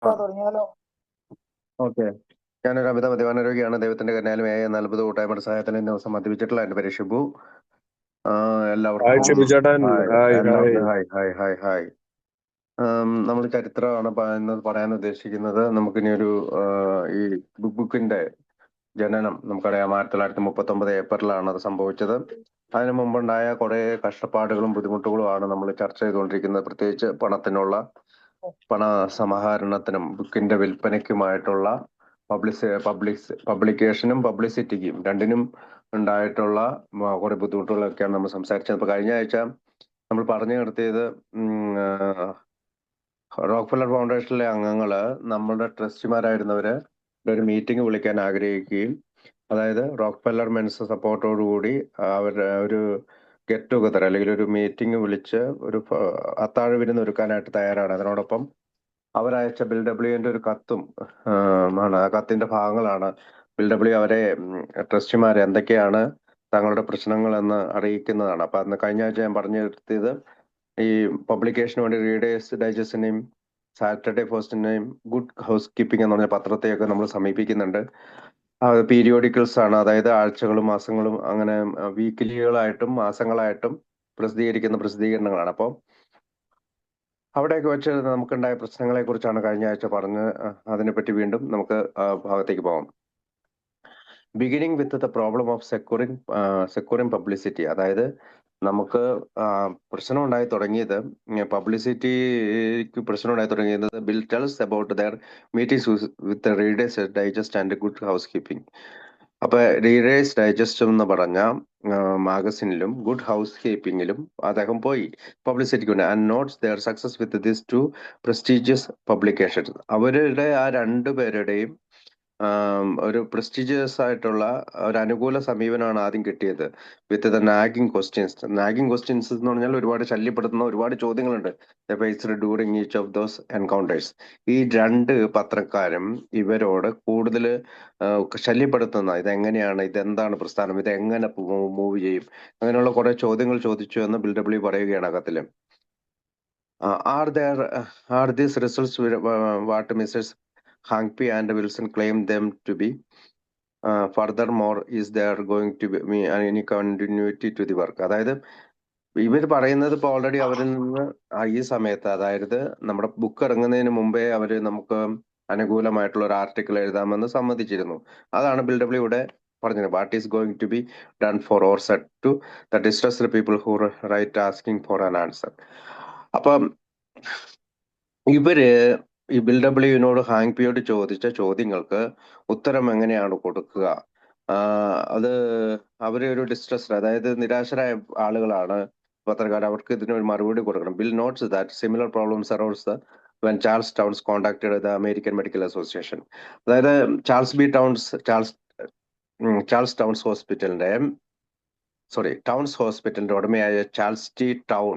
തുടങ്ങിയാലോ? ഓക്കെ. ഞാനൊരു അമിത മദ്യപാന രോഗിയാണ്. ദൈവത്തിന്റെ കരുണയാലും എന്ന അത്ഭുത കൂട്ടായ്മയുടെ സഹായത്തിന് എന്നെ ദിവസം മദ്യപിച്ചിട്ടുള്ള എന്റെ പേര് ഷിബു. എല്ലാവർക്കും ചേട്ടൻ ഹായ്. ഹായ് ഹായ് എല്ലാവർക്കും ഹായ് ഹായ് ഹായ് ഹായ്. നമ്മൾ ചരിത്രമാണ് ഇന്ന് പറയാൻ ഉദ്ദേശിക്കുന്നത്. നമുക്കിനി ഒരു ഈ ബുക്കിന്റെ ജനനം നമുക്കറിയാം 1939 ഏപ്രിലാണ് അത് സംഭവിച്ചത്. അതിനു മുമ്പുണ്ടായ കുറെ കഷ്ടപ്പാടുകളും ബുദ്ധിമുട്ടുകളുമാണ് നമ്മൾ ചർച്ച ചെയ്തുകൊണ്ടിരിക്കുന്നത്. പ്രത്യേകിച്ച് പണ സമാഹരണത്തിനും ബുക്കിന്റെ വിൽപ്പനയ്ക്കുമായിട്ടുള്ള പബ്ലിക്കേഷനും പബ്ലിസിറ്റിക്കും രണ്ടിനും ഉണ്ടായിട്ടുള്ള കുറെ ബുദ്ധിമുട്ടുകളൊക്കെയാണ് നമ്മൾ സംസാരിച്ചത്. അപ്പൊ കഴിഞ്ഞ ആഴ്ച നമ്മൾ പറഞ്ഞു നിർത്തിയത് റോക്ക്ഫെല്ലർ ഫൗണ്ടേഷനിലെ അംഗങ്ങള് നമ്മളുടെ ട്രസ്റ്റിമാരായിരുന്നവര് ഒരു മീറ്റിംഗ് വിളിക്കാൻ ആഗ്രഹിക്കുകയും, അതായത് റോക്ക്ഫെല്ലർ മെൻസ് സപ്പോർട്ടോടുകൂടി അവരുടെ ഒരു ഗെറ്റ് ടുഗദർ അല്ലെങ്കിൽ ഒരു മീറ്റിംഗ് വിളിച്ച് ഒരു അത്താഴ വിരുന്ന് ഒരുക്കാനായിട്ട് തയ്യാറാണ്. അതിനോടൊപ്പം അവരയച്ച ബിൽ ഡബ്ല്യുവിന്റെ ഒരു കത്തും ആണ്. ആ കത്തിന്റെ ഭാഗങ്ങളാണ് ബിൽ ഡബ്ല്യു അവരെ ട്രസ്റ്റിമാരെ എന്തൊക്കെയാണ് തങ്ങളുടെ പ്രശ്നങ്ങൾ എന്ന് അറിയിക്കുന്നതാണ്. അപ്പൊ അന്ന് കഴിഞ്ഞ ആഴ്ച ഞാൻ പറഞ്ഞു നിർത്തിയത് ഈ പബ്ലിക്കേഷന് വേണ്ടി റീഡേഴ്സ് ഡൈജസ്റ്റിനെയും സാറ്റർഡേ പോസ്റ്റിനെയും ഗുഡ് ഹൗസ് കീപ്പിംഗ് എന്ന് പറഞ്ഞ പത്രത്തെയൊക്കെ നമ്മൾ സമീപിക്കുന്നുണ്ട്. പീരിയോഡിക്കൽസ് ആണ്, അതായത് ആഴ്ചകളും മാസങ്ങളും അങ്ങനെ വീക്കിലികളായിട്ടും മാസങ്ങളായിട്ടും പ്രസിദ്ധീകരിക്കുന്ന പ്രസിദ്ധീകരണങ്ങളാണ്. അപ്പോൾ അവിടെയൊക്കെ വെച്ച് നമുക്കുണ്ടായ പ്രശ്നങ്ങളെ കുറിച്ചാണ് കഴിഞ്ഞ ആഴ്ച പറഞ്ഞ് അതിനെപ്പറ്റി വീണ്ടും നമുക്ക് ഭാഗത്തേക്ക് പോകാം. Beginning with the problem of securing publicity. അതായത് നമുക്ക് പ്രശ്നം ഉണ്ടായി തുടങ്ങിയത് പബ്ലിസിറ്റിക്ക് പ്രശ്നം ഉണ്ടായി തുടങ്ങിയത് bill tells about there meetings with readers digest and good house keeping. അപ്പൊ റീഡേഴ്സ് ഡൈജസ്റ്റ് എന്ന് പറഞ്ഞ മാഗസിനിലും ഗുഡ് ഹൗസ് കീപ്പിംഗിലും അദ്ദേഹം പോയി പബ്ലിസിറ്റിക്ക് വേണ്ടി. And notes their success with this two prestigious publications. അവരുടെ ആ രണ്ടുപേരുടെയും ഒരു പ്രസ്റ്റീജിയസ് ആയിട്ടുള്ള ഒരു അനുകൂല സമീപനമാണ് ആദ്യം കിട്ടിയത്. With the nagging questions. Nagging questions എന്ന് പറഞ്ഞാൽ ഒരുപാട് ശല്യപ്പെടുത്തുന്ന ഒരുപാട് ചോദ്യങ്ങളുണ്ട് during each of those encounters. ഈ രണ്ട് പത്രക്കാരും ഇവരോട് കൂടുതൽ ശല്യപ്പെടുത്തുന്ന, ഇതെങ്ങനെയാണ്, ഇതെന്താണ് പ്രസ്ഥാനം, ഇത് എങ്ങനെ മൂവ് ചെയ്യും, അങ്ങനെയുള്ള കുറെ ചോദ്യങ്ങൾ ചോദിച്ചു എന്ന് ബിൽ ഡബ്ല്യു പറയുകയാണ് അകത്തില്. Are these results what Misters Hangpi and Wilson claim them to be? Furthermore is there going to be any continuity to the work. അതായത് ഇവർ പറയുന്നത് ഇപ്പോൾ ഓൾറെഡി അവരിൽ നിന്ന് ഈ സമയത്ത്, അതായത് നമ്മുടെ ബുക്ക് ഇറങ്ങുന്നതിന് മുമ്പേ അവര് നമുക്ക് അനുകൂലമായിട്ടുള്ള ഒരു ആർട്ടിക്കിൾ എഴുതാമെന്ന് സമ്മതിച്ചിരുന്നു. അതാണ് ബിൽ ഡബ്ല്യു ഇവിടെ പറഞ്ഞത്. What is going to be done for or set to the distressed people who right asking for an answer. അപ്പം ഇവര് ഈ ബിൽ ഡബ്ല്യുവിനോട് ഹാങ്പിയോട് ചോദിച്ച ചോദ്യങ്ങൾക്ക് ഉത്തരം എങ്ങനെയാണ് കൊടുക്കുക? അത് അവര് ഒരു ഡിസ്ട്രസ്ഡ്, അതായത് നിരാശരായ ആളുകളാണ് പത്രക്കാർ. അവർക്ക് ഇതിനൊരു മറുപടി കൊടുക്കണം. Bill notes that similar problems arose when Charles Towns contacted the American Medical Association. അതായത് ചാൾസ് ടൗൺസ് ഹോസ്പിറ്റലിന്റെ ഉടമയായ Charles T Town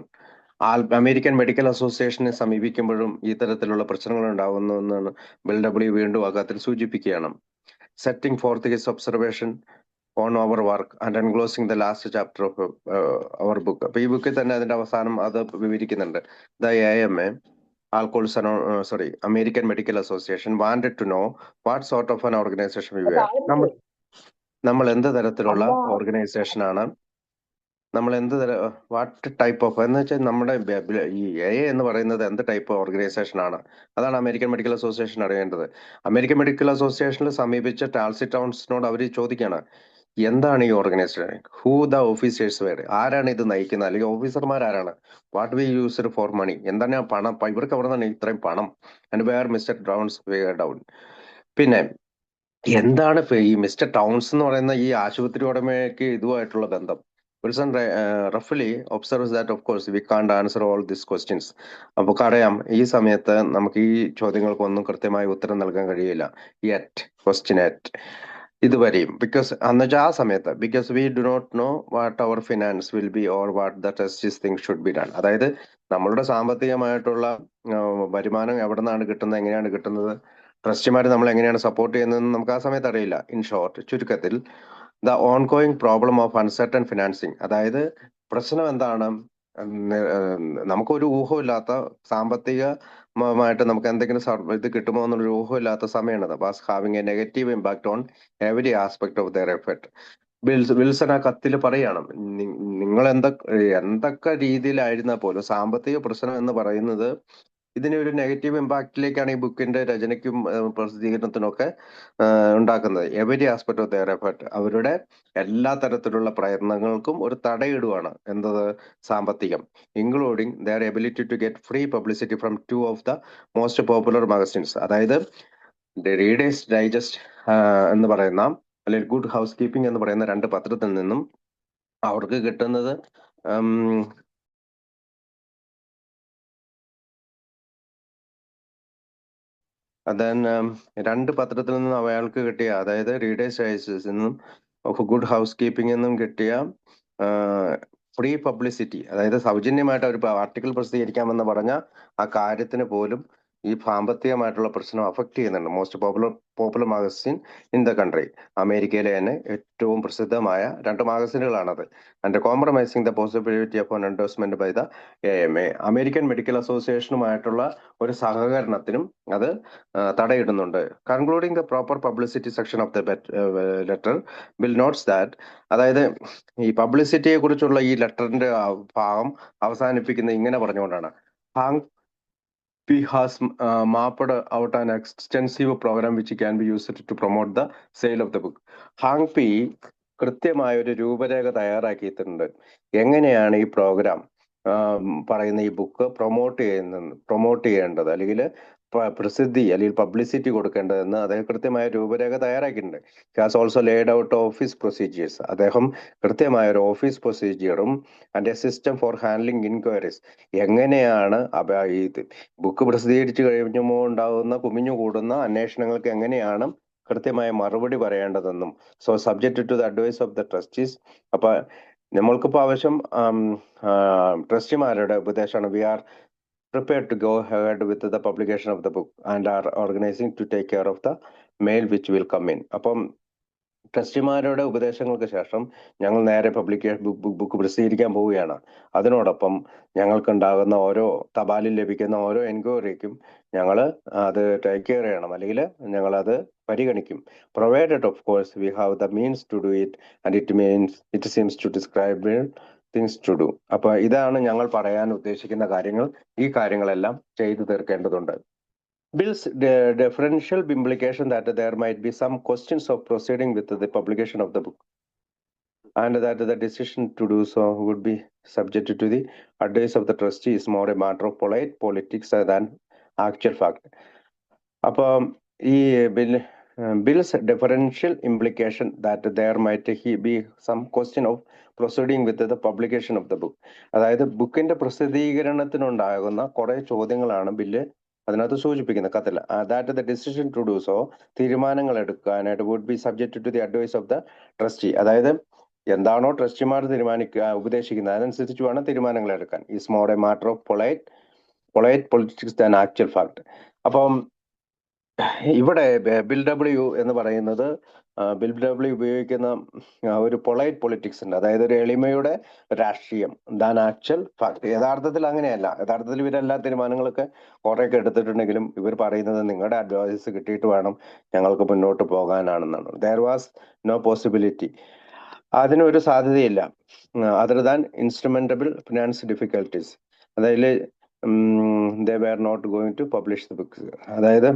American Medical അസോസിയേഷനെ സമീപിക്കുമ്പോഴും ഈ തരത്തിലുള്ള പ്രശ്നങ്ങൾ ഉണ്ടാവുന്നു എന്നാണ് ബിൽ ഡബ്ല്യു വീണ്ടും ആ കത്തിൽ സൂചിപ്പിക്കുകയാണ്. Setting forth his observation on our work and enclosing the last chapter of our book. അപ്പൊ ഈ ബുക്കിൽ തന്നെ അതിന്റെ അവസാനം അത് വിവരിക്കുന്നുണ്ട്. The AMA American Medical Association wanted to know what sort of an organization we were. നമ്മൾ എന്ത് തരത്തിലുള്ള ഓർഗനൈസേഷൻ ആണ്, നമ്മൾ വാട്ട് ടൈപ്പ് ഓഫ് എന്ന് വെച്ചാൽ നമ്മുടെ ഈ AA എന്ന് പറയുന്നത് എന്ത് ടൈപ്പ് ഓർഗനൈസേഷൻ ആണ്, അതാണ് അമേരിക്കൻ മെഡിക്കൽ അസോസിയേഷൻ അറിയേണ്ടത്. അമേരിക്കൻ മെഡിക്കൽ അസോസിയേഷനിൽ സമീപിച്ച ടാൾസി ടൗൺസിനോട് അവർ ചോദിക്കുകയാണ്, എന്താണ് ഈ organization, who the officers were, ആരാണ് ഇത് നയിക്കുന്നത്, അല്ലെങ്കിൽ ഓഫീസർമാർ ആരാണ്, what we use for money, എന്താണ് പണം, ഇവർക്ക് എവിടെ നിന്നാണ് ഇത്രയും പണം, and where Mr Towns were down. പിന്നെ എന്താണ് ഈ മിസ്റ്റർ ടൗൺസ് എന്ന് പറയുന്ന ഈ ആശുപത്രി ഉടമയ്ക്ക് ഇതുമായിട്ടുള്ള ബന്ധം? വിൽസൺ റഫ്ലി observes that of course we can't answer all this questions. അപ്പൊ അറിയാം ഈ സമയത്ത് നമുക്ക് ഈ ചോദ്യങ്ങൾക്കൊന്നും കൃത്യമായി ഉത്തരം നൽകാൻ കഴിയില്ല. ഇതുവരെയും ആ സമയത്ത് because we do not know what our finance will be or what the test thing should be done. അതായത് നമ്മളുടെ സാമ്പത്തികമായിട്ടുള്ള വരുമാനം എവിടെ നിന്നാണ് കിട്ടുന്നത്, എങ്ങനെയാണ് കിട്ടുന്നത്, ട്രസ്റ്റിമാർ നമ്മൾ എങ്ങനെയാണ് സപ്പോർട്ട് ചെയ്യുന്നതെന്ന് നമുക്ക് ആ സമയത്ത് അറിയില്ല. ഇൻ ഷോർട്ട്, ചുരുക്കത്തിൽ the ongoing problem of uncertain financing. അതായത് പ്രശ്നം എന്താണ്, നമുക്കൊരു ഊഹമില്ലാത്ത സാമ്പത്തിക മായിട്ട് നമുക്ക് എന്തെങ്കിലും ഇത് കിട്ടുമോ എന്നൊരു ഊഹമില്ലാത്ത സമയമാണ്. Was having A negative impact on every aspect of their effort. Wilson ആ കത്തിൽ പറയാണ്, നിങ്ങൾ എന്തൊക്കെ രീതിയിലായിരുന്നാൽ പോലും സാമ്പത്തിക പ്രശ്നം എന്ന് പറയുന്നത് ഇതിനെ ഒരു നെഗറ്റീവ് ഇമ്പാക്റ്റിലേക്കാണ് ഈ ബുക്കിന്റെ രചനയ്ക്കും പ്രസിദ്ധീകരണത്തിനും ഒക്കെ ഉണ്ടാക്കുന്നത്. Every aspect of their effort, അവരുടെ എല്ലാ തരത്തിലുള്ള പ്രയത്നങ്ങൾക്കും ഒരു തടയിടുവാണ്. എന്തത്? സാമ്പത്തികം. Including their ability to get free publicity from 2 of the most popular magazines. അതായത് റീഡേഴ്സ് ഡൈജസ്റ്റ് എന്ന് പറയുന്ന, അല്ലെങ്കിൽ ഗുഡ് ഹൗസ് കീപ്പിംഗ് എന്ന് പറയുന്ന 2 പത്രത്തിൽ നിന്നും അവർക്ക് കിട്ടുന്നത് then 2 പത്രത്തിൽ നിന്നും അയാൾക്ക് കിട്ടിയ, അതായത് റീഡേഴ്സ് ഡൈജസ്റ്റിൽ നിന്നും ഗുഡ് ഹൗസ് കീപ്പിംഗ് എന്നും കിട്ടിയ ഫ്രീ പബ്ലിസിറ്റി, അതായത് സൗജന്യമായിട്ട് ഒരു ആർട്ടിക്കിൾ പ്രസിദ്ധീകരിക്കാമെന്ന് പറഞ്ഞ ആ കാര്യത്തിന് പോലും ഈ സാമ്പത്തികമായിട്ടുള്ള പ്രശ്നം അഫക്ട് ചെയ്യുന്നുണ്ട്. Most popular magazine in the country, അമേരിക്കയിലെ തന്നെ ഏറ്റവും പ്രസിദ്ധമായ 2 മാഗസിനുകളാണത്. And compromising the possibility of an endorsement by the AMA, American Medical അസോസിയേഷനുമായിട്ടുള്ള ഒരു സഹകരണത്തിനും അത് തടയിടുന്നുണ്ട്. Concluding the proper publicity section of the letter Bill notes that, അതായത് ഈ പബ്ലിസിറ്റിയെ കുറിച്ചുള്ള ഈ ലെറ്ററിന്റെ ഭാഗം അവസാനിപ്പിക്കുന്നത് ഇങ്ങനെ പറഞ്ഞുകൊണ്ടാണ്: Hang P has mapped out an extensive program which can be used to promote the sale of the book. Hang P കൃത്യമായ ഒരു രൂപരേഖ തയ്യാറാക്കിയിട്ടുണ്ട്, എങ്ങനെയാണ് ഈ പ്രോഗ്രാം പറയുന്ന ഈ ബുക്ക് പ്രൊമോട്ട് ചെയ്യേണ്ടത്, അല്ലെങ്കിൽ പ്രസിദ്ധി അല്ലെങ്കിൽ പബ്ലിസിറ്റി കൊടുക്കേണ്ടതെന്ന് അദ്ദേഹം കൃത്യമായ രൂപരേഖ തയ്യാറാക്കിയിട്ടുണ്ട്. Has also laid out office procedures, അദ്ദേഹം കൃത്യമായ ഒരു ഓഫീസ് പ്രൊസീജിയറും and a system for handling inquiries, എങ്ങനെയാണ് ഈ ബുക്ക് പ്രസിദ്ധീകരിച്ചു കഴിയുമ്പോൾ ഉണ്ടാകുന്ന കുമിഞ്ഞുകൂടുന്ന അന്വേഷണങ്ങൾക്ക് എങ്ങനെയാണ് കൃത്യമായ മറുപടി പറയേണ്ടതെന്നും. So subject to the advice of the trustees. അപ്പൊ നമ്മൾക്കിപ്പോൾ ആവശ്യം ട്രസ്റ്റിമാരുടെ ഉപദേശമാണ്. We are prepared to go ahead with the publication of the book and are organizing to take care of the mail which will come in. അപ്പം ട്രസ്റ്റിമാരുടെ ഉപദേശങ്ങൾക്ക് ശേഷം ഞങ്ങൾ നേരെ book പ്രസിദ്ധീകരിക്കാൻ പോവുകയാണ്. അതിനോടൊപ്പം ഞങ്ങൾക്കുണ്ടാകുന്ന ഓരോ തപാലിൽ ലഭിക്കുന്ന ഓരോ എൻക്വയറിക്കും ഞങ്ങൾ അത് ടേക്ക് കെയർ ചെയ്യണം, അല്ലെങ്കിൽ ഞങ്ങൾ അത് പരിഗണിക്കും. Provided of course we have the means to do it and it seems to describe things to do. അപ്പൊ ഇതാണ് ഞങ്ങൾ പറയാൻ ഉദ്ദേശിക്കുന്ന കാര്യങ്ങൾ. ഈ കാര്യങ്ങളെല്ലാം ചെയ്തു തീർക്കേണ്ടതുണ്ട്. Bill's differential implication that there might be some questions of proceeding with the publication of the book, and that the decision to do so would be subject to the advice of the trustee is more a matter of polite politics than actual fact. അപ്പം ഈ Bill's differential implication that there might be some question of proceeding with the publication of the book, അതായത് ബുക്കിന്റെ പ്രസിദ്ധീകരണത്തിനുണ്ടാകുന്ന കുറെ ചോദ്യങ്ങളാണ് Bill അതിനകത്ത് സൂചിപ്പിക്കുന്ന കത്തിൽ. That the decision to do so, തീരുമാനങ്ങൾ എടുക്കാനായിട്ട് would be subject to the advice of the trustee, അതായത് എന്താണോ ട്രസ്റ്റിമാർ ഉപദേശിക്കുന്നത് അതനുസരിച്ച് വേണം തീരുമാനങ്ങൾ എടുക്കാൻ. Is more a matter of polite politics than actual fact. അപ്പം ഇവിടെ ബിൽ ഡബ്ല്യു എന്ന് പറയുന്നത് ബിൽ ഡബ്ല്യു ഉപയോഗിക്കുന്ന ഒരു പൊളൈറ്റ് പൊളിറ്റിക്സ് ഉണ്ട്, അതായത് ഒരു എളിമയുടെ രാഷ്ട്രീയം ദാൻ ആക്ച്വൽ ഫാക്ട്. യഥാർത്ഥത്തിൽ അങ്ങനെയല്ല. യഥാർത്ഥത്തിൽ ഇവരെല്ലാ തീരുമാനങ്ങളൊക്കെ കുറേയൊക്കെ എടുത്തിട്ടുണ്ടെങ്കിലും ഇവർ പറയുന്നത് നിങ്ങളുടെ അഡ്വൈസ് കിട്ടിയിട്ട് വേണം ഞങ്ങൾക്ക് മുന്നോട്ട് പോകാനാണെന്നാണ്. ദർ വാസ് നോ പോസിബിലിറ്റി, അതിനൊരു സാധ്യതയില്ല. Other than instrumentable finance difficulties, അതായത് they were not going to publish the books. അതായത്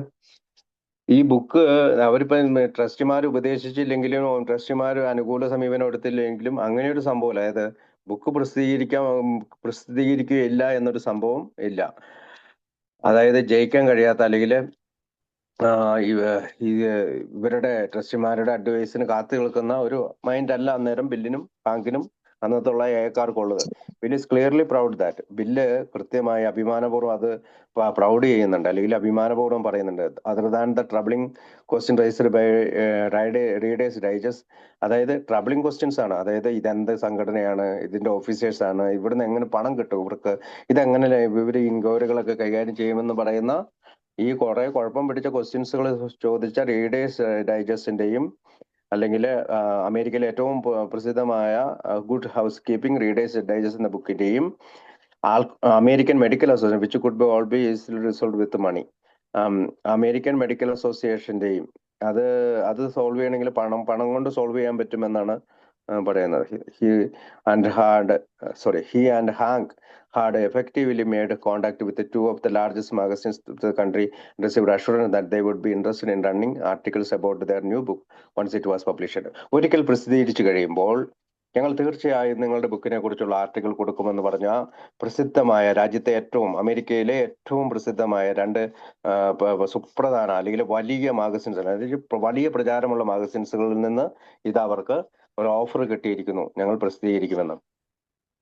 ഈ ബുക്ക് അവരിപ്പോ ട്രസ്റ്റിമാർ ഉപദേശിച്ചില്ലെങ്കിലും ട്രസ്റ്റിമാർ അനുകൂല സമീപനം എടുത്തില്ലെങ്കിലും അങ്ങനെ ഒരു സംഭവം, അതായത് ബുക്ക് പ്രസിദ്ധീകരിക്കുകയില്ല എന്നൊരു സംഭവം ഇല്ല. അതായത് ജയിക്കാൻ കഴിയാത്ത, അല്ലെങ്കിൽ ഇവരുടെ ട്രസ്റ്റിമാരുടെ അഡ്വൈസിന് കാത്തു നിൽക്കുന്ന ഒരു മൈൻഡ് അല്ല അന്നേരം ബില്ലിനും ബാങ്കിനും അന്നത്തുള്ള ഏക്കാർക്കുള്ളത്. Bill is clearly proud that, Bill കൃത്യമായി അഭിമാനപൂർവ്വം അത് പ്രൗഡ് ചെയ്യുന്നുണ്ട്, അല്ലെങ്കിൽ അഭിമാനപൂർവ്വം പറയുന്നുണ്ട്. Other than the troubling question raised by Reader's Digest, അതായത് ട്രബിളിംഗ് ക്വസ്റ്റ്യൻസ് ആണ്. അതായത് ഇതെന്ത് സംഘടനയാണ്, ഇതിന്റെ ഓഫീസേഴ്സ് ആണ്, ഇവിടുന്ന് എങ്ങനെ പണം കിട്ടും ഇവർക്ക്, ഇതെങ്ങനെ ഇവർ ഇൻക്വയറികളൊക്കെ കൈകാര്യം ചെയ്യുമെന്ന് പറയുന്ന ഈ കുറെ കുഴപ്പം പിടിച്ച ക്വസ്റ്റ്യൻസുകൾ ചോദിച്ച റീഡേഴ്സ് ഡൈജസ്റ്റിന്റെയും, അല്ലെങ്കിൽ അമേരിക്കയിലെ ഏറ്റവും പ്രസിദ്ധമായ good house keeping readers digest എന്ന ബുക്കിന്റെയും American Medical Association, which could be all be easily resolved with money. American Medical അസോസിയേഷന്റെയും അത് അത് സോൾവ് ചെയ്യണമെങ്കിൽ പണം കൊണ്ട് സോൾവ് ചെയ്യാൻ പറ്റുമെന്നാണ് പറയുന്നത്. He and hang had effectively made contact with the two of the largest magazines of the country, received assurance that they would be interested in running articles about their new book once it was published. ഒരിക്കൽ പ്രസിദ്ധീകരിച്ചു കഴിയുമ്പോൾ ഞങ്ങൾ തീർച്ചയായും നിങ്ങളുടെ ബുക്കിനെ കുറിച്ചുള്ള article കൊടുക്കുമെന്ന് പറഞ്ഞ പ്രസിദ്ധമായ രാജ്യത്തെ അമേരിക്കയിലെ ഏറ്റവും പ്രസിദ്ധമായ രണ്ട് സുപ്രധാന അല്ലെങ്കിൽ വലിയ മാഗസിൻസ്, അതായത് വലിയ പ്രചാരമുള്ള മാഗസിൻസുകളിൽ നിന്ന് ഇത് അവർക്ക് ഒരു ഓഫർ കിട്ടിയിരിക്കുന്നു, ഞങ്ങൾ പ്രസിദ്ധീകരിക്കുമെന്ന്.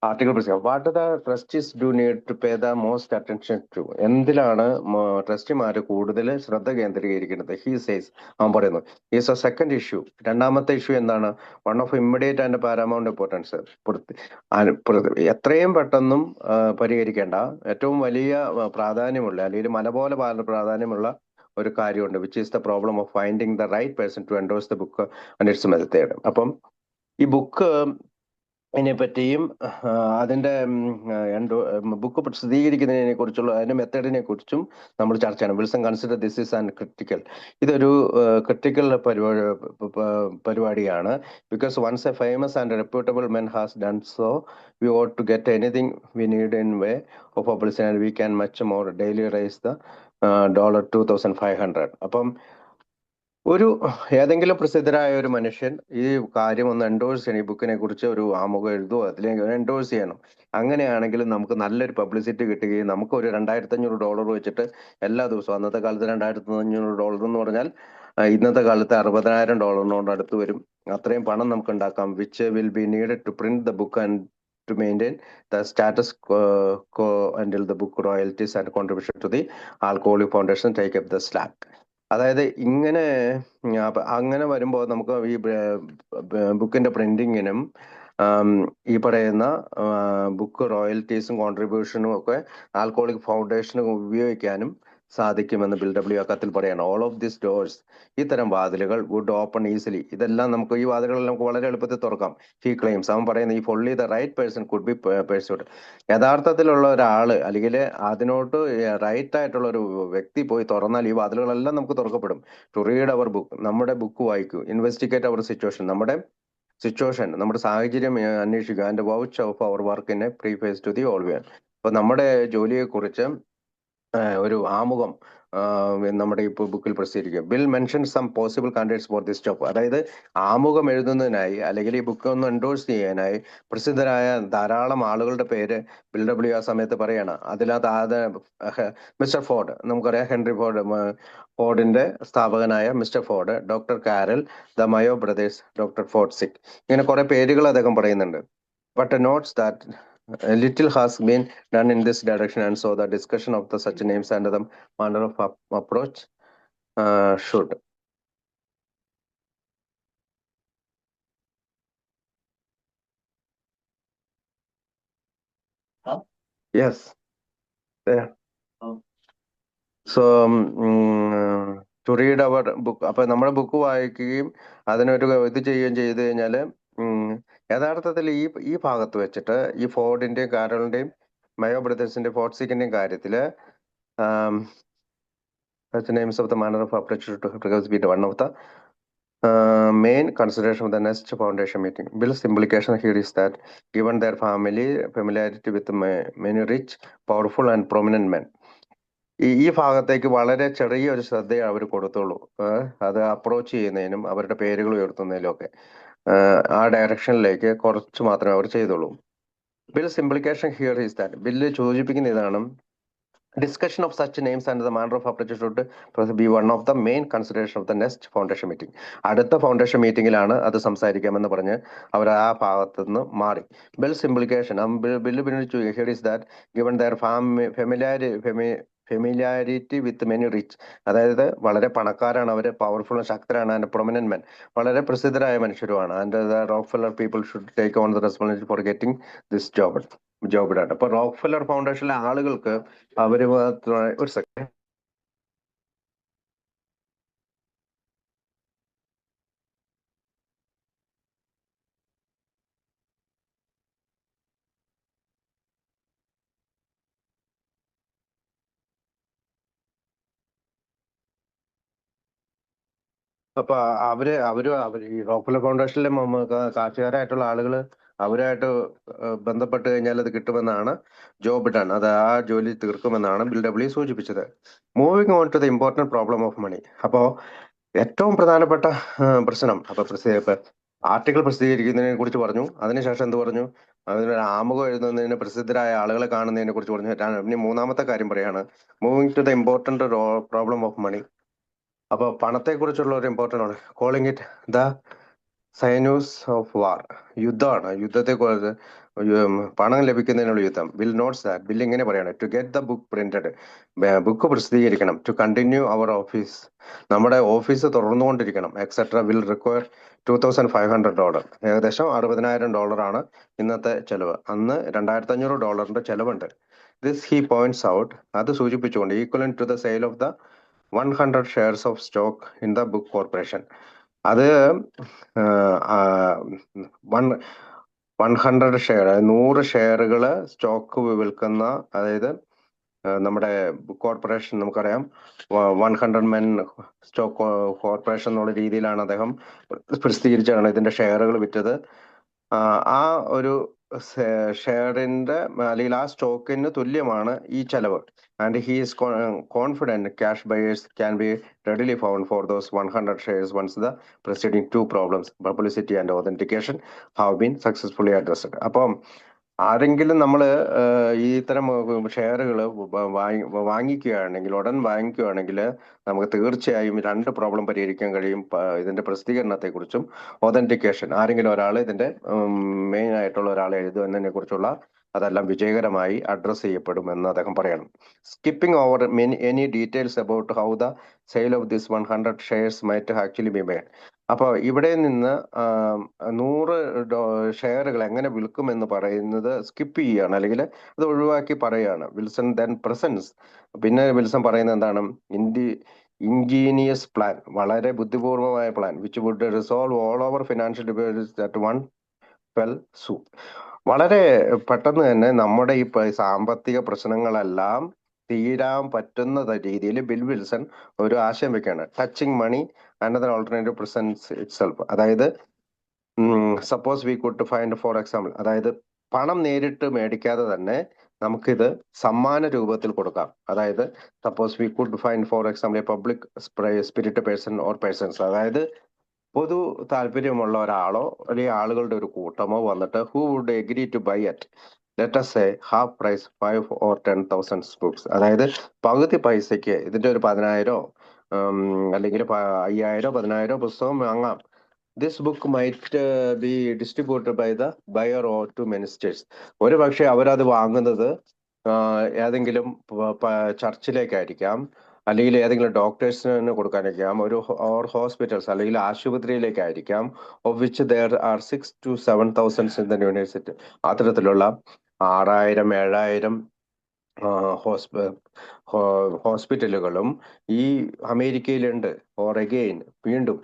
ആർട്ടിക്കിൾ പ്രസിദ്ധീകരിക്കും. What the trustees do need to pay the most attention to? എന്തിലാണ് ട്രസ്റ്റിമാർ കൂടുതൽ ശ്രദ്ധ കേന്ദ്രീകരിക്കുന്നത്? ഹി സേസ്, അവൻ പറയുന്നു, ഈസ് എ സെക്കൻഡ് ഇഷ്യൂ. രണ്ടാമത്തെ ഇഷ്യൂ എന്താണ്? One of immediate and paramount importance. എത്രയും പെട്ടെന്നും പരിഹരിക്കേണ്ട ഏറ്റവും വലിയ പ്രാധാന്യമുള്ള അല്ലെങ്കിൽ മല പോലെ പ്രാധാന്യമുള്ള ഒരു കാര്യമുണ്ട്, which is the problem of finding the right person to endorse the book and its method. അപ്പം ഈ ബുക്ക് പറ്റിയും അതിന്റെ ബുക്ക് പ്രസിദ്ധീകരിക്കുന്നതിനെ കുറിച്ചുള്ള അതിന്റെ മെത്തേഡിനെ കുറിച്ചും നമ്മൾ ചർച്ച ചെയ്യണം. Wilson consider this is an critical. ഇതൊരു ക്രിട്ടിക്കൽ പരിപാടിയാണ്. Because once a famous and reputable men has done so, we want to get anything we need in way of publicity and we can much more daily raise the $2,500. അപ്പം ഏതെങ്കിലും പ്രസിദ്ധരായ ഒരു മനുഷ്യൻ ഈ കാര്യം ഒന്ന് endorse ചെയ്യണം, ഈ ബുക്കിനെ കുറിച്ച് ഒരു ആമുഖം എഴുതുമോ അതിലേക്ക് എൻഡോഴ്സ് ചെയ്യണം. അങ്ങനെയാണെങ്കിൽ നമുക്ക് നല്ലൊരു പബ്ലിസിറ്റി കിട്ടുകയും നമുക്ക് ഒരു $2,500 വെച്ചിട്ട് എല്ലാ ദിവസവും, അന്നത്തെ കാലത്ത് $2,500 എന്ന് പറഞ്ഞാൽ ഇന്നത്തെ കാലത്ത് $60,000 അടുത്ത് വരും. അത്രയും പണം നമുക്ക് ഉണ്ടാക്കാം, which will be needed to print the book and to maintain the status quo until the book royalties and contribution to the Alcoholic Foundation take up the slack. അതായത് അങ്ങനെ വരുമ്പോൾ നമുക്ക് ഈ ബുക്കിന്റെ പ്രിന്റിങ്ങിനും ഈ പറയുന്ന ബുക്ക് റോയൽറ്റീസും കോൺട്രിബ്യൂഷനും ഒക്കെ ആൽക്കോഹോളിക് ഫൗണ്ടേഷനും ഉപയോഗിക്കാനും സാധിക്കുമെന്ന് ബിൽ ഡബ്ല്യു ആ കത്തിൽ പറയാണ്. ഓൾ ഓഫ് ദിസ് ഡോർസ്, ഇത്തരം വാതിലുകൾ വുഡ് ഓപ്പൺ ഈസിലി, ഇതെല്ലാം നമുക്ക് ഈ വാതിലുകൾ നമുക്ക് വളരെ എളുപ്പത്തിൽ തുറക്കാം. ഹി ക്ലെയിംസ്, അവൻ പറയുന്നത്, ഈ only the right person could be persuaded. യഥാർത്ഥത്തിലുള്ള ഒരാള് അല്ലെങ്കിൽ അതിനോട്ട് റൈറ്റ് ആയിട്ടുള്ള ഒരു വ്യക്തി പോയി തുറന്നാൽ ഈ വാതിലുകളെല്ലാം നമുക്ക് തുറക്കപ്പെടും. ടു റീഡ് അവർ ബുക്ക്, നമ്മുടെ ബുക്ക് വായിക്കൂ. ഇൻവെസ്റ്റിഗേറ്റ് അവർ സിറ്റുവേഷൻ, നമ്മുടെ സാഹചര്യം അന്വേഷിക്കുക. And vouch of our work in a preface to the ഓൾ വേൺ. അപ്പൊ നമ്മുടെ ജോലിയെ കുറിച്ച് ഒരു ആമുഖം നമ്മുടെ ഇപ്പോൾ ബുക്കിൽ പ്രസിദ്ധീകരിക്കുക. Bill mention some possible candidates for this job. അതായത് ആമുഖം എഴുതുന്നതിനായി അല്ലെങ്കിൽ ഈ ബുക്ക് ഒന്ന് എൻഡോഴ്സ് ചെയ്യാനായി പ്രസിദ്ധരായ ധാരാളം ആളുകളുടെ പേര് ബിൽ ഡബ്ല്യു ആ സമയത്ത് പറയണം. അതിനകത്ത് മിസ്റ്റർ ഫോർഡ്, നമുക്കറിയാം, ഹെൻറി ഫോർഡിന്റെ സ്ഥാപകനായ mister Ford, doctor Carrel, the Mayo Brothers, doctor ഫോർഡ്സിക്, ഇങ്ങനെ കുറെ പേരുകൾ അദ്ദേഹം പറയുന്നുണ്ട്. But notes that little has been done in this direction, and so the discussion of the such names and the manner of approach should. Yes. Yeah. So to read our book, അപ്പൊ നമ്മുടെ book വായിക്കുകയും അതിനൊരു ഇത് ചെയ്യുകയും ചെയ്തു കഴിഞ്ഞാല് യഥാർത്ഥത്തിൽ ഈ ഭാഗത്ത് വെച്ചിട്ട് ഈ ഫോർഡിന്റെയും കാരലിന്റെയും മയോ ബ്രദേഴ്സിന്റെ ഫോർഡ്സിക്കിന്റെയും കാര്യത്തില് names of the manner of approach to be one of the main consideration of the next foundation meeting. Bill's implication here is that given their familiarity with many rich, powerful and prominent men, ഈ ഭാഗത്തേക്ക് വളരെ ചെറിയൊരു ശ്രദ്ധയെ അവർ കൊടുത്തുള്ളൂ. അത് approach ചെയ്യുന്നതിനും അവരുടെ പേരുകൾ ഉയർത്തുന്നതിലും ഒക്കെ ആ ഡയറക്ഷനിലേക്ക് കുറച്ച് മാത്രമേ അവർ ചെയ്തുള്ളൂ. Bill's implication here is that, Bill സൂചിപ്പിക്കുന്ന ഇതാണ്, discussion of such names and the manner of approach should be one of the main consideration of the next foundation meeting. അടുത്ത ഫൗണ്ടേഷൻ മീറ്റിംഗിലാണ് അത് സംസാരിക്കാമെന്ന് പറഞ്ഞ് അവർ ആ ഭാഗത്തു നിന്ന് മാറി. Bill's implication Bill here is that given their familiarity with many rich, അതായത് വളരെ പണക്കാരാണ് അവർ, പവർഫുൾ ശക്തരാണ്, ആൻഡ് പ്രൊമിനന്റ് മെൻ, വളരെ പ്രസിദ്ധരായ മനുഷ്യരുമാണ്. And the Rockefeller people should take on the responsibility for getting this job. അപ്പൊ റോക്ക്ഫെല്ലർ ഫൗണ്ടേഷനിലെ ആളുകൾക്ക് അവര് ഒരു സെക്കൻഡ് അപ്പൊ അവര് ഈ റോക്ക്ഫെല്ലർ ഫൗണ്ടേഷനിലെ കാശുകാരായിട്ടുള്ള ആളുകൾ അവരായിട്ട് ബന്ധപ്പെട്ട് കഴിഞ്ഞാൽ അത് കിട്ടുമെന്നാണ് ജോ ബിഡൻ അത് ആ ജോലി തീർക്കുമെന്നാണ് ബിൽ ഡബ്ല്യു സൂചിപ്പിച്ചത്. Moving on to the important problem of money. അപ്പോ ഏറ്റവും പ്രധാനപ്പെട്ട പ്രശ്നം ആർട്ടിക്കിൾ പ്രസിദ്ധീകരിക്കുന്നതിനെ കുറിച്ച് പറഞ്ഞു. അതിനുശേഷം എന്ത് പറഞ്ഞു? അതിനൊരു ആമുഖം എഴുതുന്നതിന് പ്രസിദ്ധരായ ആളുകളെ കാണുന്നതിനെ കുറിച്ച് പറഞ്ഞു. ഇനി മൂന്നാമത്തെ കാര്യം പറയാണ്, moving to the important problem of money. അപ്പൊ പണത്തെ കുറിച്ചുള്ള ഒരു ഇമ്പോർട്ടന്റ് ആണ്. Calling it the sinews of war. യുദ്ധമാണ്. യുദ്ധത്തെ കുറിച്ച് പണം ലഭിക്കുന്നതിനുള്ള യുദ്ധം. Bill notes that. ബിൽ ഇങ്ങനെ പറയാണ്, to get the book printed. Book പ്രസിദ്ധീകരിക്കണം. To continue our office. നമ്മുടെ ഓഫീസ് തുടർന്നുകൊണ്ടിരിക്കണം. Etcetera will require $2,500. ഏകദേശം $60,000 ഇന്നത്തെ ചെലവ്. അന്ന് $2,500 ചെലവുണ്ട്. This he points out. അത് സൂചിപ്പിച്ചുകൊണ്ട് equivalent to the sale of the 100 shares of stock in the book corporation. അത് 100 ഷെയർ, 100 ഷെയറുകള് സ്റ്റോക്ക് വിൽക്കുന്ന, അതായത് നമ്മുടെ ബുക്ക് കോർപ്പറേഷൻ നമുക്കറിയാം 100 മെൻ സ്റ്റോക്ക് കോർപ്പറേഷൻ എന്നുള്ള രീതിയിലാണ് അദ്ദേഹം പ്രസിദ്ധീകരിച്ചാണ് ഇതിന്റെ ഷെയറുകൾ വിറ്റത്. ആ ഒരു ഷെയറിന്റെ അല്ലെങ്കിൽ ആ സ്റ്റോക്കിന് തുല്യമാണ് ഈ ചെലവ്. And he is confident cash buyers can be readily found for those 100 shares once the preceding two problems, publicity and authentication, have been successfully addressed. അപ്പം ആരെങ്കിലും നമ്മൾ ഈ ഇത്തരം ഷെയറുകൾ വാങ്ങിക്കുകയാണെങ്കിൽ, ഉടൻ വാങ്ങിക്കുകയാണെങ്കിൽ നമുക്ക് തീർച്ചയായും രണ്ട് പ്രോബ്ലം പരിഹരിക്കാൻ കഴിയും. ഇതിന്റെ പ്രസിദ്ധീകരണത്തെ കുറിച്ചും ഒതന്റിക്കേഷൻ, ആരെങ്കിലും ഒരാൾ ഇതിന്റെ മെയിൻ ആയിട്ടുള്ള ഒരാൾ എഴുതുന്നതിനെ കുറിച്ചുള്ള അതെല്ലാം വിജയകരമായി അഡ്രസ് ചെയ്യപ്പെടും എന്ന് അദ്ദേഹം പറയണം. Skipping over any details about how the sale of this 100 shares might actually be made. അപ്പോൾ ഇവിടെ നിന്ന് 100 ഷെയറുകൾ എങ്ങനെ വിൽക്കുമെന്ന് പറയുന്നത് സ്കിപ്പ് ചെയ്യുകയാണ്, അല്ലെങ്കിൽ അത് ഒഴിവാക്കി പറയുകയാണ്. Wilson then presents. പിന്നെ വിൽസൺ പറയുന്നത് എന്താണ്? ഇൻജീനിയസ് പ്ലാൻ, വളരെ ബുദ്ധിപൂർവമായ plan, which would resolve all over financial difficulties at one fell swoop. വളരെ പെട്ടെന്ന് തന്നെ നമ്മുടെ ഈ സാമ്പത്തിക പ്രശ്നങ്ങളെല്ലാം തീരാൻ പറ്റുന്ന രീതിയിൽ ബിൽ വിൽസൺ ഒരു ആശയം വെക്കുകയാണ്. Touching money another alternative presents itself. അതായത് suppose we could find for example, അതായത് പണം നേരിട്ട് മേടിക്കാതെ തന്നെ നമുക്കിത് സമ്മാന രൂപത്തിൽ കൊടുക്കാം. അതായത് suppose we could find for example a public spirit person or persons, അതായത് പൊതു താല്പര്യമുള്ള ഒരാളോ അല്ലെങ്കിൽ ആളുകളുടെ ഒരു കൂട്ടമോ വന്നിട്ട് who would agree to buy at let us say half price 5 or 10,000 books. അതായത് പകുതി പൈസയ്ക്ക് ഇതിന്റെ ഒരു 10,000 അല്ലെങ്കിൽ 5,000 10,000 പുസ്തകം വാങ്ങാം. This book might be distributed by the buyer or to ministers. ഒരു പക്ഷെ അവരത് വാങ്ങുന്നത് ഏതെങ്കിലും ചർച്ചിലേക്കായിരിക്കാം, അല്ലെങ്കിൽ ഏതെങ്കിലും ഡോക്ടേഴ്സിന് കൊടുക്കാനായിരിക്കാം, ഒരു ഓർ ഹോസ്പിറ്റൽസ് അല്ലെങ്കിൽ ആശുപത്രിയിലേക്കായിരിക്കാം. Of which there are 6,000 to 7,000 in the university. അത്തരത്തിലുള്ള 6,000 7,000 ഹോസ്പിറ്റലുകളും ഈ അമേരിക്കയിലുണ്ട്. ഓർ അഗെയിൻ വീണ്ടും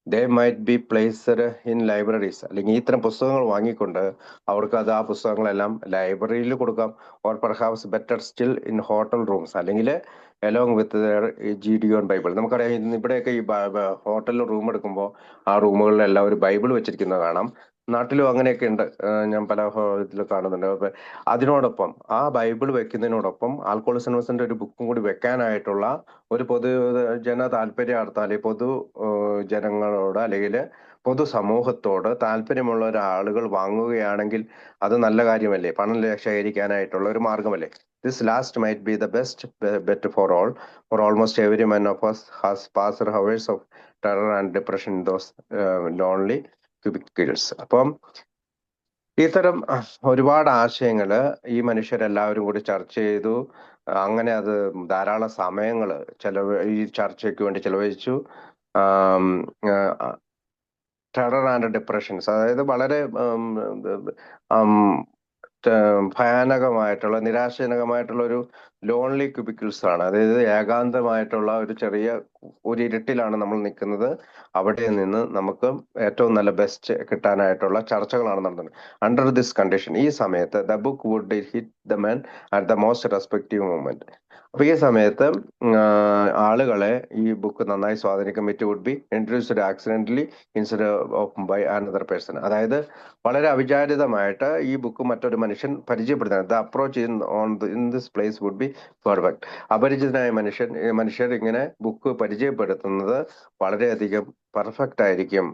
they might be placed in libraries. അല്ലെങ്കിൽ ഇത്തരം പുസ്തകങ്ങൾ വാങ്ങിക്കൊണ്ട് അവർക്ക് അത് ആ പുസ്തകങ്ങളെല്ലാം ലൈബ്രറിയിൽ കൊടുക്കാം. Or perhaps better still in hotel rooms, അല്ലെങ്കിൽ അലോങ് വിത്ത് GD ബൈബിൾ. നമുക്കറിയാം ഇന്ന് ഇവിടെയൊക്കെ ഈ ഹോട്ടലിൽ റൂം എടുക്കുമ്പോൾ ആ റൂമുകളിലെല്ലാം ഒരു ബൈബിൾ വെച്ചിരിക്കുന്നത് കാണാം. നാട്ടിലും അങ്ങനെയൊക്കെ ഉണ്ട്, ഞാൻ പല ഇതിൽ കാണുന്നുണ്ട്. അപ്പൊ അതിനോടൊപ്പം ആ ബൈബിൾ വെക്കുന്നതിനോടൊപ്പം ആൽക്കോളിക് അനോൺസിന്റെ ഒരു ബുക്കും കൂടി വെക്കാനായിട്ടുള്ള ഒരു ജന താല്പര്യാർത്ഥം, അല്ലെങ്കിൽ ജനങ്ങളോട് അല്ലെങ്കിൽ പൊതുസമൂഹത്തോട് താല്പര്യമുള്ള ഒരാളുകൾ വാങ്ങുകയാണെങ്കിൽ അത് നല്ല കാര്യമല്ലേ? പണം ശേഖരിക്കാനായിട്ടുള്ള ഒരു മാർഗമല്ലേ? This last might be the best bet for almost every man of us has passed hours of terror and depression in those lonely cubicles. അപ്പം ഇത്തരം ഒരുപാട് ആശയങ്ങള് ഈ മനുഷ്യരെല്ലാവരും കൂടി ചർച്ച ചെയ്തു. അങ്ങനെ അത് ധാരാളം സമയങ്ങൾ ഈ ചർച്ചയ്ക്ക് വേണ്ടി ചെലവഴിച്ചു. ടെറർ ആൻഡ് ഡിപ്രഷൻസ്, അതായത് വളരെ ഭയാനകമായിട്ടുള്ള നിരാശജനകമായിട്ടുള്ള ഒരു ലോൺലി ക്യൂബിക്കിൾസ് ആണ്. അതായത് ഏകാന്തമായിട്ടുള്ള ഒരു ചെറിയ ഒരു ഇരുട്ടിലാണ് നമ്മൾ നിൽക്കുന്നത്. അവിടെ നിന്ന് നമുക്ക് ഏറ്റവും നല്ല ബെസ്റ്റ് കിട്ടാനായിട്ടുള്ള ചർച്ചകളാണ് നടത്തുന്നത്. അണ്ടർ ദിസ് കണ്ടീഷൻ, ഈ സമയത്ത് the book would hit the man at the most respective moment. അപ്പൊ ഈ സമയത്ത് ആളുകളെ ഈ ബുക്ക് നന്നായി സ്വാധീനിക്കും. It would be introduced accidentally instead of by another person. അതായത് വളരെ അവിചാരിതമായിട്ട് ഈ ബുക്ക് മറ്റൊരു മനുഷ്യൻ പരിചയപ്പെടുത്തുന്നത്. The approach in this place would be perfect. അപരിചിതനായ മനുഷ്യർ ഇങ്ങനെ ബുക്ക് പരിചയപ്പെടുത്തുന്നത് വളരെയധികം പെർഫെക്റ്റ് ആയിരിക്കും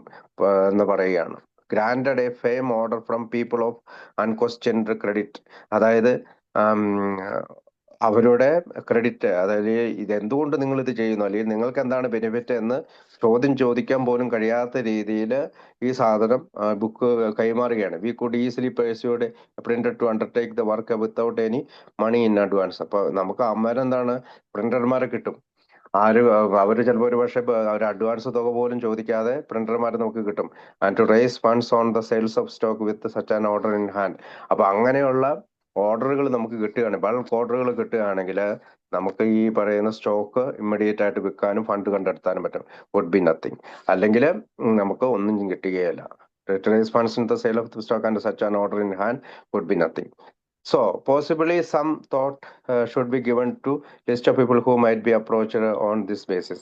എന്ന് പറയുകയാണ്. Granted a fame order from people of unquestioned credit. അതായത് അവരുടെ ക്രെഡിറ്റ്, അതായത് ഇത് എന്തുകൊണ്ട് നിങ്ങൾ ഇത് ചെയ്യുന്നു, അല്ലെങ്കിൽ നിങ്ങൾക്ക് എന്താണ് ബെനിഫിറ്റ് എന്ന് ചോദിക്കാൻ പോലും കഴിയാത്ത രീതിയിൽ ഈ സാധനം ബുക്ക് കൈമാറുകയാണ്. We could easily persuade printer to undertake the work without any money in advance. അപ്പൊ നമുക്ക് അമ്മരെന്താണ്, പ്രിന്റർമാരെ കിട്ടും. അവർ ചിലപ്പോൾ ഒരു പക്ഷേ ഒരു അഡ്വാൻസ് തുക പോലും ചോദിക്കാതെ പ്രിന്റർമാരെ നമുക്ക് കിട്ടും. And to raise funds on the sales of stock with such an order in hand. അപ്പൊ അങ്ങനെയുള്ള ഓർഡറുകൾ നമുക്ക് കിട്ടുകയാണ്, ബൾക്ക് ഓർഡറുകൾ കിട്ടുകയാണെങ്കിൽ നമുക്ക് ഈ പറയുന്ന സ്റ്റോക്ക് ഇമ്മീഡിയറ്റ് ആയിട്ട് വിൽക്കാനും ഫണ്ട് കണ്ടെത്താനും പറ്റും. Would be nothing. അല്ലെങ്കിൽ നമുക്ക് ഒന്നും കിട്ടുകയില്ല. To raise funds in the sale of the stock and such an order in hand would be nothing. So possibly some thought should be given to list of people who might be approached on this basis.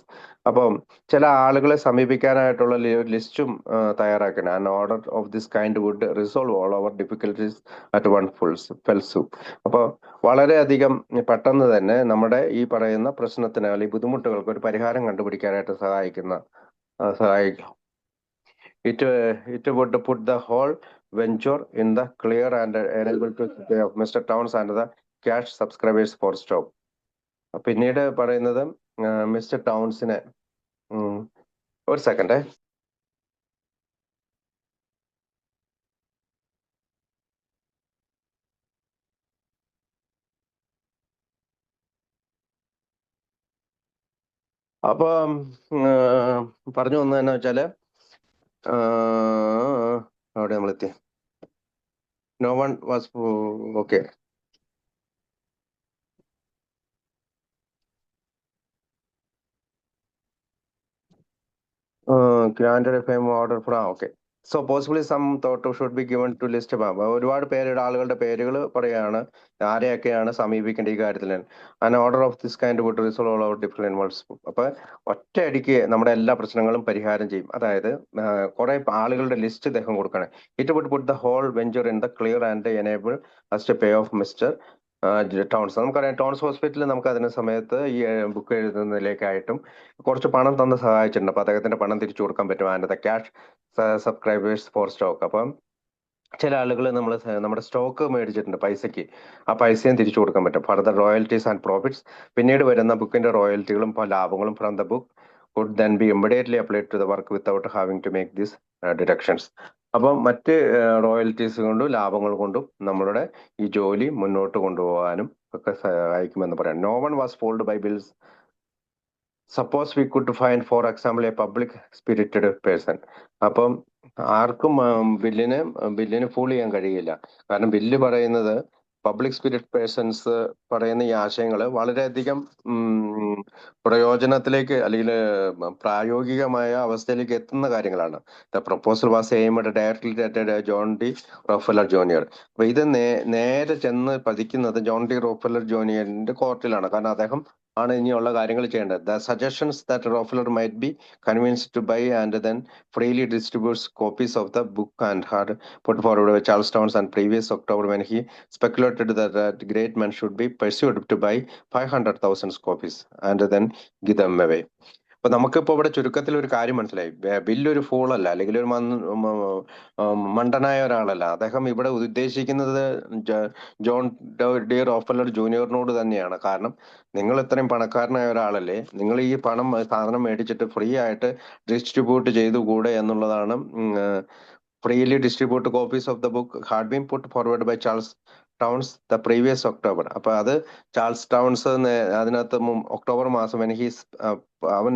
അപ്പം ചില ആളുകളെ സമീപിക്കാനായിട്ടുള്ള ലിസ്റ്റും തയ്യാറാക്കണം. An order of this kind would resolve all our difficulties at one fell swoop. അപ്പോൾ വളരെയധികം പെട്ടെന്ന് തന്നെ നമ്മുടെ ഈ പറയുന്ന പ്രശ്നത്തിന് അല്ലെങ്കിൽ ബുദ്ധിമുട്ടുകൾക്ക് ഒരു പരിഹാരം കണ്ടുപിടിക്കാനായിട്ട് സഹായിക്കും. It would put the whole venture in the clear and enable to pay off Mr. Towns and the cash subscribers for stock. പിന്നീട് പറയുന്നത് മിസ്റ്റർ ടൗൺസിനെ, ഒരു സെക്കൻഡ്. അപ്പൊ പറഞ്ഞു വന്നതെന്ന് വെച്ചാല് അവിടെ നമ്മളെത്തി. No one was okay. granted a fame order for okay. So possibly some thought should be given to list above. ഒരുപാട് പേരുടെ ആളുകളുടെ പേരുകൾ പറയാണ്, ആരെയൊക്കെയാണ് സമീപിക്കേണ്ട ഈ കാര്യത്തിൽ. An order of this kind would resolve all our different involves. അപ്പൊ ഒറ്റയടിക്ക് നമ്മുടെ എല്ലാ പ്രശ്നങ്ങളും പരിഹാരം ചെയ്യും. അതായത് കുറെ ആളുകളുടെ ലിസ്റ്റ് അദ്ദേഹം കൊടുക്കണം. It would put the whole venture in the clear and enable us to pay off Mr Towns. നമുക്കറിയാം ടൗൺസ് ഹോസ്പിറ്റലിൽ നമുക്ക് അതിന് സമയത്ത് ഈ ബുക്ക് എഴുതുന്നതിലേക്കായിട്ടും കുറച്ച് പണം തന്ന് സഹായിച്ചിട്ടുണ്ട്. അപ്പൊ അദ്ദേഹത്തിന്റെ പണം തിരിച്ചു കൊടുക്കാൻ പറ്റും. And cash subscribers for stock. അപ്പം ചില ആളുകൾ നമ്മുടെ സ്റ്റോക്ക് മേടിച്ചിട്ടുണ്ട് പൈസക്ക്, ആ പൈസയും തിരിച്ചു കൊടുക്കാൻ പറ്റും. ഫർദർ റോയൽറ്റീസ് ആൻഡ് പ്രോഫിറ്റ്സ്, പിന്നീട് വരുന്ന ബുക്കിന്റെ റോയൽറ്റികളും ലാഭങ്ങളും from the book would then be immediately applied to the work without having to make these deductions. അപ്പം മറ്റ് റോയൽറ്റീസ് കൊണ്ടും ലാഭങ്ങൾ കൊണ്ടും നമ്മളുടെ ഈ ജോലി മുന്നോട്ട് കൊണ്ടുപോകാനും ഒക്കെ സഹായിക്കുമെന്ന് പറയാം. No one was fold by Bill's. Suppose we could find for example a public spirited person. അപ്പം ആർക്കും ബില്ലിന് ഫൂൾ ചെയ്യാൻ കഴിയില്ല. കാരണം ബില്ല് പറയുന്നത് പബ്ലിക് സ്പിരിറ്റ് പേഴ്സൺസ് പറയുന്ന ഈ ആശയങ്ങൾ വളരെയധികം പ്രയോജനത്തിലേക്ക് അല്ലെങ്കിൽ പ്രായോഗികമായ അവസ്ഥയിലേക്ക് എത്തുന്ന കാര്യങ്ങളാണ്. The proposal was aimed directly at John D Rockefeller Junior. അപ്പൊ ഇത് നേരെ ചെന്ന് പതിക്കുന്നത് ജോൺ ഡി റോക്ക്ഫെല്ലർ ജൂനിയറിന്റെ കോർട്ടിലാണ്. കാരണം അദ്ദേഹം ആണ് ഇനിയുള്ള കാര്യങ്ങൾ ചെയ്യേണ്ടത്. The suggestions that Rockefeller might be convinced to buy and then freely distributes copies of the book and had put forward by Charles Towns on previous October when he speculated that the great man should be pursued to buy 500,000 copies and then give them away. അപ്പൊ നമുക്കിപ്പോ ഇവിടെ ചുരുക്കത്തിൽ ഒരു കാര്യം മനസ്സിലായി. ബില്ലൊരു ഫൂളല്ല, അല്ലെങ്കിൽ ഒരു മണ്ടനായ ഒരാളല്ല. അദ്ദേഹം ഇവിടെ ഉദ്ദേശിക്കുന്നത് ജോൺ ഡി റോക്ക്ഫെല്ലർ ജൂനിയറിനോട് തന്നെയാണ്. കാരണം നിങ്ങൾ ഇത്രയും പണക്കാരനായ ഒരാളല്ലേ, നിങ്ങൾ ഈ സാധനം മേടിച്ചിട്ട് ഫ്രീ ആയിട്ട് ഡിസ്ട്രിബ്യൂട്ട് ചെയ്തുകൂടെ എന്നുള്ളതാണ്. Freely distribute copies of the book had been put forward by Charles Towns the previous October. അപ്പൊ അത് ചാൾസ് ടൗൺസ് അതിനകത്ത് ഒക്ടോബർ മാസം അവൻ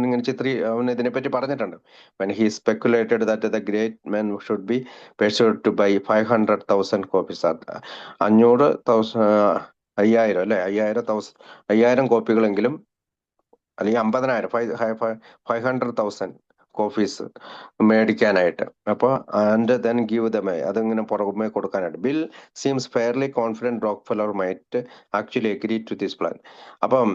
ഇതിനെപ്പറ്റി പറഞ്ഞിട്ടുണ്ട്. when he speculated that the great man should be pursued to buy 500,000 copies. 500,000 5000 കോപ്പികളെങ്കിലും അല്ലെങ്കിൽ 50,000 500,000 copies മേടിക്കാനായിട്ട്. അപ്പോൾ ആൻഡ് ദെൻ ഗീവ് ദമേ, അതിങ്ങനെ പുറമെ കൊടുക്കാനായിട്ട്. Bill seems fairly confident Rockefeller might actually agree to this plan. അപ്പം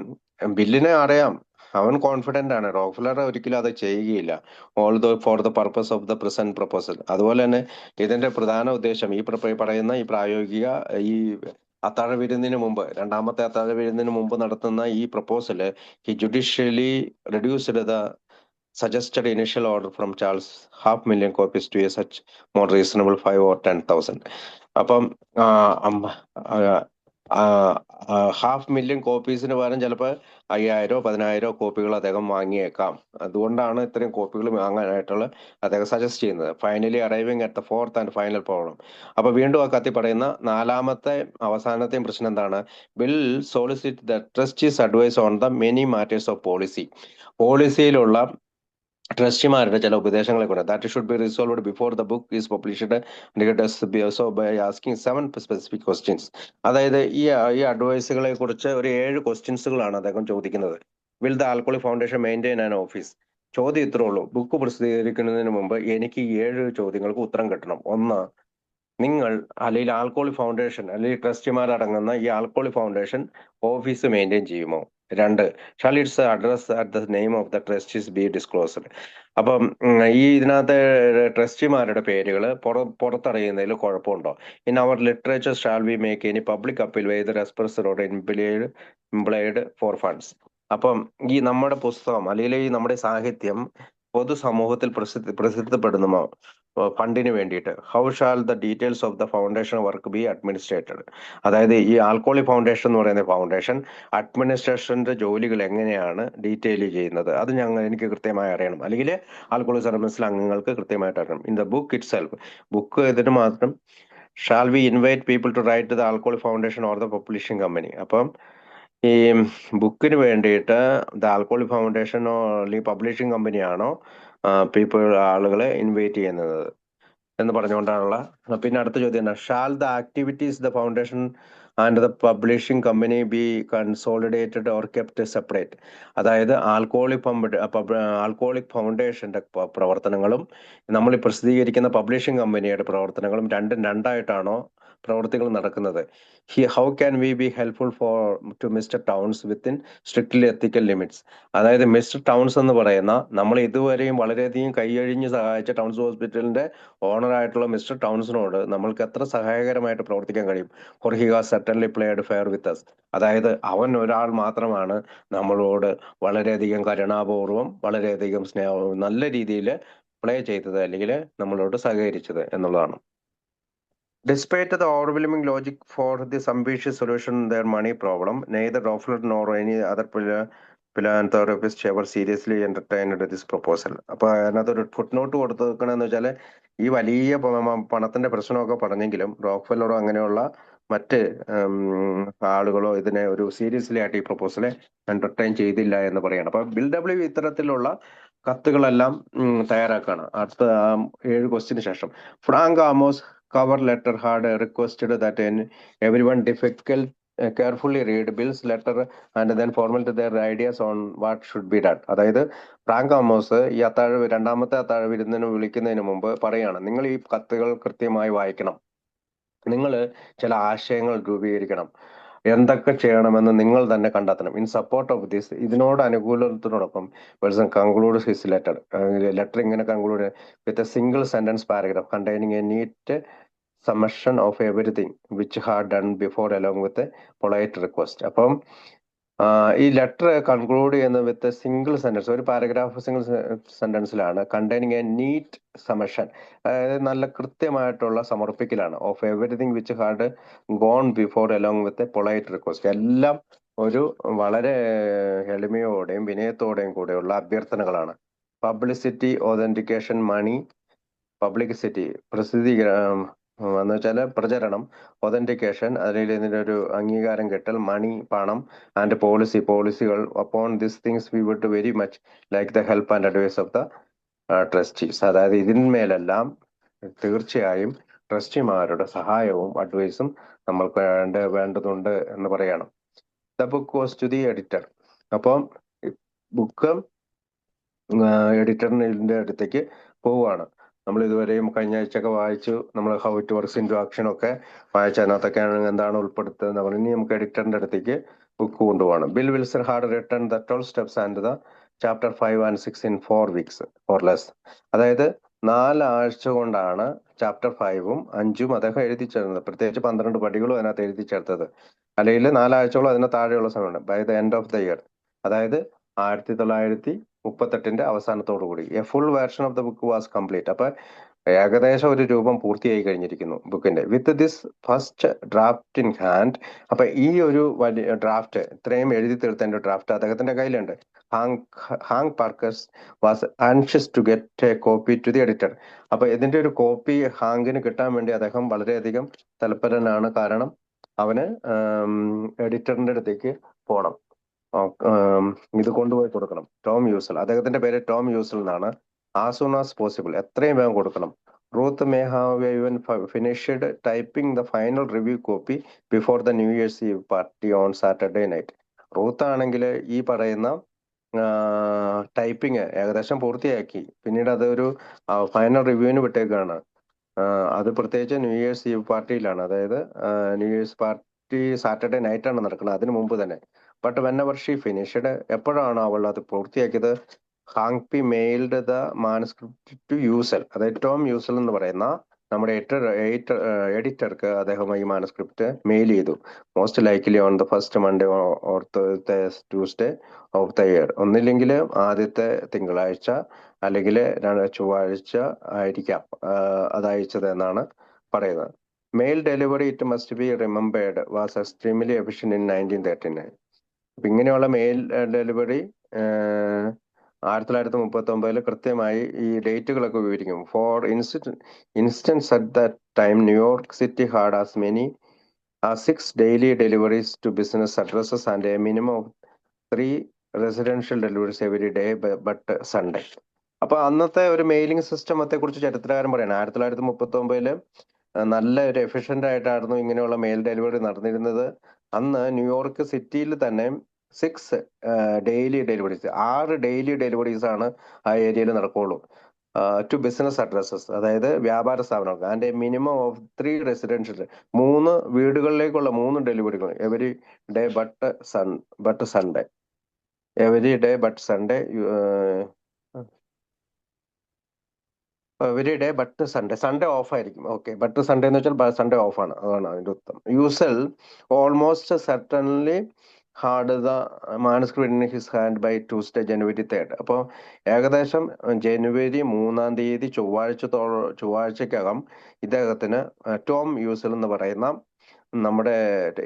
ബില്ലിനെ അറിയാം, അവൻ കോൺഫിഡന്റ് ആണ്, റോക്ക്ഫെല്ലർ ഒരിക്കലും അത് ചെയ്യുകയില്ല. All though for the purpose of the present proposal. അതുപോലെ തന്നെ ഇതിന്റെ പ്രധാന ഉദ്ദേശം ഈ പറയുന്ന ഈ പ്രായോഗിക ഈ അത്താഴ വിരുന്നിന് മുമ്പ്, രണ്ടാമത്തെ അത്താഴ വിരുന്നിന് മുമ്പ് നടത്തുന്ന ഈ proposal he judicially reduced the suggested initial order from Charles 500,000 copies to a such more reasonable 5 or 10,000. അപ്പം 500,000 കോപ്പീസിന് പകരം ചിലപ്പോൾ 5,000 10,000 കോപ്പികൾ അദ്ദേഹം വാങ്ങിയേക്കാം. അതുകൊണ്ടാണ് ഇത്രയും കോപ്പികൾ വാങ്ങാനായിട്ടുള്ള അദ്ദേഹം സജസ്റ്റ് ചെയ്യുന്നത്. Finally arriving at the fourth and final problem. അപ്പൊ വീണ്ടും ആ കത്തി പറയുന്ന നാലാമത്തെ അവസാനത്തെയും പ്രശ്നം എന്താണ്? Bill solicit the trustees advice on the many matters of policy. പോളിസിയിലുള്ള ട്രസ്റ്റിമാരുടെ ചില ഉപദേശങ്ങളെ കൊണ്ട് that should be resolved before the book is published by asking 7 specific questions. അതായത് ഈ അഡ്വൈസുകളെ കുറിച്ച് ഒരു 7 ക്വസ്റ്റ്യൻസുകളാണ് അദ്ദേഹം ചോദിക്കുന്നത്. Will the Alcoholic Foundation maintain an office? ചോദ്യം ഇത്രേ ഉള്ളൂ. ബുക്ക് പ്രസിദ്ധീകരിക്കുന്നതിന് മുമ്പ് എനിക്ക് ഈ 7 ചോദ്യങ്ങൾക്ക് ഉത്തരം കിട്ടണം. ഒന്ന്, നിങ്ങൾ അല്ലെങ്കിൽ ആൽക്കോളി ഫൗണ്ടേഷൻ അല്ലെങ്കിൽ ട്രസ്റ്റിമാരടങ്ങുന്ന ഈ ആൽക്കോളി ഫൗണ്ടേഷൻ ഓഫീസ് മെയിൻറ്റെയിൻ ചെയ്യുമോ? 2, shall its address at the name of the trustees be disclosed? അപ്പം ഈ ഇതിനകത്ത് ട്രസ്റ്റിമാരുടെ പേരുകൾ പുറത്തറിയുന്നതിൽ കുഴപ്പമുണ്ടോ? In our literature shall we make any public appeal whether expressed or implied for funds? അപ്പം ഈ നമ്മുടെ പുസ്തകം അല്ലെങ്കിൽ ഈ നമ്മുടെ സാഹിത്യം പൊതുസമൂഹത്തിൽ പ്രസിദ്ധപ്പെടുന്നുമോ ഫണ്ടിന് വേണ്ടിയിട്ട്? How shall the details of the foundation work B administrated? അതായത് ഈ ആൽക്കോളി ഫൗണ്ടേഷൻ എന്ന് പറയുന്ന ഫൗണ്ടേഷൻ അഡ്മിനിസ്ട്രേഷന്റെ ജോലികൾ എങ്ങനെയാണ് ഡീറ്റെയിൽ ചെയ്യുന്നത്? അത് എനിക്ക് കൃത്യമായി അറിയണം, അല്ലെങ്കിൽ ആൽക്കോളി സർവീസിലെ അംഗങ്ങൾക്ക് കൃത്യമായിട്ട് അറിയണം. In the book itself, book ഇതിന് മാത്രം shall we invite people to write the Alcoholic Foundation or the publishing company? അപ്പം ഈ ബുക്കിന് വേണ്ടിയിട്ട് ദ ആൽക്കോളി ഫൗണ്ടേഷനോ അല്ലെങ്കിൽ പബ്ലിഷിംഗ് കമ്പനിയാണോ ആളുകളെ ഇൻവൈറ്റ് ചെയ്യുന്നത് എന്ന് പറഞ്ഞുകൊണ്ടാണുള്ള. പിന്നെ അടുത്ത ചോദ്യം എന്താ? Shall the activities the foundation and the publishing company B consolidated or kept separate? അതായത് ആൽക്കോളിക് ഫൗണ്ടേഷന്റെ പ്രവർത്തനങ്ങളും നമ്മൾ പ്രസിദ്ധീകരിക്കുന്ന പബ്ലിഷിംഗ് കമ്പനിയുടെ പ്രവർത്തനങ്ങളും രണ്ടായിട്ടാണോ പ്രവർത്തികൾ നടക്കുന്നത്? How can we be helpful to mister Towns within strictly ethical limits? അതായത് മിസ്റ്റർ ടൗൺസ് എന്ന് പറയുന്ന നമ്മൾ ഇതുവരെയും വളരെയധികം കൈയഴിഞ്ഞ് സഹായിച്ച ടൗൺസ് ഹോസ്പിറ്റലിന്റെ ഓണറായിട്ടുള്ള മിസ്റ്റർ ടൗൺസിനോട് നമ്മൾക്ക് എത്ര സഹായകരമായിട്ട് പ്രവർത്തിക്കാൻ കഴിയും? For he has certainly played fair with us. അതായത് അവൻ ഒരാൾ മാത്രമാണ് നമ്മളോട് വളരെയധികം കരുണാപൂർവം, വളരെയധികം സ്നേഹവും നല്ല രീതിയിൽ പ്ലേ ചെയ്തത് അല്ലെങ്കിൽ നമ്മളോട് സഹകരിച്ചത് എന്നുള്ളതാണ്. Despite the overwhelming logic for this ambitious solution their money problem, neither Rockefeller nor any other philanthropist ever seriously entertained this proposal. അപ്പൊ അതിനകത്തൊരു ഫുട് നോട്ട് കൊടുത്തേക്കണെന്ന് വെച്ചാല് ഈ വലിയ പണത്തിന്റെ പ്രശ്നമൊക്കെ പറഞ്ഞെങ്കിലും റോക്ക്ഫെല്ലറോ അങ്ങനെയുള്ള മറ്റ് ആളുകളോ ഇതിനെ ഒരു സീരിയസ്ലി ആയിട്ട് ഈ പ്രപ്പോസലെ എന്റർടൈൻ ചെയ്തില്ല എന്ന് പറയാണ്. അപ്പൊ ബിൽ ഡബ്ല്യു ഇത്തരത്തിലുള്ള കത്തുകളെല്ലാം തയ്യാറാക്കാണ്. അടുത്ത 7 ക്വസ്റ്റിന് ശേഷം Frank Amos cover letter had requested that everyone difficult carefully read Bill's letter and then formulate their ideas on what should be done. അതായത് ഫ്രാങ്ക് ആമോസ് ഈ രണ്ടാമത്തെ അത്താഴ വിരുന്നിന് വിളിക്കുന്നതിന് മുമ്പ് പറയാണ്, നിങ്ങൾ ഈ കത്തുകൾ കൃത്യമായി വായിക്കണം, നിങ്ങൾ ചില ആശയങ്ങൾ രൂപീകരിക്കണം, എന്തൊക്കെ ചെയ്യണമെന്ന് നിങ്ങൾ തന്നെ കണ്ടെത്തണം. ഇൻ സപ്പോർട്ട് ഓഫ് ദിസ്, ഇതിനോട് അനുകൂലത്തിനോടൊപ്പം പേഴ്സൺ കൺക്ലൂഡ് ഹിസ് ലെറ്റർ ഇങ്ങനെ conclude with a single sentence paragraph containing a neat summation of everything which had done before along with polite request. അപ്പം ഈ ലെറ്റർ കൺക്ലൂഡ് ചെയ്യുന്നത് വിത്ത് സിംഗിൾ സെന്റൻസ്, ഒരു paragraph single സെന്റൻസിലാണ്. Containing a neat summation, അതായത് നല്ല കൃത്യമായിട്ടുള്ള സമർപ്പിക്കലാണ്. Of everything which had gone before along with polite request, എല്ലാം ഒരു വളരെ എളിമയോടെയും വിനയത്തോടെയും കൂടെയുള്ള അഭ്യർത്ഥനകളാണ്. പബ്ലിസിറ്റി, ഒതന്റിക്കേഷൻ, മണി, പബ്ലിസിറ്റി എന്ന് വെച്ചാൽ പ്രചരണം, ഒതന്റിക്കേഷൻ അല്ലെങ്കിൽ ഇതിന്റെ ഒരു അംഗീകാരം കിട്ടൽ, മണി പണം, ആൻഡ് പോളിസികൾ. Upon this things we would very much like the help and advice of the trustees. അതായത് ഇതിന്മേലെല്ലാം തീർച്ചയായും ട്രസ്റ്റിമാരുടെ സഹായവും അഡ്വൈസും നമ്മൾക്ക് വേണ്ടതുണ്ട് എന്ന് പറയണം. The book was to the editor. അപ്പം ബുക്ക് എഡിറ്ററിന്റെ അടുത്തേക്ക് പോവുകയാണ്. നമ്മൾ ഇതുവരെയും കഴിഞ്ഞ ആഴ്ചയൊക്കെ വായിച്ചു, നമ്മൾ how it works into action ഒക്കെ വായിച്ചു. അതിനകത്തൊക്കെയാണ് എന്താണ് ഉൾപ്പെടുത്തുന്നത്. ഇനി നമുക്ക് എഡിറ്ററിന്റെ അടുത്തേക്ക് ബുക്ക് കൊണ്ടുപോകണം. Bill Wilson had written the 12 steps and the chapter 5 and 6 in 4 weeks or less. അതായത് 4 ആഴ്ച കൊണ്ടാണ് ചാപ്റ്റർ 5ഉം 5ഉം അദ്ദേഹം എഴുതി ചേർന്നത്. പ്രത്യേകിച്ച് 12 പടികളും അതിനകത്ത് എഴുതി ചേർത്തത്. അല്ലെങ്കിൽ 4 ആഴ്ചയോളം അതിന് താഴെയുള്ള സമയമാണ്. By the end of the year, അതായത് 1938 അവസാനത്തോടു കൂടി a full version of the book was complete. അപ്പൊ ഏകദേശം ഒരു രൂപം പൂർത്തിയായി കഴിഞ്ഞിരിക്കുന്നു ബുക്കിന്റെ. With this first draft in hand, അപ്പൊ ഈ ഒരു വലിയ ഡ്രാഫ്റ്റ്, ഇത്രയും എഴുതി തീർത്തതിന്റെ ഡ്രാഫ്റ്റ് അദ്ദേഹത്തിന്റെ കയ്യിലുണ്ട്. Hank Parkers was anxious to get a copy to the editor. അപ്പൊ ഇതിന്റെ ഒരു കോപ്പി ഹാങ്കിന് കിട്ടാൻ വേണ്ടി അദ്ദേഹം വളരെയധികം തൽപരനാണ്. കാരണം അവന് എഡിറ്ററിന്റെ അടുത്തേക്ക് പോകണം, ഇത് കൊണ്ടുപോയി കൊടുക്കണം. ടോം യൂസൽ, അദ്ദേഹത്തിന്റെ പേര് ടോം യൂസൽ എന്നാണ്. ആസ് സൂൺ ആസ് പോസിബിൾ, എത്രയും വേഗം കൊടുക്കണം. Ruth may have even finished typing the final review copy before the new years eve party on Saturday night. Ruth ആണെങ്കിൽ ഈ പറയുന്ന ടൈപ്പിംഗ് ഏകദേശം പൂർത്തിയാക്കി. പിന്നീട് അതൊരു ഫൈനൽ റിവ്യൂവിന് വിട്ടേക്കാണ്. അത് പ്രത്യേകിച്ച് ന്യൂ ഇയേഴ്സ് ഈവ് പാർട്ടിയിലാണ്. അതായത് ന്യൂ ഇയേഴ്സ് പാർട്ടി സാറ്റർഡേ നൈറ്റാണ് നടക്കുന്നത്, അതിന് മുമ്പ് തന്നെ. But whenever she finished, എപ്പോഴാണ് അവൾ അത് പൂർത്തിയാക്കിയത്, Hank mailed the manuscript to Uzzell, അതായത് ടോം യൂസൽ എന്ന് പറയുന്ന നമ്മുടെ എഡിറ്റർക്ക് അദ്ദേഹം ഈ മാനുസ്ക്രിപ്റ്റ് മെയിൽ ചെയ്തു. Most likely on the first Monday or Tuesday of the year. ഒന്നില്ലെങ്കിൽ ആദ്യത്തെ തിങ്കളാഴ്ച അല്ലെങ്കിൽ ചൊവ്വാഴ്ച ആയിരിക്കാം അത് അയച്ചത് എന്നാണ് പറയുന്നത്. Mail delivery, it must be remembered, was extremely efficient in 1939. അപ്പൊ ഇങ്ങനെയുള്ള മെയിൽ ഡെലിവറി 1939 കൃത്യമായി ഈ ഡേറ്റുകളൊക്കെ വിവരിക്കും. For instance at that time New York City had as many 6 daily deliveries to business addresses and a minimum of 3 residential deliveries every day but Sunday. അപ്പൊ അന്നത്തെ ഒരു mailing സിസ്റ്റത്തെ കുറിച്ച് ചരിത്രകാരൻ പറയണം. 1939 നല്ല ഒരു എഫിഷ്യന്റ് ആയിട്ടായിരുന്നു ഇങ്ങനെയുള്ള മെയിൽ ഡെലിവറി നടന്നിരുന്നത്. അന്ന് ന്യൂയോർക്ക് സിറ്റിയിൽ തന്നെ 6 ഡെയിലി ഡെലിവറീസ്, 6 ഡെയിലി ഡെലിവറീസ് ആണ് ആ ഏരിയയിൽ നടക്കുള്ളൂ. ടു ബിസിനസ് അഡ്രസ്സസ്, അതായത് വ്യാപാര സ്ഥാപനങ്ങൾക്ക്. And a minimum of 3 residential, 3 വീടുകളിലേക്കുള്ള 3 ഡെലിവറികൾ every day but Sunday. Every day but Sunday, every day but Sunday. Sunday off ആയിരിക്കും. ഓക്കെ, ബട്ട് സൺഡേ എന്ന് വെച്ചാൽ സൺഡേ ഓഫ് ആണ്, അതാണ് അതിന്റെ ഉത്തരം. Uzzell almost certainly had the manuscript in his hand by Tuesday January 3rd. അപ്പോൾ ഏകദേശം ജനുവരി 3-ാം തീയതി ചൊവ്വാഴ്ചക്കകം ഇദ്ദേഹത്തിന് ടോം യൂസൽ എന്ന് പറയുന്ന നമ്മുടെ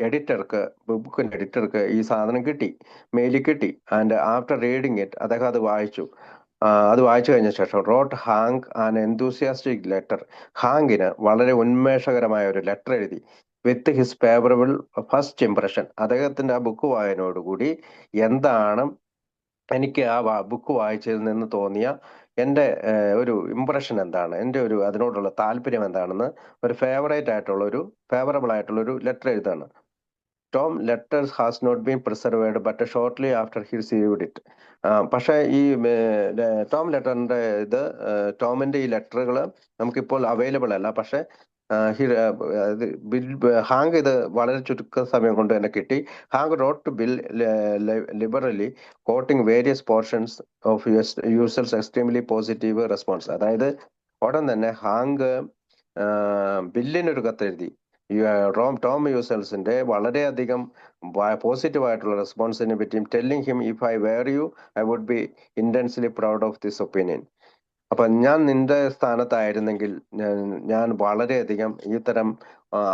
എഡിറ്റർക്ക്, ബുക്കിന്റെ എഡിറ്റർക്ക് ഈ സാധനം കിട്ടി, മെയിൽ കിട്ടി. ആൻഡ് ആഫ്റ്റർ റീഡിങ് ഇറ്റ്, അദ്ദേഹം അത് വായിച്ചു. അത് വായിച്ചു കഴിഞ്ഞ ശേഷം wrote Hank an enthusiastic letter, ഹാങ്കിന് വളരെ ഉന്മേഷകരമായ ഒരു ലെറ്റർ എഴുതി. With his favourable first impression, അദ്ദേഹത്തിന്റെ ആ ബുക്ക് വായനയോടുകൂടി എന്താണ് എനിക്ക് ആ ബുക്ക് വായിച്ചതിൽ നിന്ന് തോന്നിയ എൻ്റെ ഒരു ഇംപ്രഷൻ എന്താണ്, എൻ്റെ ഒരു അതിനോടുള്ള താല്പര്യം എന്താണെന്ന് ഒരു ഫേവറബിൾ ആയിട്ടുള്ള ഒരു ലെറ്റർ എഴുതാണ്. Tom letters has not been preserved but shortly after he received it. പക്ഷേ ഈ ടോം ലെറ്ററിന്റെ ടോമിന്റെ ഈ ലെറ്ററുകൾ നമുക്കിപ്പോൾ അവൈലബിൾ അല്ല. പക്ഷെ ഹാങ് ഇത് വളരെ ചുരുക്ക സമയം കൊണ്ട് തന്നെ കിട്ടി. Hank wrote to Bill liberally quoting various portions of users extremely positive response. അതായത് ഉടൻ തന്നെ ഹാങ് ബില്ലിനൊരു കത്തെഴുതി ടോം യൂസൽസിന്റെ വളരെയധികം പോസിറ്റീവ് ആയിട്ടുള്ള റെസ്പോൺസിനെ പറ്റിയും, telling him if I were you I would be intensely proud of this opinion. അപ്പൊ ഞാൻ നിന്റെ സ്ഥാനത്തായിരുന്നെങ്കിൽ ഞാൻ വളരെയധികം ഈ തരം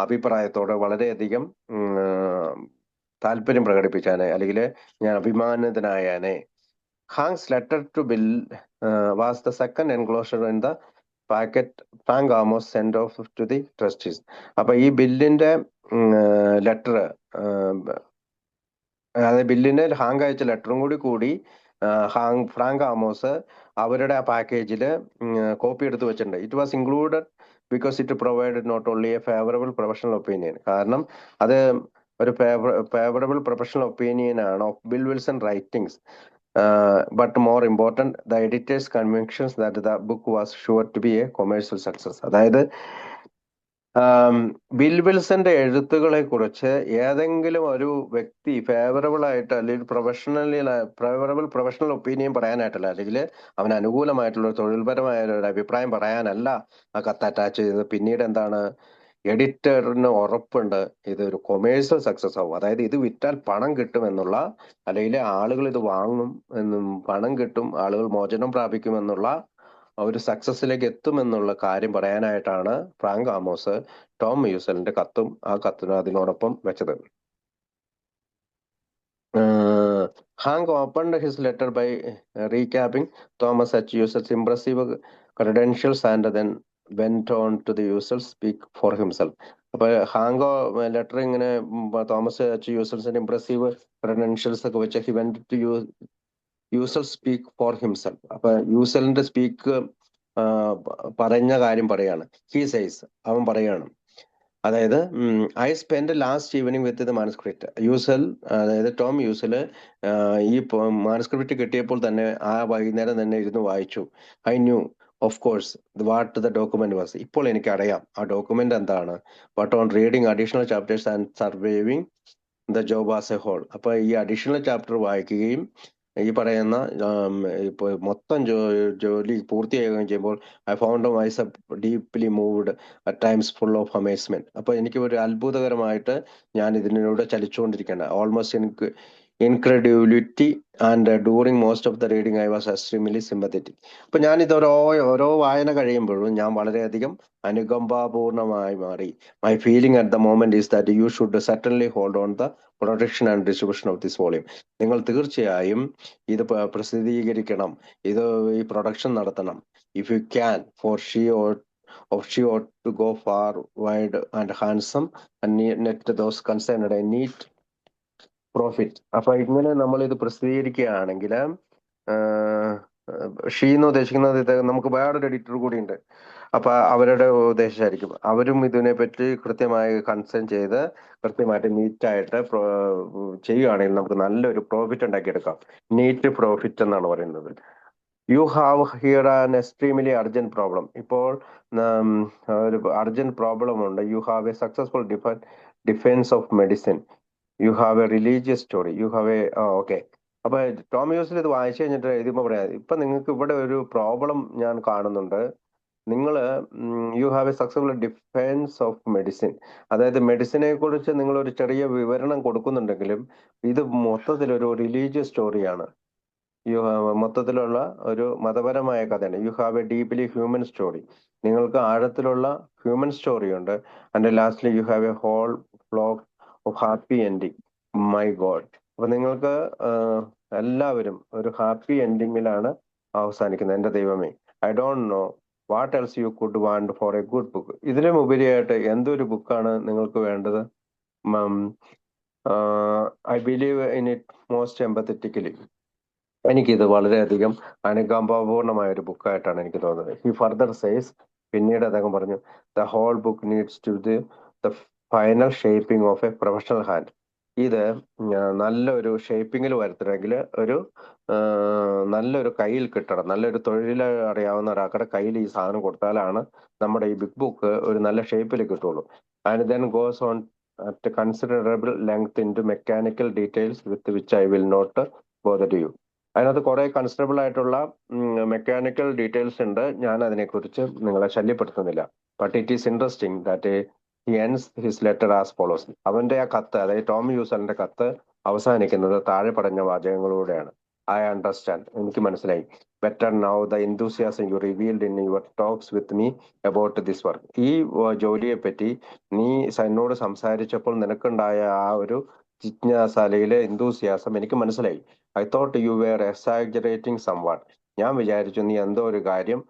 അഭിപ്രായത്തോടെ വളരെയധികം താല്പര്യം പ്രകടിപ്പിച്ചാനെ, അല്ലെങ്കിൽ ഞാൻ അഭിമാനിതനായാനെ. Hank's letter to Bill was the second enclosure in the packet Frank Amos send off to the trustees. അപ്പൊ ഈ ബില്ലിന്റെ ലെറ്റർ, അതായത് ബില്ലിന്റെ ഹാങ് അയച്ച ലെറ്ററും കൂടി ഫ്രാങ്ക് ആമോസ് അവരുടെ ആ പാക്കേജിൽ കോപ്പി എടുത്ത് വെച്ചിട്ടുണ്ട്. It was included because it provided not only a favourable professional opinion. കാരണം അത് ഒരു ഫേവറബിൾ പ്രൊഫഷണൽ ഒപ്പീനിയൻ ആണ് of Bill Wilson writings. But more important, the editor's convictions that the book was sure to be a commercial success. അതായത് bill വിൽസന്റെ എഴുത്തുകളെ കുറിച്ച് ഏതെങ്കിലും ഒരു വ്യക്തി favourable ആയിട്ട് അല്ലെങ്കിൽ പ്രൊഫഷണൽ ഒപ്പീനിയൻ പറയാനായിട്ടല്ല, അല്ലെങ്കിൽ അവന് അനുകൂലമായിട്ടുള്ള ഒരു തൊഴിൽപരമായ ഒരു അഭിപ്രായം പറയാനല്ല ആ കത്ത് അറ്റാച്ച് ചെയ്തത്. പിന്നീട് എന്താണ്, എഡിറ്ററിന് ഉറപ്പുണ്ട് ഇതൊരു കൊമേഴ്സ്യൽ സക്സസ് ആവും, അതായത് ഇത് വിറ്റാൽ പണം കിട്ടും എന്നുള്ള, അല്ലെങ്കിൽ ആളുകൾ ഇത് വാങ്ങും എന്നും പണം കിട്ടും, ആളുകൾ മോചനം പ്രാപിക്കും എന്നുള്ള ഒരു സക്സസിലേക്ക് എത്തുമെന്നുള്ള കാര്യം പറയാനായിട്ടാണ് ഫ്രാങ്ക് ആമോസ് ടോം മ്യൂസലിന്റെ കത്തും ആ കത്തിന് അതിനോടൊപ്പം വെച്ചത്. Hank opened his letter by recapping Thomas H. Usel's impressive credentials and then went on to the Usel speak for himself. അപ്പൊ ഹാങ്കോ ലെറ്റർ ഇങ്ങനെ തോമസ് എച്ച് യൂസൽസിന്റെ ഇംപ്രസീവ് ക്രെഡൻഷ്യൽസ് ഒക്കെ വെച്ച് he went to Uzzell speak for himself. അപ്പൊ യൂസലിന്റെ speak പറഞ്ഞ കാര്യം പറയാണ്. ഹി സൈസ്, അവൻ പറയാണ്, അതായത് I spend last evening with the manuscript. Uzzell, അതായത് ടോം യൂസൽ ഈ മാനുസ്ക്രിപ്റ്റ് കിട്ടിയപ്പോൾ തന്നെ ആ വൈകുന്നേരം തന്നെ ഇരുന്ന് വായിച്ചു. I knew of course what the document was. ഇപ്പോൾ എനിക്കറിയാം ആ ഡോക്യുമെന്റ് എന്താണ്. But on reading additional chapters and surveying the job as a whole. അപ്പൊ ഈ അഡീഷണൽ ചാപ്റ്റർ വായിക്കുകയും ഈ പറയുന്ന ഇപ്പൊ മൊത്തം ജോലി പൂർത്തിയാകുകയും ചെയ്യുമ്പോൾ I found myself deeply moved at times full of amazement. അപ്പൊ എനിക്ക് ഒരു അത്ഭുതകരമായിട്ട് ഞാൻ ഇതിനോട് ചലിച്ചുകൊണ്ടിരിക്കുകയാണ്. ഓൾമോസ്റ്റ് എനിക്ക് incredibility and during most of the reading I was extremely sympathetic. അപ്പൊ ഞാൻ ഇത് ഓരോ വായന കഴിയുമ്പോഴും ഞാൻ വളരെയധികം അനുകമ്പാപൂർണമായി മാറി. My feeling at the moment is that you should certainly hold on the production and distribution of this volume. നിങ്ങൾ തീർച്ചയായും ഇത് പ്രസിദ്ധീകരിക്കണം, ഇത് ഈ പ്രൊഡക്ഷൻ നടത്തണം. If you can, four she ought to go far wide and handsome and net those concerned a neat profit. അപ്പൊ ഇങ്ങനെ നമ്മൾ ഇത് പ്രസിദ്ധീകരിക്കുകയാണെങ്കിൽ ഷീ എന്ന് ഉദ്ദേശിക്കുന്നത് ഇത് നമുക്ക് വേറൊരു എഡിറ്റർ കൂടി ഉണ്ട്. അപ്പൊ അവരുടെ ഉദ്ദേശമായിരിക്കും, അവരും ഇതിനെ പറ്റി കൃത്യമായി കൺസേൺ ചെയ്ത് കൃത്യമായിട്ട് നീറ്റായിട്ട് ചെയ്യുകയാണെങ്കിൽ നമുക്ക് നല്ലൊരു പ്രോഫിറ്റ് ഉണ്ടാക്കിയെടുക്കാം. നീറ്റ് പ്രോഫിറ്റ് എന്നാണ് പറയുന്നത്. You have here an extremely urgent problem. ഇപ്പോൾ ഒരു അർജന്റ് പ്രോബ്ലം ഉണ്ട്. U have A successful defence of medicine. U have A religious story. U have A okay. അപ്പൊ ടോം യൂസിൽ ഇത് വായിച്ചു കഴിഞ്ഞിട്ട് എഴുതുമ്പോൾ പറയാം, ഇപ്പൊ നിങ്ങൾക്ക് ഇവിടെ ഒരു പ്രോബ്ലം ഞാൻ കാണുന്നുണ്ട്. നിങ്ങൾ U have A successful defence of medicine, അതായത് മെഡിസിനെ കുറിച്ച് നിങ്ങൾ ഒരു ചെറിയ വിവരണം കൊടുക്കുന്നുണ്ടെങ്കിലും ഇത് മൊത്തത്തിലൊരു റിലീജിയസ് സ്റ്റോറിയാണ്. മൊത്തത്തിലുള്ള ഒരു മതപരമായ കഥയാണ്. You have a deeply human story. നിങ്ങൾക്ക് ആഴത്തിലുള്ള ഹ്യൂമൻ സ്റ്റോറി ഉണ്ട്. And lastly you have a whole flock of happy ending. My God. അപ്പൊ നിങ്ങൾക്ക് എല്ലാവരും ഒരു ഹാപ്പി എൻഡിങ്ങിലാണ് അവസാനിക്കുന്നത്. എന്റെ ദൈവമേ, I don't know what else you could want for a good book. ഇതിലും ഉപരിയായിട്ട് എന്തൊരു ബുക്കാണ് നിങ്ങൾക്ക് വേണ്ടത്? I believe in it most empathetically. എനിക്കിത് വളരെയധികം അനുകമ്പാപൂർണമായ ഒരു ബുക്കായിട്ടാണ് എനിക്ക് തോന്നുന്നത്. ഹി ഫർദർ സേസ്, പിന്നീട് അദ്ദേഹം പറഞ്ഞു, the whole book needs to the final shaping of a professional hand. ഇത് നല്ലൊരു ഷേപ്പിങ്ങിൽ വരുത്തണമെങ്കിൽ ഒരു നല്ലൊരു കയ്യിൽ കിട്ടണം, നല്ലൊരു തൊഴിൽ അറിയാവുന്ന ഒരാളുടെ കയ്യിൽ ഈ സാധനം കൊടുത്താലാണ് നമ്മുടെ ഈ ബിഗ് ബുക്ക് ഒരു നല്ല ഷേപ്പിൽ കിട്ടുള്ളൂ. And then goes on at considerable length into mechanical details with which I will not bother you. അതിനകത്ത് കുറെ കൺസിഡറബിൾ ആയിട്ടുള്ള മെക്കാനിക്കൽ ഡീറ്റെയിൽസ് ഉണ്ട്. ഞാൻ അതിനെക്കുറിച്ച് നിങ്ങളെ ശല്യപ്പെടുത്തുന്നില്ല. But it is interesting that he ends his letter as follows. അവന്റെ ആ കത്ത്, അതായത് ടോം യൂസലിന്റെ കത്ത് അവസാനിക്കുന്നത് താഴെ പറഞ്ഞ വാചകങ്ങളിലൂടെയാണ്. ഐ അണ്ടർസ്റ്റാൻഡ്, എനിക്ക് മനസ്സിലായി. Better now the enthusiasm you revealed in your talks with me about this work. ഈ ജോലിയെ പറ്റി നീ എന്നോട് സംസാരിച്ചപ്പോൾ നിനക്കുണ്ടായ ആ ഒരു ജിജ്ഞാസ അല്ലെങ്കിൽ enthusiasm എനിക്ക് മനസ്സിലായി. I thought you were exaggerating somewhat. ഞാൻ വിചാരിച്ചു നീ എന്തോ ഒരു കാര്യം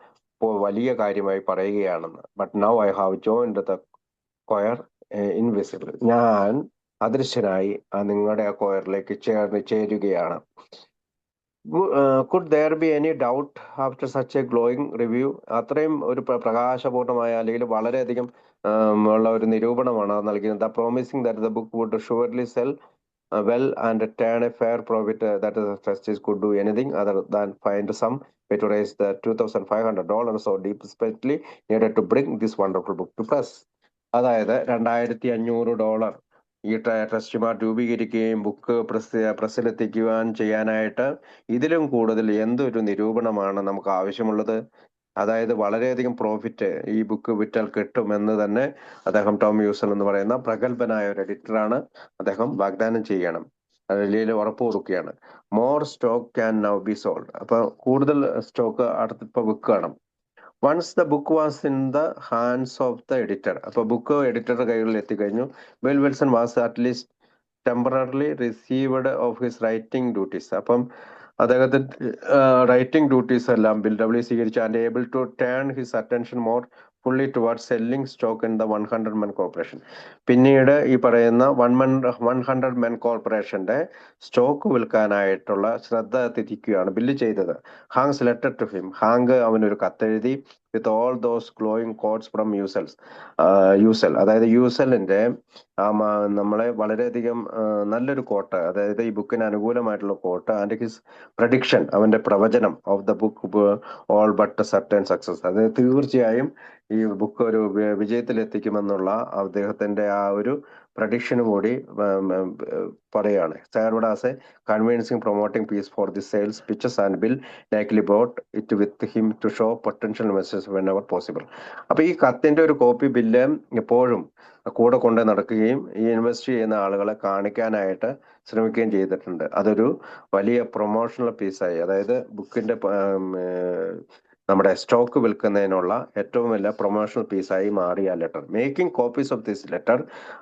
വലിയ കാര്യമായി പറയുകയാണെന്ന്. But now I have joined the choir invisible. ഞാൻ അദൃശ്യനായി നിങ്ങളുടെ ആ കൊയറിലേക്ക് ചേരുകയാണ്. Could there be any doubt after such a glowing review? അത്രയും ഒരു പ്രകാശപൂർണമായ അല്ലെങ്കിൽ വളരെയധികം ഉള്ള ഒരു നിരൂപണമാണ് നൽകിയത്. The promising that the book would surely sell well and turn a fair profit, that is, the trustees could do anything other than find some way to raise the $2,500 or desperately needed to bring this wonderful book to press. അതായത് $2,500 ഈ ട്രസ്റ്റിമാർ രൂപീകരിക്കുകയും book പ്രസ്സിലെത്തിക്കുവാൻ ചെയ്യാനായിട്ട് ഇതിലും കൂടുതൽ എന്തൊരു നിരൂപണമാണ് നമുക്ക് ആവശ്യമുള്ളത്? അതായത് വളരെയധികം പ്രോഫിറ്റ് ഈ ബുക്ക് വിറ്റാൽ കിട്ടുമെന്ന് തന്നെ അദ്ദേഹം ടോം യൂസൽ എന്ന് പറയുന്ന പ്രഗത്ഭനായ ഒരു എഡിറ്ററാണ്. അദ്ദേഹം വാഗ്ദാനം ചെയ്യണം, അതിൽ ഉറപ്പ് കൊടുക്കുകയാണ്. More stock can now be sold. അപ്പൊ കൂടുതൽ സ്റ്റോക്ക് അടുത്തിപ്പോ വിൽക്കണം. Once the book was in the hands of the editor. അപ്പൊ ബുക്ക് എഡിറ്ററുടെ കൈകളിൽ എത്തിക്കഴിഞ്ഞു. Bill Wilson was at least temporarily received of his writing duties. അപ്പം അദ്ദേഹത്തിന്റെ റൈറ്റിംഗ് ഡ്യൂട്ടീസ് എല്ലാം ബിൽ ഡബ്ല്യു സ്വീകരിച്ചു. And able to turn his attention more fully toward selling stock in the 100 Men corporation. പിന്നീട് ഈ പറയുന്ന 100 Men കോർപ്പറേഷന്റെ സ്റ്റോക്ക് വിൽക്കാനായിട്ടുള്ള ശ്രദ്ധ തിരിക്കുകയാണ് ബില്ല് ചെയ്തത്. Hank's letter to him. Hank അവനൊരു കത്തെഴുതി with all those glowing quotes from Uzzell. അതായത് യൂസലിന്റെ നമ്മളെ വളരെയധികം നല്ലൊരു കോട്ട്, അതായത് ഈ ബുക്കിന് അനുകൂലമായിട്ടുള്ള കോട്ട് ആൻഡ് ഹിസ് പ്രഡിക്ഷൻ, അവന്റെ പ്രവചനം of the book all but certain success. അതായത് തീർച്ചയായും ഈ ബുക്ക് ഒരു വിജയത്തിലെത്തിക്കുമെന്നുള്ള അദ്ദേഹത്തിന്റെ ആ ഒരു പ്രഡിക്ഷനും കൂടി പറയാണ്. served as a convincing promoting piece for the sales pitches and Bill likely brought it with him to show potential investors whenever possible. അപ്പൊ ഈ കത്തിന്റെ ഒരു കോപ്പി ബില്ല് എപ്പോഴും കൂടെ കൊണ്ട് നടക്കുകയും ഈ ഇൻവെസ്റ്റ് ചെയ്യുന്ന ആളുകളെ കാണിക്കാനായിട്ട് ശ്രമിക്കുകയും ചെയ്തിട്ടുണ്ട്. അതൊരു വലിയ പ്രൊമോഷണൽ പീസായി, അതായത് ബുക്കിന്റെ നമ്മുടെ സ്റ്റോക്ക് വിൽക്കുന്നതിനുള്ള ഏറ്റവും വലിയ പ്രൊമോഷണൽ പീസായി മാറി ആ letter. Making copies of this letter.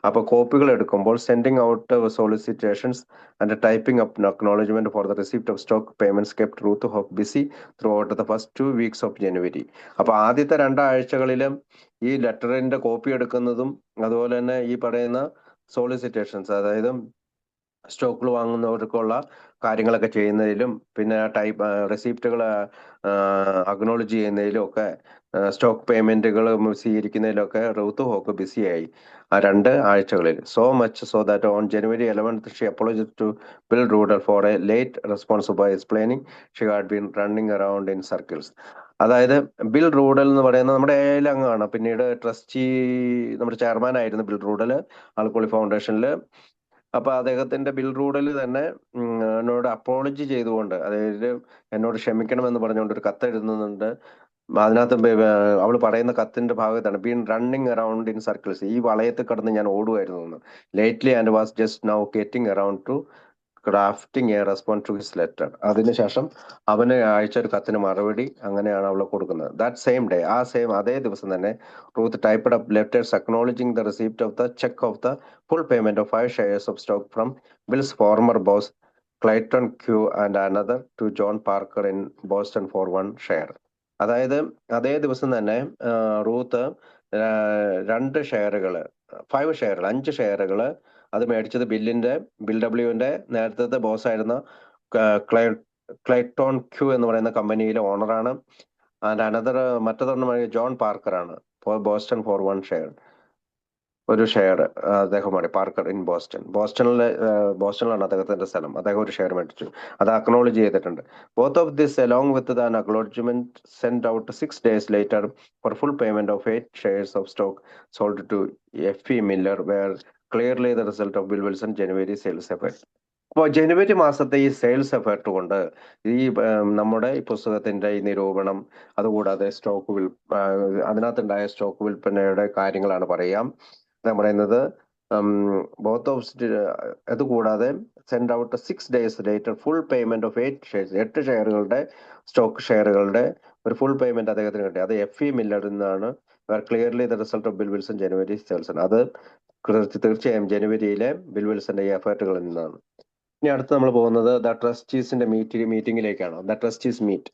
അപ്പൊ കോപ്പികൾ എടുക്കുമ്പോൾ sending out solicitations and typing up acknowledgment for the receipt of stock payments kept Ruth Hope busy throughout the first 2 weeks of January. അപ്പൊ ആദ്യത്തെ 2 ആഴ്ചകളിലും ഈ ലെറ്ററിന്റെ copy എടുക്കുന്നതും അതുപോലെ തന്നെ ഈ പറയുന്ന സോളിസിറ്റേഷൻസ്, അതായത് സ്റ്റോക്കുകൾ വാങ്ങുന്നവർക്കുള്ള കാര്യങ്ങളൊക്കെ ചെയ്യുന്നതിലും പിന്നെ ടൈപ്പ് റെസിപ്റ്റുകൾ അക്നോളജ് ചെയ്യുന്നതിലും ഒക്കെ സ്റ്റോക്ക് പേയ്മെന്റുകൾ സ്വീകരിക്കുന്നതിലും ഒക്കെ റൂത്ത് ഹോക്ക് ബിസിയായി ആ 2 ആഴ്ചകളിൽ. So much so that on January 11th she apologized to Bill Ruddell for a late response by explaining she had been running around in circles. അതായത് ബിൽ റൂഡൽ എന്ന് പറയുന്നത് നമ്മുടെ അംഗമാണ്. പിന്നീട് ട്രസ്റ്റി നമ്മുടെ ചെയർമാൻ ആയിരുന്നു ബിൽ റൂഡൽ ആൽക്കോളി ഫൗണ്ടേഷനിൽ. അപ്പൊ അദ്ദേഹത്തിന്റെ ബിൽ റൂഡൽ തന്നെ എന്നോട് അപ്പോളജി ചെയ്തുകൊണ്ട്, അതായത് എന്നോട് ക്ഷമിക്കണമെന്ന് പറഞ്ഞുകൊണ്ട് ഒരു കത്ത് എഴുതുന്നുണ്ട്. അതിനകത്ത് അവൾ പറയുന്ന കത്തിന്റെ ഭാഗത്താണ് been running around in circles, ഈ വളയത്തിൽ കടന്ന് ഞാൻ ഓടുമായിരുന്നു lately and was just now getting around to crafting a response to his letter. അതിനുശേഷം അവന് അയച്ച ഒരു കത്തിന് മറുപടി അങ്ങനെയാണ് അവൾ കൊടുക്കുന്നത്. ദാറ്റ് സെയിം ഡേ, അതേ ദിവസം തന്നെ Ruth typed up letters acknowledging the receipt of the cheque of the full payment of 5 shares of stock from Bill's former boss Clayton Q and another to John Parker in Boston for 1 share. അതായത് അതേ ദിവസം തന്നെ Ruth 2 ഷെയറുകള് 5 ഷെയറുകൾ 5 ഷെയറുകള് അത് മേടിച്ചത് bill ഡബ്ല്യുവിന്റെ നേരത്തെ boss ആയിരുന്ന ക്ലൈറ്റോൺ Q എന്ന് പറയുന്ന കമ്പനിയിലെ ഓണറാണ്. ആൻഡ് അനദർ മറ്റൊരെണ്ണം ജോൺ പാർക്കർ ആണ് ഫോർ ബോസ്റ്റൺ ഫോർ 1 ഷെയർ. ഒരു ഷെയർ അദ്ദേഹമാണ് പാർക്കർ ഇൻ ബോസ്റ്റണിലാണ് അദ്ദേഹത്തിന്റെ സ്ഥലം. അദ്ദേഹം ഒരു ഷെയർ മേടിച്ചു, അത് അക്നോളജ് ചെയ്തിട്ടുണ്ട്. Both of this along with than acknowledgement send out 6 days later for full payment of 8 shares of stock sold to F.E. Miller were clearly the result of Bill Wilson January sales effort. അപ്പോൾ ജനുവരി മാസത്തെ ഈ sales effort കൊണ്ട് ഈ നമ്മുടെ ഈ പുസ്തകത്തിന്റെ ഈ നിരൂപണം, അതുകൂടാതെ അതിനകത്തുണ്ടായ സ്റ്റോക്ക് വിൽപ്പനയുടെ കാര്യങ്ങളാണ് പറയാം പറയുന്നത്. ബോത്ത് ഓഫ് അതുകൂടാതെ send out 6 days later full payment of 8 shares, 8 ഷെയറുകളുടെ സ്റ്റോക്ക് ഷെയറുകളുടെ ഒരു ഫുൾ പേയ്മെന്റ് അദ്ദേഹത്തിന് കിട്ടി. അത് F.E. മില്ലറിൽ നിന്നാണ്. Clearly the result of Bill Wilson January sales. അത് തീർച്ചയായും ജനുവരിയിലെ ബിൽ വിൽസന്റെ ഈ എഫേർട്ടുകളിൽ നിന്നാണ്. ഇനി അടുത്ത് നമ്മൾ പോകുന്നത് ദ ട്രസ്റ്റീസിന്റെ മീറ്റിംഗിലേക്കാണ്. The trustees meet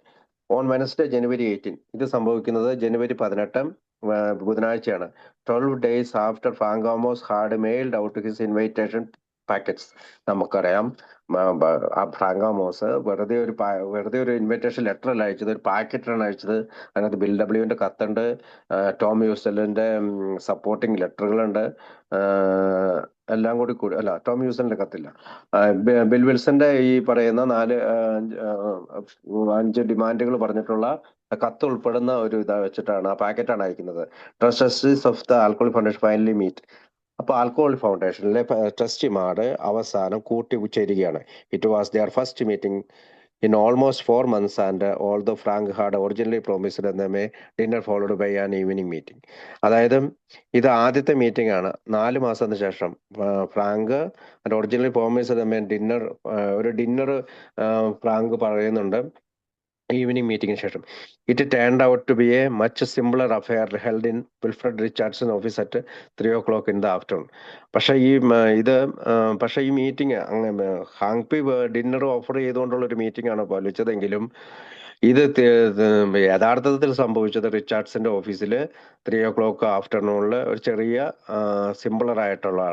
on Wednesday January 18. ഇത് സംഭവിക്കുന്നത് January 18 ബുധനാഴ്ചയാണ്. 12 days after Frank Amos had mailed out his invitation packets നമുക്കറിയാം. ഫ്രാങ്ക് ആമോസ് വെറുതെ ഒരു ഇൻവിറ്റേഷൻ ലെറ്റർ അല്ല അയച്ചത്, ഒരു പാക്കറ്റാണ് അയച്ചത്. അതിനകത്ത് ബിൽ ഡബ്ല്യുവിന്റെ കത്തുണ്ട്, ടോം യൂസലിന്റെ സപ്പോർട്ടിങ് ലെറ്ററുകളുണ്ട്, എല്ലാം കൂടി അല്ല, ടോം യൂസലിന്റെ കത്തില്ല, ബിൽ വിൽസന്റെ ഈ പറയുന്ന 5 ഡിമാൻഡുകൾ പറഞ്ഞിട്ടുള്ള കത്ത് ഉൾപ്പെടുന്ന ഒരു ഇതാ വെച്ചിട്ടാണ്, ആ പാക്കറ്റാണ് അയക്കുന്നത്. Trustees of the Alcohol Foundation finally meet. അപ്പൊ ആൽക്കഹോൾ ഫൗണ്ടേഷനിലെ ട്രസ്റ്റിമാർ അവസാനം കൂട്ടിച്ചേരുകയാണ്. It was their first meeting in almost 4 months and although Frank had originally promised them a dinner followed by an evening meeting. അതായത് ഇത് ആദ്യത്തെ മീറ്റിംഗ് ആണ് 4 മാസത്തിന് ശേഷം. Frank originally promised them a dinner, ഒരു ഡിന്നർ ഫ്രാങ്ക് പറയുന്നുണ്ട് evening മീറ്റിംഗിന് ശേഷം. It turned out to be a much simpler affair held in Wilfred Richardson office at 3 o'clock in the afternoon. പക്ഷെ ഈ മീറ്റിംഗ് ഹാങ്പി ഡിന്നർ ഓഫർ ചെയ്തുകൊണ്ടുള്ള ഒരു meeting ആണ് പാലിച്ചതെങ്കിലും ഇത് യഥാർത്ഥത്തിൽ സംഭവിച്ചത് റിച്ചാർഡ്സിന്റെ ഓഫീസിൽ 3 o'clock ആഫ്റ്റർനൂണിൽ ഒരു ചെറിയ സിംപിളർ ആയിട്ടുള്ള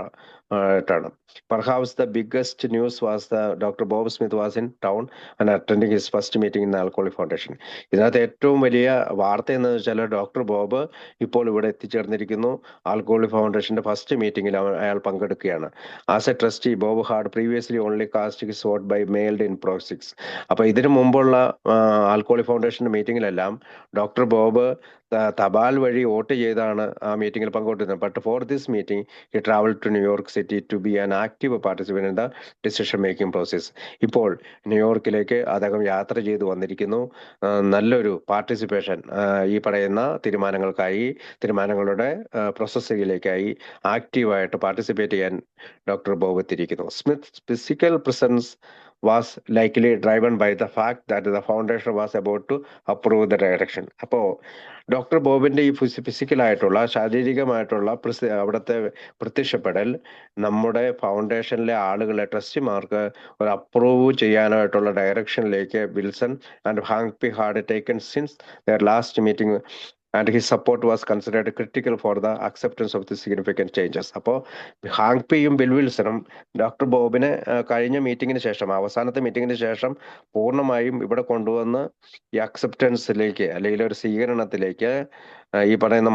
ആയിട്ടാണ്. Perhaps the biggest news was Dr. Bob Smith was in town and attending his first meeting in the Alcoholic Foundation. ഇതിനകത്ത് ഏറ്റവും വലിയ വാർത്ത എന്ന് വെച്ചാൽ ഡോക്ടർ ബോബ് ഇപ്പോൾ ഇവിടെ എത്തിച്ചേർന്നിരിക്കുന്നു. ആൽക്കഹോളിക് ഫൗണ്ടേഷന്റെ ഫസ്റ്റ് മീറ്റിംഗിൽ അയാൾ പങ്കെടുക്കുകയാണ്. As a trustee Bob had previously only cast his vote by mailed in proxies. അപ്പൊ ഇതിനു മുമ്പുള്ള ആൽക്കഹോളിക് ഫൗണ്ടേഷന്റെ മീറ്റിംഗിലെല്ലാം ഡോക്ടർ ബോബ് തപാൽ വഴി വോട്ട് ചെയ്താണ് ആ മീറ്റിംഗിൽ പങ്കെടുക്കുന്നത്. But for this meeting he travel to New York City to be an active participant in the decision making process. ഇപ്പോൾ ന്യൂയോർക്കിലേക്ക് അദ്ദേഹം യാത്ര ചെയ്തു വന്നിരിക്കുന്നു. നല്ലൊരു പാർട്ടിസിപ്പേഷൻ ഈ പറയുന്ന തീരുമാനങ്ങളുടെ പ്രോസസ്സിങ്ങിലേക്കായി ആക്റ്റീവായിട്ട് പാർട്ടിസിപ്പേറ്റ് ചെയ്യാൻ ഡോക്ടർ ബോബ് എത്തിയിരിക്കുന്നു. Smith physical presence was likely driven by the fact that the foundation was about to approve the direction. അപ്പോൾ ഡോക്ടർ ബോബിന്റെ ഈ ഫിസിക്കലായിട്ടുള്ള ശാരീരികമായിട്ടുള്ള അവിടുത്തെ പ്രത്യക്ഷപ്പെടൽ നമ്മുടെ ഫൗണ്ടേഷനിലെ ആളുകളെ ട്രസ്റ്റിമാർക്ക് ഒരു അപ്രൂവ് ചെയ്യാനായിട്ടുള്ള ഡയറക്ഷനിലേക്ക് Wilson and Hank P had taken since their last meeting and his support was considered critical for the acceptance of the significant changes. അപ്പോൾ ഹാങ്പിയും ബിൽ വിൽസണും ഡോക്ടർ ബോബിനെ കഴിഞ്ഞ മീറ്റിംഗിന് ശേഷം, അവസാനത്തെ മീറ്റിംഗിന് ശേഷം പൂർണ്ണമായും ഇവിടെ കൊണ്ടുവന്ന് ഈ അക്സെപ്റ്റൻസിലേക്ക് അല്ലെങ്കിൽ ഒരു സ്വീകരണത്തിലേക്ക് ഈ പറയുന്ന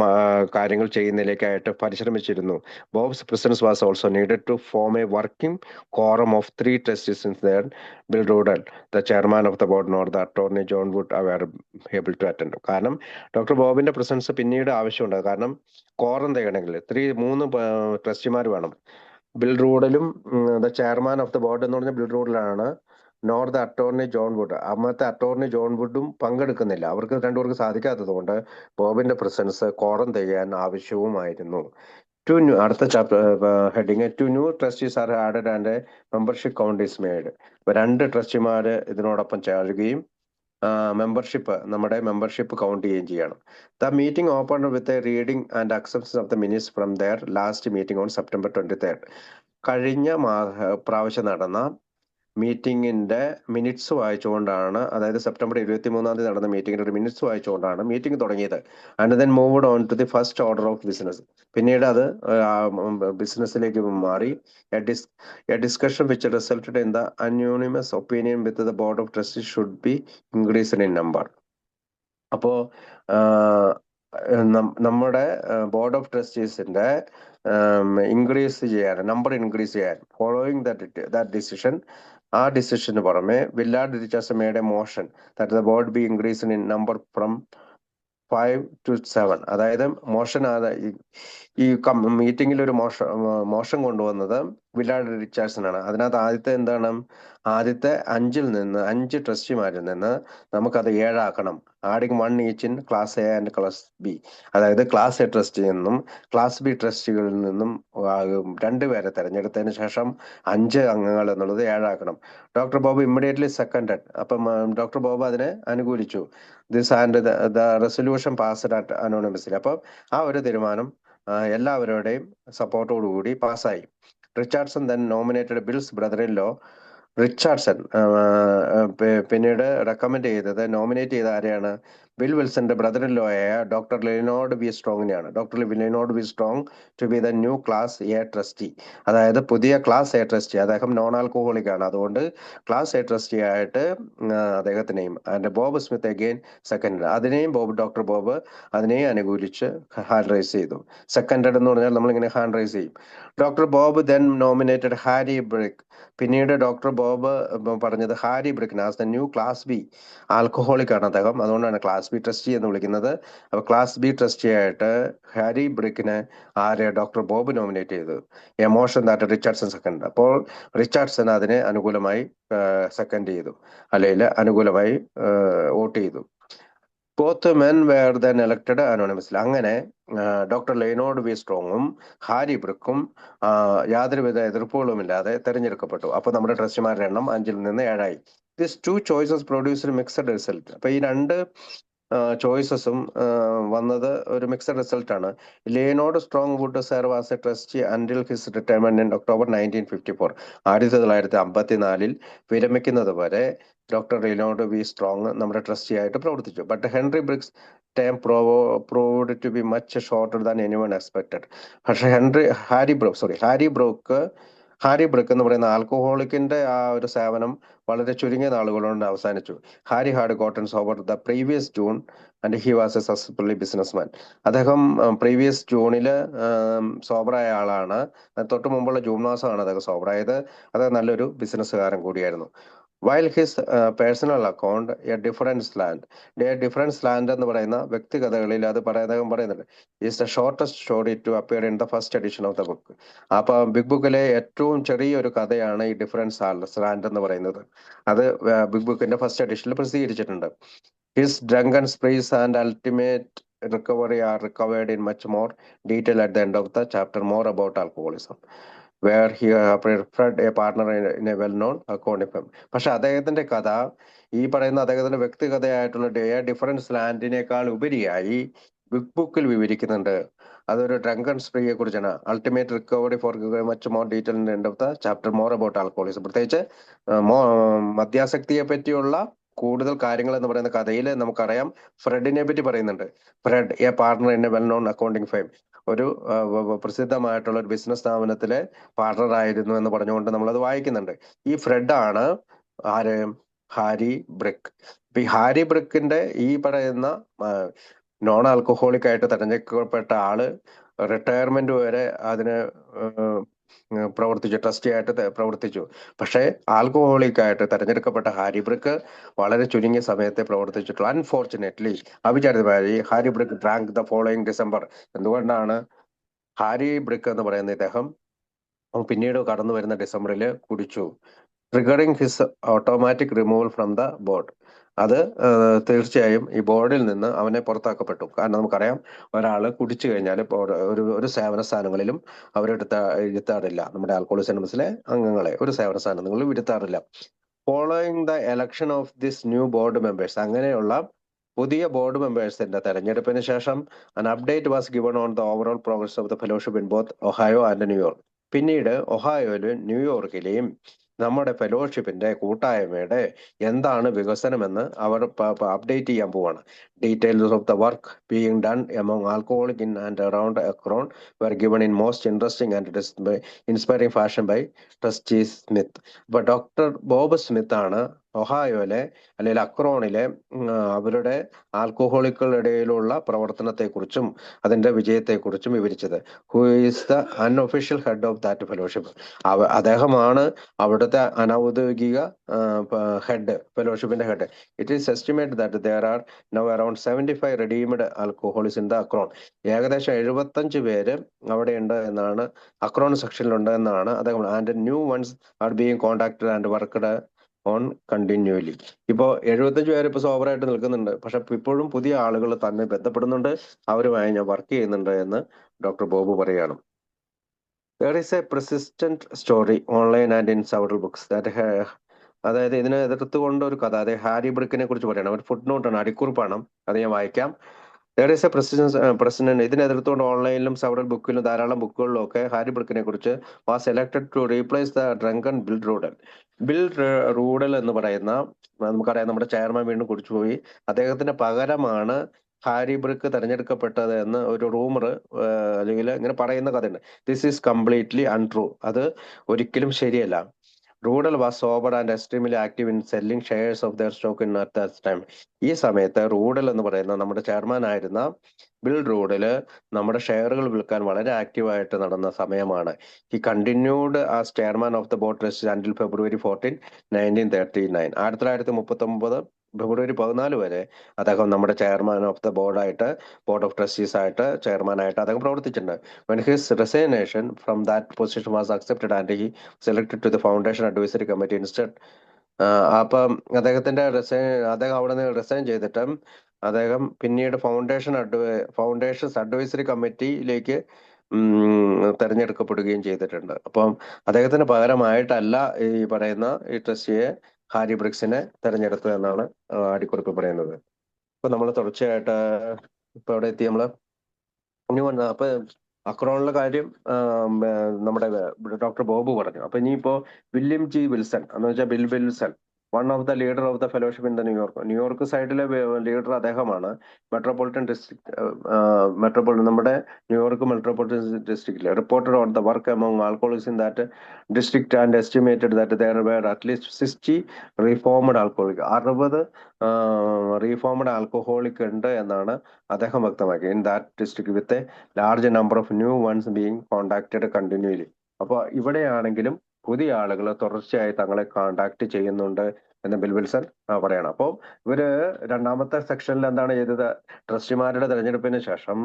കാര്യങ്ങൾ ചെയ്യുന്നതിലേക്കായിട്ട് പരിശ്രമിച്ചിരുന്നു. Bob's presence was also needed to form a working quorum of 3 trustees since there Bill Ruddell the chairman of the board nor the attorney John Wood were able to attend. കാരണം ഡോക്ടർ ബോബിന്റെ presence പിന്നീട് ആവശ്യമുണ്ട്. കാരണം quorum തികയണമെങ്കിൽ 3 ട്രസ്റ്റിമാർ വേണം. Bill റൂഡലും the chairman of the board എന്ന് പറഞ്ഞ ബിൽ റൂഡലാണ്, nor the attorney John Wood. അന്നത്തെ അറ്റോർണി ജോൺ വുഡും പങ്കെടുക്കുന്നില്ല. അവർക്ക് രണ്ടുപേർക്ക് സാധിക്കാത്തത് കൊണ്ട് ബോബിന്റെ പ്രസൻസ് കോറം തികയാൻ ആവശ്യവുമായിരുന്നു. അടുത്ത chapter heading 2 new trustees are added and a membership count is made. 2 ട്രസ്റ്റിമാര് ഇതിനോടൊപ്പം ചേരുകയും നമ്മുടെ മെമ്പർഷിപ്പ് കൗണ്ട് ചെയ്യുകയും ചെയ്യണം. The meeting open with a reading and acceptance of the minutes from their last meeting on September 23rd. കഴിഞ്ഞ പ്രാവശ്യം നടന്ന മീറ്റിംഗിന്റെ മിനിറ്റ്സ് വായിച്ചുകൊണ്ടാണ്, അതായത് September 23 നടന്ന മീറ്റിംഗിന്റെ മിനിറ്റ്സ് വായിച്ചുകൊണ്ടാണ് മീറ്റിംഗ് തുടങ്ങിയത്. And then moved on to the first order of business. പിന്നീട് അത് ബിസിനസ്സിലേക്ക് മാറി. A discussion which resulted in the unanimous opinion with the board of trustees should be increased in number. അപ്പോ നമ്മുടെ ബോർഡ് ഓഫ് ട്രസ്റ്റീസിന്റെ number increase ചെയ്യാൻ following that decision, ആ ഡിസിഷന് പുറമെ Willard Richardson made a motion that the board be increase in number from 5 to 7. അതായത് motion ഈ മീറ്റിംഗിൽ ഒരു മോഷൻ കൊണ്ടുവന്നത് വില്ലാർഡ് റിച്ചാർഡ്സൺ ആണ്. അതിനകത്ത് ആദ്യത്തെ 5 ട്രസ്റ്റിമാരിൽ നിന്ന് നമുക്കത് 7 ആക്കണം. Adding 1 each in class A and class B. അതായത് ക്ലാസ് എ ട്രസ്റ്റിയിൽ നിന്നും ക്ലാസ് ബി ട്രസ്റ്റികളിൽ നിന്നും 2 പേരെ തെരഞ്ഞെടുത്തതിന് ശേഷം 5 അംഗങ്ങൾ എന്നുള്ളത് 7 ആക്കണം. Doctor Bob immediately seconded. അപ്പം ഡോക്ടർ ബോബ് അതിനെ അനുകൂലിച്ചു. This and the resolution passed at anonymously. അപ്പം ആ ഒരു തീരുമാനം എല്ലാവരുടെയും സപ്പോർട്ടോടുകൂടി പാസ്സായി. Richardson then nominated Bill's brother in law. Richardson പിന്നീട് നോമിനേറ്റ് ചെയ്ത ആരെയാണ്? ബിൽ വിൽസന്റെ ബ്രദർ ഇൻ ലോ ആയ ഡോക്ടർ ലിനോർഡ് വി സ്ട്രോങ്ങിനെയാണ്. Doctor Leonard V Strong to be the new class A trustee, അതായത് പുതിയ ക്ലാസ് എ ട്രസ്റ്റി. അദ്ദേഹം നോൺ ആൽക്കഹോളിക് ആണ്, അതുകൊണ്ട് ക്ലാസ് എ ട്രസ്റ്റി ആയിട്ട് അദ്ദേഹത്തിനെയും and Bob Smith again second, അതിനെയും ഡോക്ടർ ബോബ് അതിനെയും അനുകൂലിച്ച് ഹാൻഡ് റൈസ് ചെയ്തു. സെക്കൻഡ് എന്ന് പറഞ്ഞാൽ നമ്മളിങ്ങനെ ഹാൻഡ് റൈസ് ചെയ്യും. Doctor Bob then nominated Harry Brick, പിന്നീട് ഡോക്ടർ ബോബ് പറഞ്ഞത് ഹാരി ബ്രിക്കിന് as the new class B, alcoholic ആണ് അദ്ദേഹം, അതുകൊണ്ടാണ് ക്ലാസ് ബി ട്രസ്റ്റി എന്ന് വിളിക്കുന്നത്. അപ്പൊ ക്ലാസ് ബി ട്രസ്റ്റി ആയിട്ട് ഹാരി ബ്രിക്കിനെ ഡോക്ടർ ബോബ് നോമിനേറ്റ് ചെയ്തു. A motion that Richardson second. അപ്പോൾ റിച്ചാർഡ്സൺ അതിനെ അനുകൂലമായി സെക്കൻഡ് ചെയ്തു, അല്ലെങ്കിൽ അനുകൂലമായി വോട്ട് ചെയ്തു. Both men were then elected anonymously. അങ്ങനെ ഡോക്ടർ ലെയ്നോർഡ് വി സ്ട്രോങ്ങും ഹാരി ബ്രിക്കും യാതൊരുവിധ എതിർപ്പുകളുമില്ലാതെ തെരഞ്ഞെടുക്കപ്പെട്ടു. അപ്പൊ നമ്മുടെ ട്രസ്റ്റിമാരുടെ എണ്ണം 5-ൽ നിന്ന് 7ആയി. This two choices produced mixed result. അപ്പൊ ഈ രണ്ട് ചോയ്സസും വന്നത് ഒരു മിക്സഡ് റിസൾട്ട് ആണ്. Leonard Strong would serve as a trustee until his retirement in October 1954. 1954 വിരമിക്കുന്നത് വരെ ഡോക്ടർ ലിനോർഡ് വി സ്ട്രോങ് നമ്മുടെ ട്രസ്റ്റി ആയിട്ട് പ്രവർത്തിച്ചു. But Henry BRICS time proved to be much shorter than anyone expected. പക്ഷെ Harry Brick എന്ന് പറയുന്ന ആൽക്കഹോളിക്കിന്റെ ആ ഒരു സേവനം വളരെ ചുരുങ്ങിയ നാളുകളുകൊണ്ട് അവസാനിച്ചു. Harry had gotten sober the previous June and he was A successfully businessman. അദ്ദേഹം പ്രീവിയസ് ജൂണില് സോബറായ ആളാണ്. തൊട്ട് മുമ്പുള്ള ജൂൺ മാസമാണ് അദ്ദേഹം സോബറായത്. അദ്ദേഹം നല്ലൊരു ബിസിനസ്സുകാരൻ കൂടിയായിരുന്നു. While his personal account a difference land എന്ന് പറയുന്ന വ്യക്തികഥകളിൽ അത് അദ്ദേഹം പറയുന്നുണ്ട്, is the shortest story to appear in the first edition of the book. അപ്പൊ ബിഗ് ബുക്കിലെ ഏറ്റവും ചെറിയൊരു കഥയാണ് ഈ ഡിഫറൻസ് ലാൻഡ് എന്ന് പറയുന്നത്. അത് ബിഗ് ബുക്കിന്റെ ഫസ്റ്റ് എഡിഷനിൽ പ്രസിദ്ധീകരിച്ചിട്ടുണ്ട്. His drunken sprees and ultimate recovery are recovered in much more detail at the end of the chapter, more about alcoholism, where he preferred a partner in a well-known accounting firm. പക്ഷെ അദ്ദേഹത്തിന്റെ കഥ ഈ പറയുന്ന അദ്ദേഹത്തിന്റെ വ്യക്തിഗതയായിട്ടുള്ള difference ലാൻഡിനേക്കാൾ ഉപരിയായി big ബുക്കിൽ വിവരിക്കുന്നുണ്ട്. അതൊരു ഡ്രങ്കൺ സ്പ്രീയെ കുറിച്ചാണ്. Ultimate recovery for much more detail end of the chapter more about alcoholism. പ്രത്യേകിച്ച് മദ്യാസക്തിയെ പറ്റിയുള്ള കൂടുതൽ കാര്യങ്ങൾ എന്ന് പറയുന്ന കഥയിൽ നമുക്കറിയാം. ഫ്രെഡിനെ പറ്റി പറയുന്നുണ്ട്. Fred A partner in A well known accounting firm, ഒരു പ്രസിദ്ധമായിട്ടുള്ള ഒരു ബിസിനസ് സ്ഥാപനത്തിലെ പാർട്ണർ ആയിരുന്നു എന്ന് പറഞ്ഞുകൊണ്ട് നമ്മളത് വായിക്കുന്നുണ്ട്. ഈ ഫ്രെഡ് ആണ് ആര്? Harry brick. ഇപ്പൊ ഈ ഹാരി ബ്രിക്കിന്റെ ഈ പറയുന്ന നോൺ ആൽക്കഹോളിക് ആയിട്ട് തെരഞ്ഞെടുക്കപ്പെട്ട ആള് റിട്ടയർമെന്റ് വരെ അതിന് പ്രവർത്തിച്ചു, ട്രസ്റ്റി ആയിട്ട് പ്രവർത്തിച്ചു. പക്ഷേ ആൽക്കഹോളിക് ആയിട്ട് തെരഞ്ഞെടുക്കപ്പെട്ട ഹാരി ബ്രിക്ക് വളരെ ചുരുങ്ങിയ സമയത്തെ പ്രവർത്തിച്ചിട്ടുള്ളൂ. അൺഫോർച്ചുനേറ്റ്ലി, അവിചാരിതമായി Harry Brick drank the following December. എന്തുകൊണ്ടാണ് ഹാരി ബ്രിക്ക് എന്ന് പറയുന്ന ഇദ്ദേഹം പിന്നീട് കടന്നു വരുന്ന ഡിസംബറിൽ കുടിച്ചു, triggering his automatic removal from the board. അത് തീർച്ചയായും ഈ ബോർഡിൽ നിന്ന് അവനെ പുറത്താക്കപ്പെട്ടു. കാരണം നമുക്കറിയാം, ഒരാൾ കുടിച്ചു കഴിഞ്ഞാൽ ഒരു സേവന സ്ഥാനങ്ങളിലും ഇരുത്താറില്ല. നമ്മുടെ ആൽക്കഹോളിസം അനോണിമസിലെ അംഗങ്ങളെ ഒരു സേവന സ്ഥാനങ്ങളിലും ഇരുത്താറില്ല. Following the election of this new board members, അങ്ങനെയുള്ള പുതിയ ബോർഡ് മെമ്പേഴ്സിന്റെ തെരഞ്ഞെടുപ്പിന് ശേഷം an update was given on the overall progress of the fellowship in both Ohio and New York. പിന്നീട് ഒഹായോയിലും ന്യൂയോർക്കിലെയും നമ്മുടെ ഫെലോഷിപ്പിന്റെ കൂട്ടായ്മയുടെ എന്താണ് വികസനമെന്ന് അവർ അപ്ഡേറ്റ് ചെയ്യാൻ പോവാണ്. Details of the work being done among alcoholic in and around Akron were given in most interesting and inspiring fashion by trustee Smith. അപ്പൊ doctor Bob Smith ആണ് ഒഹായോയിലെ അല്ലെങ്കിൽ അക്രോണിലെ അവരുടെ ആൽക്കഹോളിക്കുകളുടെ ഇടയിലുള്ള പ്രവർത്തനത്തെക്കുറിച്ചും അതിന്റെ വിജയത്തെക്കുറിച്ചും വിവരിച്ചത്. Who is the unofficial head of that fellowship. അദ്ദേഹമാണ് അവിടുത്തെ അനൗദ്യോഗിക ഹെഡ്, ഫെലോഷിപ്പിന്റെ head. It is estimate that there are now around 75 redeemed alcoholics in the Acorn. ഏകദേശം 75 പേര് അവിടെ ഉണ്ട് എന്നാണ്, അക്രോൺ സെക്ഷനിലുണ്ട് എന്നാണ് അദ്ദേഹം. And new ones are being contacted and worked on continually. ഇപ്പോ 75 പേര് ഇപ്പൊ സോബറായിട്ട് നിൽക്കുന്നുണ്ട്. പക്ഷെ ഇപ്പോഴും പുതിയ ആളുകൾ തന്നെ ബന്ധപ്പെടുന്നുണ്ട്, അവരുമായി ഞാൻ വർക്ക് ചെയ്യുന്നുണ്ട് എന്ന് ഡോക്ടർ ബോബ് പറയുകയാണ്. There is a persistent story online and in several books that അതായത് ഇതിനെ എതിർത്തുകൊണ്ട് ഒരു കഥ, അതായത് ഹാരി ബ്രിക്കിനെ കുറിച്ച് പറയണം. ഒരു ഫുട് നോട്ടാണ്, അടിക്കുറിപ്പാണ്. അത് ഞാൻ വായിക്കാം. There is a president ഇതിനെ എതിർത്തുകൊണ്ട് ഓൺലൈനിലും സെവറൽ ബുക്കിലും ധാരാളം ബുക്കുകളിലും ഒക്കെ ഹാരി ബ്രൂക്കിനെ കുറിച്ച് was selected to replace the drunken Bill Ruddell. Bill Ruddell എന്ന് പറയുന്ന നമുക്കറിയാം നമ്മുടെ ചെയർമാൻ വീണ്ടും കുടിച്ചുപോയി. അദ്ദേഹത്തിന് പകരമാണ് ഹാരി ബ്രൂക്ക് തെരഞ്ഞെടുക്കപ്പെട്ടത് എന്ന് ഒരു റൂമർ അല്ലെങ്കിൽ ഇങ്ങനെ പറയുന്ന കഥയുണ്ട്. This is completely untrue. അത് ഒരിക്കലും ശരിയല്ല. Ruddell was sober and extremely active in selling shares of their stock in at that time. ഈ സമയത്ത് റൂഡൽ എന്ന് പറയുന്ന നമ്മുടെ ചെയർമാൻ ആയിരുന്ന ബിൽ റൂഡല് നമ്മുടെ ഷെയറുകൾ വിൽക്കാൻ വളരെ ആക്റ്റീവായിട്ട് നടന്ന സമയമാണ്. He continued as chairman of the board trust until February 14, 1939. 1939 ഫെബ്രുവരി 14 വരെ അദ്ദേഹം നമ്മുടെ chairman of the board of trustees ആയിട്ട് ചെയർമാനായിട്ട് അദ്ദേഹം പ്രവർത്തിച്ചിട്ടുണ്ട്. When his resignation from that position was accepted and he selected to the foundation advisory committee instead. അപ്പം അദ്ദേഹം അവിടെ നിന്ന് റിസൈൻ ചെയ്തിട്ട് അദ്ദേഹം പിന്നീട് ഫൗണ്ടേഷൻസ് അഡ്വൈസറി കമ്മിറ്റിയിലേക്ക് തെരഞ്ഞെടുക്കപ്പെടുകയും ചെയ്തിട്ടുണ്ട്. അപ്പം അദ്ദേഹത്തിന് പകരമായിട്ടല്ല ഈ പറയുന്ന ഈ ട്രസ്റ്റിയെ ഹാരി ബ്രിക്സിനെ തെരഞ്ഞെടുത്തു എന്നാണ് അടിക്കുറിപ്പ് പറയുന്നത്. ഇപ്പൊ നമ്മൾ തുടർച്ചയായിട്ട് ഇപ്പൊ അവിടെ എത്തി നമ്മള് ഇനി അപ്പൊ അക്രോണിലെ കാര്യം നമ്മുടെ ഡോക്ടർ ബോബു പറഞ്ഞു. അപ്പൊ ഇനിയിപ്പോ വില്യം ജി വിൽസൺ എന്ന് വെച്ചാൽ Bill Wilson, one of the leader of the fellowship in the New York സൈഡിലെ ലീഡർ അദ്ദേഹമാണ്. മെട്രോപൊളിറ്റൻ നമ്മുടെ ന്യൂയോർക്ക് മെട്രോപൊളിറ്റൻ ഡിസ്ട്രിക്റ്റിലെ reported on the work among alcoholics in that district and estimated that there were at least 60 reformed alcoholic, 60 reformed alcoholic ഉണ്ട് എന്നാണ് അദ്ദേഹം വ്യക്തമാക്കി. In that district with a large number of new ones being contacted continually. അപ്പൊ ഇവിടെയാണെങ്കിലും പുതിയ ആളുകൾ തുടർച്ചയായി തങ്ങളെ കോണ്ടാക്ട് ചെയ്യുന്നുണ്ട് എന്ന് ബിൽ വിൽസൺ പറയണം. അപ്പോൾ ഇവര് രണ്ടാമത്തെ സെക്ഷനിൽ എന്താണ് ചെയ്തത്? ട്രസ്റ്റിമാരുടെ തെരഞ്ഞെടുപ്പിന് ശേഷം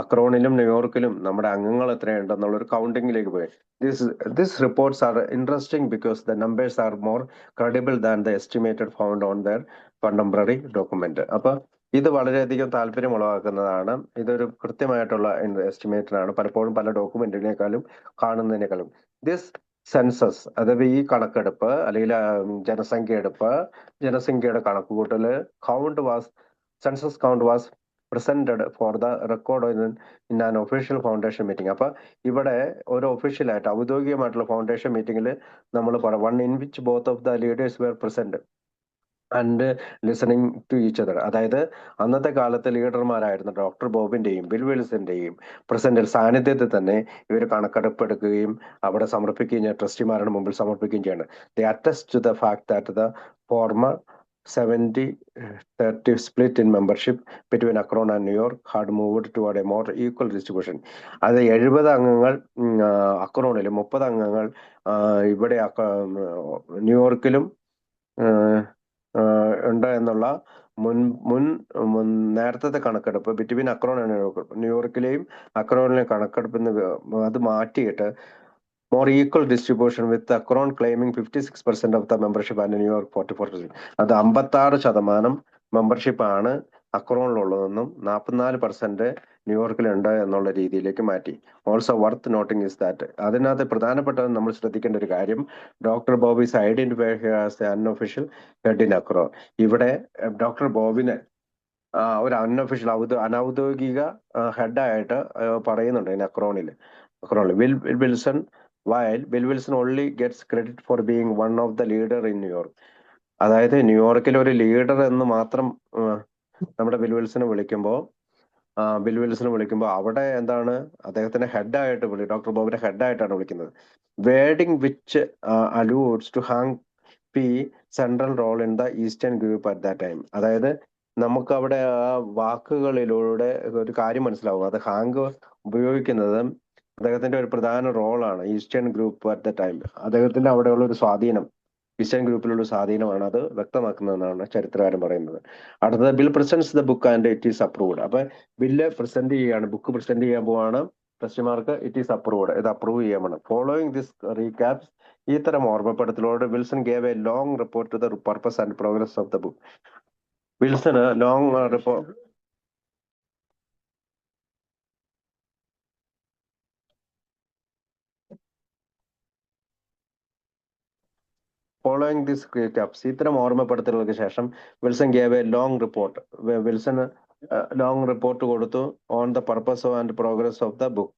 അക്രോണിലും ന്യൂയോർക്കിലും നമ്മുടെ അംഗങ്ങൾ എത്രയുണ്ടെന്നുള്ള ഒരു കൗണ്ടിങ്ങിലേക്ക് പോയി. This reports R interesting because the numbers are more credible than the estimated found on there contemporary document. അപ്പൊ ഇത് വളരെയധികം താല്പര്യം ഉളവാക്കുന്നതാണ്. ഇതൊരു കൃത്യമായിട്ടുള്ള എസ്റ്റിമേറ്റഡ് ആണ്, പലപ്പോഴും പല ഡോക്യുമെന്റിനേക്കാളും കാണുന്നതിനേക്കാളും. ദിസ് സെൻസസ് അഥവാ ഈ കണക്കെടുപ്പ് അല്ലെങ്കിൽ ജനസംഖ്യയുടെ കണക്കുകൂട്ടല് census count was presented for the record in an official foundation meeting. അപ്പൊ ഇവിടെ ഒരു ഒഫീഷ്യലായിട്ട് ഔദ്യോഗികമായിട്ടുള്ള ഫൗണ്ടേഷൻ മീറ്റിംഗിൽ നമ്മൾ one in which both of the leaders were present and listening to each other. അതായത് അന്നത്തെ കാലത്തെ ലീഡർമാരായിരുന്ന ഡോക്ടർ ബോബിന്റെയും ബിൽ വിൽസന്റെയും പ്രസന്റിൽ സാന്നിധ്യത്തിൽ തന്നെ ഇവർ കണക്കെടുപ്പ് എടുക്കുകയും അവിടെ സമർപ്പിക്കുകയും ട്രസ്റ്റിമാരുടെ മുമ്പിൽ സമർപ്പിക്കുകയും ചെയ്യണം. They attest to the fact that the former 70-30 split in membership between Akron and New York had moved toward a more equal distribution. അത് 70 അംഗങ്ങൾ അക്രോണിലും 30 അംഗങ്ങൾ ഇവിടെ ന്യൂയോർക്കിലും ഉണ്ട് എന്നുള്ള മുൻ നേരത്തെ കണക്കെടുപ്പ് ബിറ്റ്വീൻ അക്രോൺ ആൻഡ് ന്യൂയോർക്കിലെയും അക്രോണിലെയും കണക്കെടുപ്പിന് അത് മാറ്റിയിട്ട് more equal distribution with Akron claiming 56% of the membership and New York 44%. അത് 56% മെമ്പർഷിപ്പ് ആണ് അക്രോണിലുള്ളതെന്നും 44% ന്യൂയോർക്കിലുണ്ട് എന്നുള്ള രീതിയിലേക്ക് മാറ്റി. Also worth noting is that അതിനകത്ത് പ്രധാനപ്പെട്ടത് നമ്മൾ ശ്രദ്ധിക്കേണ്ട ഒരു കാര്യം, doctor Bob is identified as a unofficial head in Akron. ഇവിടെ ഡോക്ടർ ബോബിനെ ഒരു അൺഒഫീഷ്യൽ അനൗദ്യോഗിക ഹെഡായിട്ട് പറയുന്നുണ്ട് അക്രോണിൽ. Will Wilson while Bill Wilson only gets credit for being one of the leader in New York. അതായത് ന്യൂയോർക്കിലെ ഒരു ലീഡർ എന്ന് മാത്രം നമ്മുടെ ബിൽ വിൽസനെ വിളിക്കുമ്പോൾ അവിടെ എന്താണ് അദ്ദേഹത്തിന്റെ ഹെഡായിട്ട് ഡോക്ടർ ബോബിന്റെ ഹെഡായിട്ടാണ് വിളിക്കുന്നത്. Wording which alludes to Hank P central role in the eastern group at that time. അതായത് നമുക്ക് അവിടെ ആ വാക്കുകളിലൂടെ ഒരു കാര്യം മനസ്സിലാവും, അത് ഹാങ് ഉപയോഗിക്കുന്നത് അദ്ദേഹത്തിന്റെ ഒരു പ്രധാന റോളാണ് eastern group at the time. അദ്ദേഹത്തിന്റെ അവിടെയുള്ള ഒരു സ്വാധീനം, ഈസ്റ്റേൺ ഗ്രൂപ്പിലുള്ള സ്വാധീനമാണ് അത് വ്യക്തമാക്കുന്നതെന്നാണ് ചരിത്രകാരൻ പറയുന്നത്. അടുത്തത് Bill presents the book and it is approved. അപ്പൊ ബില്ല് പ്രസന്റ് ചെയ്യാണ്, ബുക്ക് പ്രസന്റ് ചെയ്യാൻ പോവാണ് ട്രസ്റ്റിമാർക്ക്. ഇറ്റ് ഈസ് അപ്രൂവ്ഡ്, ഇത് അപ്രൂവ് ചെയ്യണം. ഫോളോയിങ് ദിസ് റീക്യാപ്സ്, ഇത്തരം ഓർമ്മപ്പെടുത്തലോട് Wilson gave a long report to the purpose and progress of the book. Wilson long report following this recaps, ഇത്തരം ഓർമ്മപ്പെടുത്തലുകൾക്ക് ശേഷം Wilson gave a long report. Wilson long report കൊടുത്തു on the purpose and progress of the book.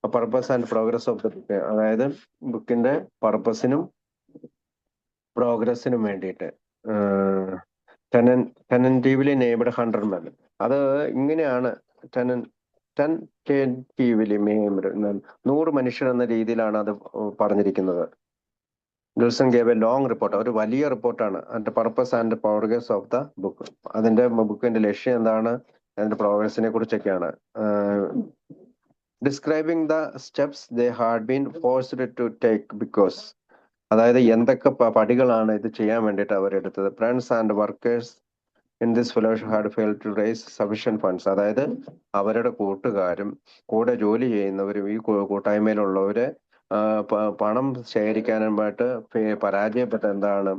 Purpose and progress of the book, അതായത് ബുക്കിന്റെ പർപ്പസിനും പ്രോഗ്രസിനും വേണ്ടിയിട്ട് ടെനന്റീവ്ലി നെയ്ബഡ് 100 men. അത് ഇങ്ങനെയാണ് ടെനന്റീവ്ലി നെയ്ബഡ് 100 മനുഷ്യർ എന്ന രീതിയിലാണ് അത് പറഞ്ഞിരിക്കുന്നത്. Gilson gave a long report, ഒരു വലിയ റിപ്പോർട്ടാണ്. അതിന്റെ purpose and progress of the book, അതിന്റെ ബുക്കിന്റെ ലക്ഷ്യം എന്താണ്, അതിന്റെ പ്രോഗ്രസിനെ കുറിച്ചൊക്കെയാണ്. Describing the steps they had been forced to take because, അതായത് എന്തൊക്കെ പടികളാണ് ഇത് ചെയ്യാൻ വേണ്ടിയിട്ട് അവരെടുത്തത്. Friends and workers in this fellowship had fail to raise sufficient funds, അതായത് അവരുടെ കൂട്ടുകാരും കൂടെ ജോലി ചെയ്യുന്നവരും ഈ കൂട്ടായ്മയിലുള്ളവര് പണം ശേഖരിക്കാനായിട്ട് പരാജയപ്പെട്ട എന്താണ്,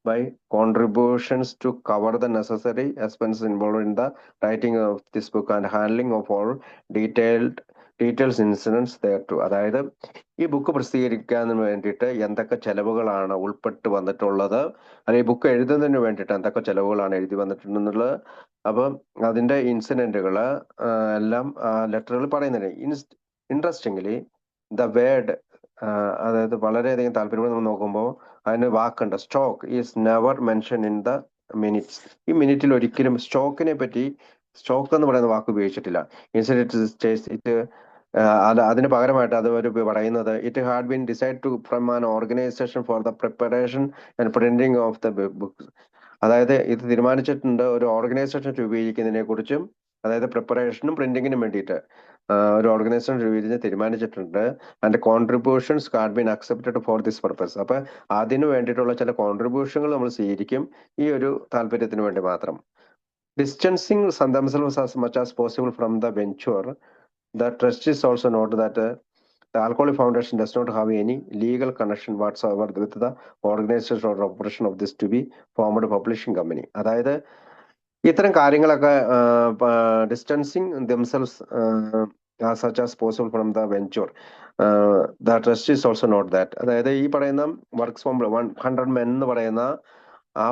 by contributions to cover the necessary expenses involve in the writing of this book and handling of all details incidents thereto, അതായത് ഈ ബുക്ക് പ്രസിദ്ധീകരിക്കാൻ വേണ്ടിയിട്ട് എന്തൊക്കെ ചെലവുകളാണ് ഉൾപ്പെട്ട് വന്നിട്ടുള്ളത്, അല്ലെങ്കിൽ ബുക്ക് എഴുതുന്നതിന് വേണ്ടിയിട്ട് എന്തൊക്കെ ചെലവുകളാണ് എഴുതി വന്നിട്ടുണ്ടെന്നുള്ളത്. അപ്പം അതിന്റെ ഇൻസിഡന്റുകൾ എല്ലാം ലെറ്ററുകൾ പറയുന്നുണ്ട്. ഇൻട്രസ്റ്റിംഗ്ലി ദ വേർഡ്, അതായത് വളരെയധികം താല്പര്യമായി നമ്മൾ നോക്കുമ്പോൾ അതിന് വാക്കുണ്ട്, stock is never mention in the minutes. ഈ മിനിറ്റിൽ ഒരിക്കലും സ്റ്റോക്കിനെ പറ്റി, സ്റ്റോക്ക് എന്ന് പറയുന്ന വാക്ക് ഉപയോഗിച്ചിട്ടില്ല. ഇറ്റ് അതിന് പകരമായിട്ട് അത് ഒരു പറയുന്നത്, it had been decide to from an organisation for the preparation and printing of the book, അതായത് ഇത് തീരുമാനിച്ചിട്ടുണ്ട് ഒരു ഓർഗനൈസേഷൻ രൂപീകരിക്കുന്നതിനെ കുറിച്ചും, അതായത് പ്രിപ്പറേഷനും പ്രിന്റിങ്ങിനും വേണ്ടിയിട്ട് ഒരു ഓർഗനൈസേഷൻ രൂപീകരിച്ച് തീരുമാനിച്ചിട്ടുണ്ട്. And contributions had been accepted for this purpose, അപ്പൊ അതിനു വേണ്ടിയിട്ടുള്ള ചില കോൺട്രിബ്യൂഷനുകൾ നമ്മൾ സ്വീകരിക്കും ഈ ഒരു താല്പര്യത്തിന് വേണ്ടി മാത്രം. Distancing themselves as much as possible from the venture, the trustees also note that the Alcoholic Foundation does not have any legal connection whatsoever with the organization or operation of this to be formed publishing company. അതായത് ഇത്തരം കാര്യങ്ങളൊക്കെ distancing themselves as such as possible from the venture, the trustees also note that, അതായത് ഈ പറയുന്ന works form 100 men എന്ന്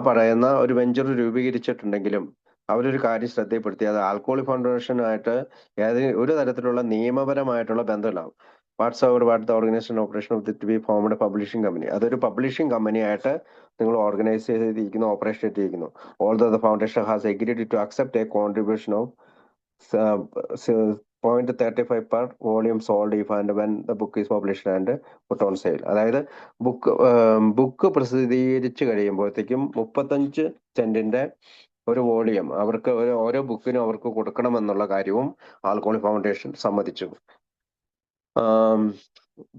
പറയുന്ന ഒരു venture രൂപീകരിച്ചിട്ടുണ്ടെങ്കിലും അവരൊരു കാര്യം ശ്രദ്ധപ്പെടുത്തി, അത് ആൽക്കഹോളിക് ഫൗണ്ടേഷനുമായിട്ട് ഒരു തരത്തിലുള്ള നിയമപരമായിട്ടുള്ള ബന്ധമില്ല. What the organization operation of did be formed publishing company, അതൊരു പബ്ലിഷിംഗ് കമ്പനിയായിട്ട് നിങ്ങൾ ഓർഗനൈസ് ചെയ്തിരിക്കുന്നു, ഓപ്പറേഷൻ ചെയ്തിരിക്കുന്നു. All the foundation has agreed to accept a contribution of 0.35 per volume sold if and when the book is published and put on sale. അതായത് book പ്രസിദ്ധീകരിച്ച് കഴിയുമ്പോഴത്തേക്കും 35 സെന്റിന്റെ ഒരു volume അവർക്ക് ഓരോ ബുക്കിനും അവർക്ക് കൊടുക്കണമെന്നുള്ള കാര്യവും ആൽക്കഹോളിക് ഫൗണ്ടേഷൻ സമ്മതിച്ചു.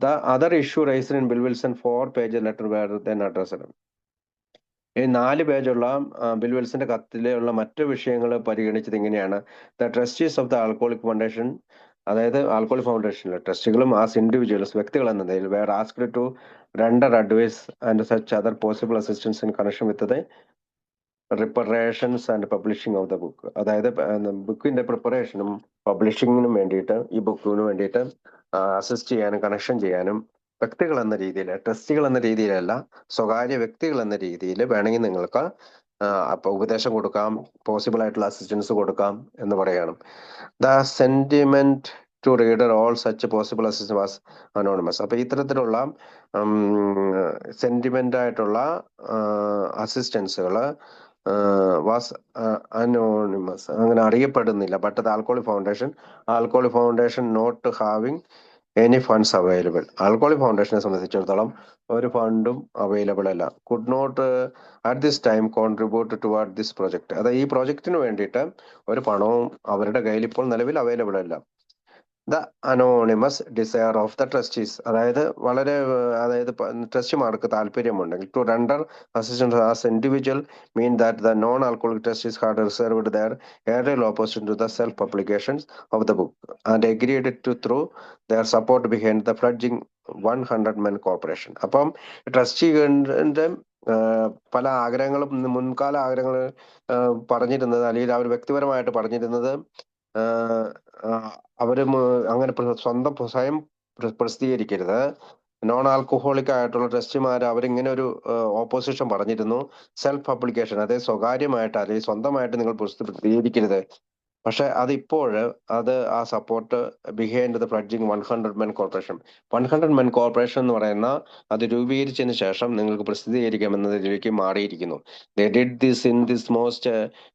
The other issue raised in Bill Wilson 4-page letter were then addressed. ഈ 4 പേജുള്ള ബിൽ വിൽസന്റെ കത്തിലുള്ള മറ്റു വിഷയങ്ങൾ പരിഗണിച്ചത് ഇങ്ങനെയാണ്. The trustees of the alcoholic foundation, അതായത് ആൽക്കഹോളിക് ഫൗണ്ടേഷനിലെ ട്രസ്റ്റികളും as individuals were asked to render advice and such other possible assistance in connection with the preparations and publishing of the book, അതായത് ബുക്കിന്റെ പ്രിപ്പറേഷനും പബ്ലിഷിങ്ങിനും വേണ്ടിയിട്ട്, ഈ ബുക്കിന് വേണ്ടിയിട്ട് അസിസ്റ്റ് ചെയ്യാനും കണക്ഷൻ ചെയ്യാനും വ്യക്തികൾ എന്ന രീതിയിൽ, ട്രസ്റ്റികൾ എന്ന രീതിയിലല്ല, സ്വകാര്യ വ്യക്തികൾ എന്ന രീതിയിൽ വേണമെങ്കിൽ നിങ്ങൾക്ക് ഉപദേശം കൊടുക്കാം, പോസിബിൾ ആയിട്ടുള്ള അസിസ്റ്റൻസ് കൊടുക്കാം എന്ന് പറയണം. The sentiment to reader all such possible assistance was anonymous. അപ്പൊ ഇത്തരത്തിലുള്ള സെന്റിമെന്റ് ആയിട്ടുള്ള അസിസ്റ്റൻസുകള് വാസ് അനോണിമസ്, അങ്ങനെ അറിയപ്പെടുന്നില്ല. But the alcoholic foundation not having any funds available, alcoholic ഫൗണ്ടേഷനെ സംബന്ധിച്ചിടത്തോളം ഒരു ഫണ്ടും അവൈലബിൾ അല്ല. Could not at this time contribute toward this project, അതായത് ഈ പ്രോജക്റ്റിന് വേണ്ടിയിട്ട് ഒരു പണവും അവരുടെ കയ്യിൽ ഇപ്പോൾ നിലവിൽ അവൈലബിൾ അല്ല. The anonymous desire of the trustees, അതായത് ട്രസ്റ്റിമാർക്ക് താല്പര്യമുണ്ടെങ്കിൽ to render assistance as individual mean that the non alcoholic trustees had reserved their aerial opposition to the self publications of the book and agreed to through their support behind the fledging 100 men corporation. അപ്പം ട്രസ്റ്റിന്റെ പല ആഗ്രഹങ്ങളും, മുൻകാല ആഗ്രഹങ്ങൾ പറഞ്ഞിരുന്നത്, അല്ലെങ്കിൽ അവർ വ്യക്തിപരമായിട്ട് പറഞ്ഞിരുന്നത്, അവര് അങ്ങനെ സ്വയം പ്രസിദ്ധീകരിക്കരുത്. നോൺ ആൽക്കഹോളിക് ആയിട്ടുള്ള ട്രസ്റ്റിമാർ അവരിങ്ങനെ ഒരു ഓപ്പോസിഷൻ പറഞ്ഞിരുന്നു. സെൽഫ് പബ്ലിക്കേഷൻ, അതായത് സ്വകാര്യമായിട്ട് അല്ലെങ്കിൽ സ്വന്തമായിട്ട് നിങ്ങൾ പ്രസിദ്ധീകരിക്കരുത് പക്ഷെ അതിപ്പോൾ അത് ആ support behind the fledging 100 men corporation. 100 men corporation എന്ന് പറയുന്ന അത് രൂപീകരിച്ചതിന് ശേഷം നിങ്ങൾക്ക് പ്രസിദ്ധീകരിക്കാമെന്നതിലേക്ക് മാറിയിരിക്കുന്നു. They did this in this most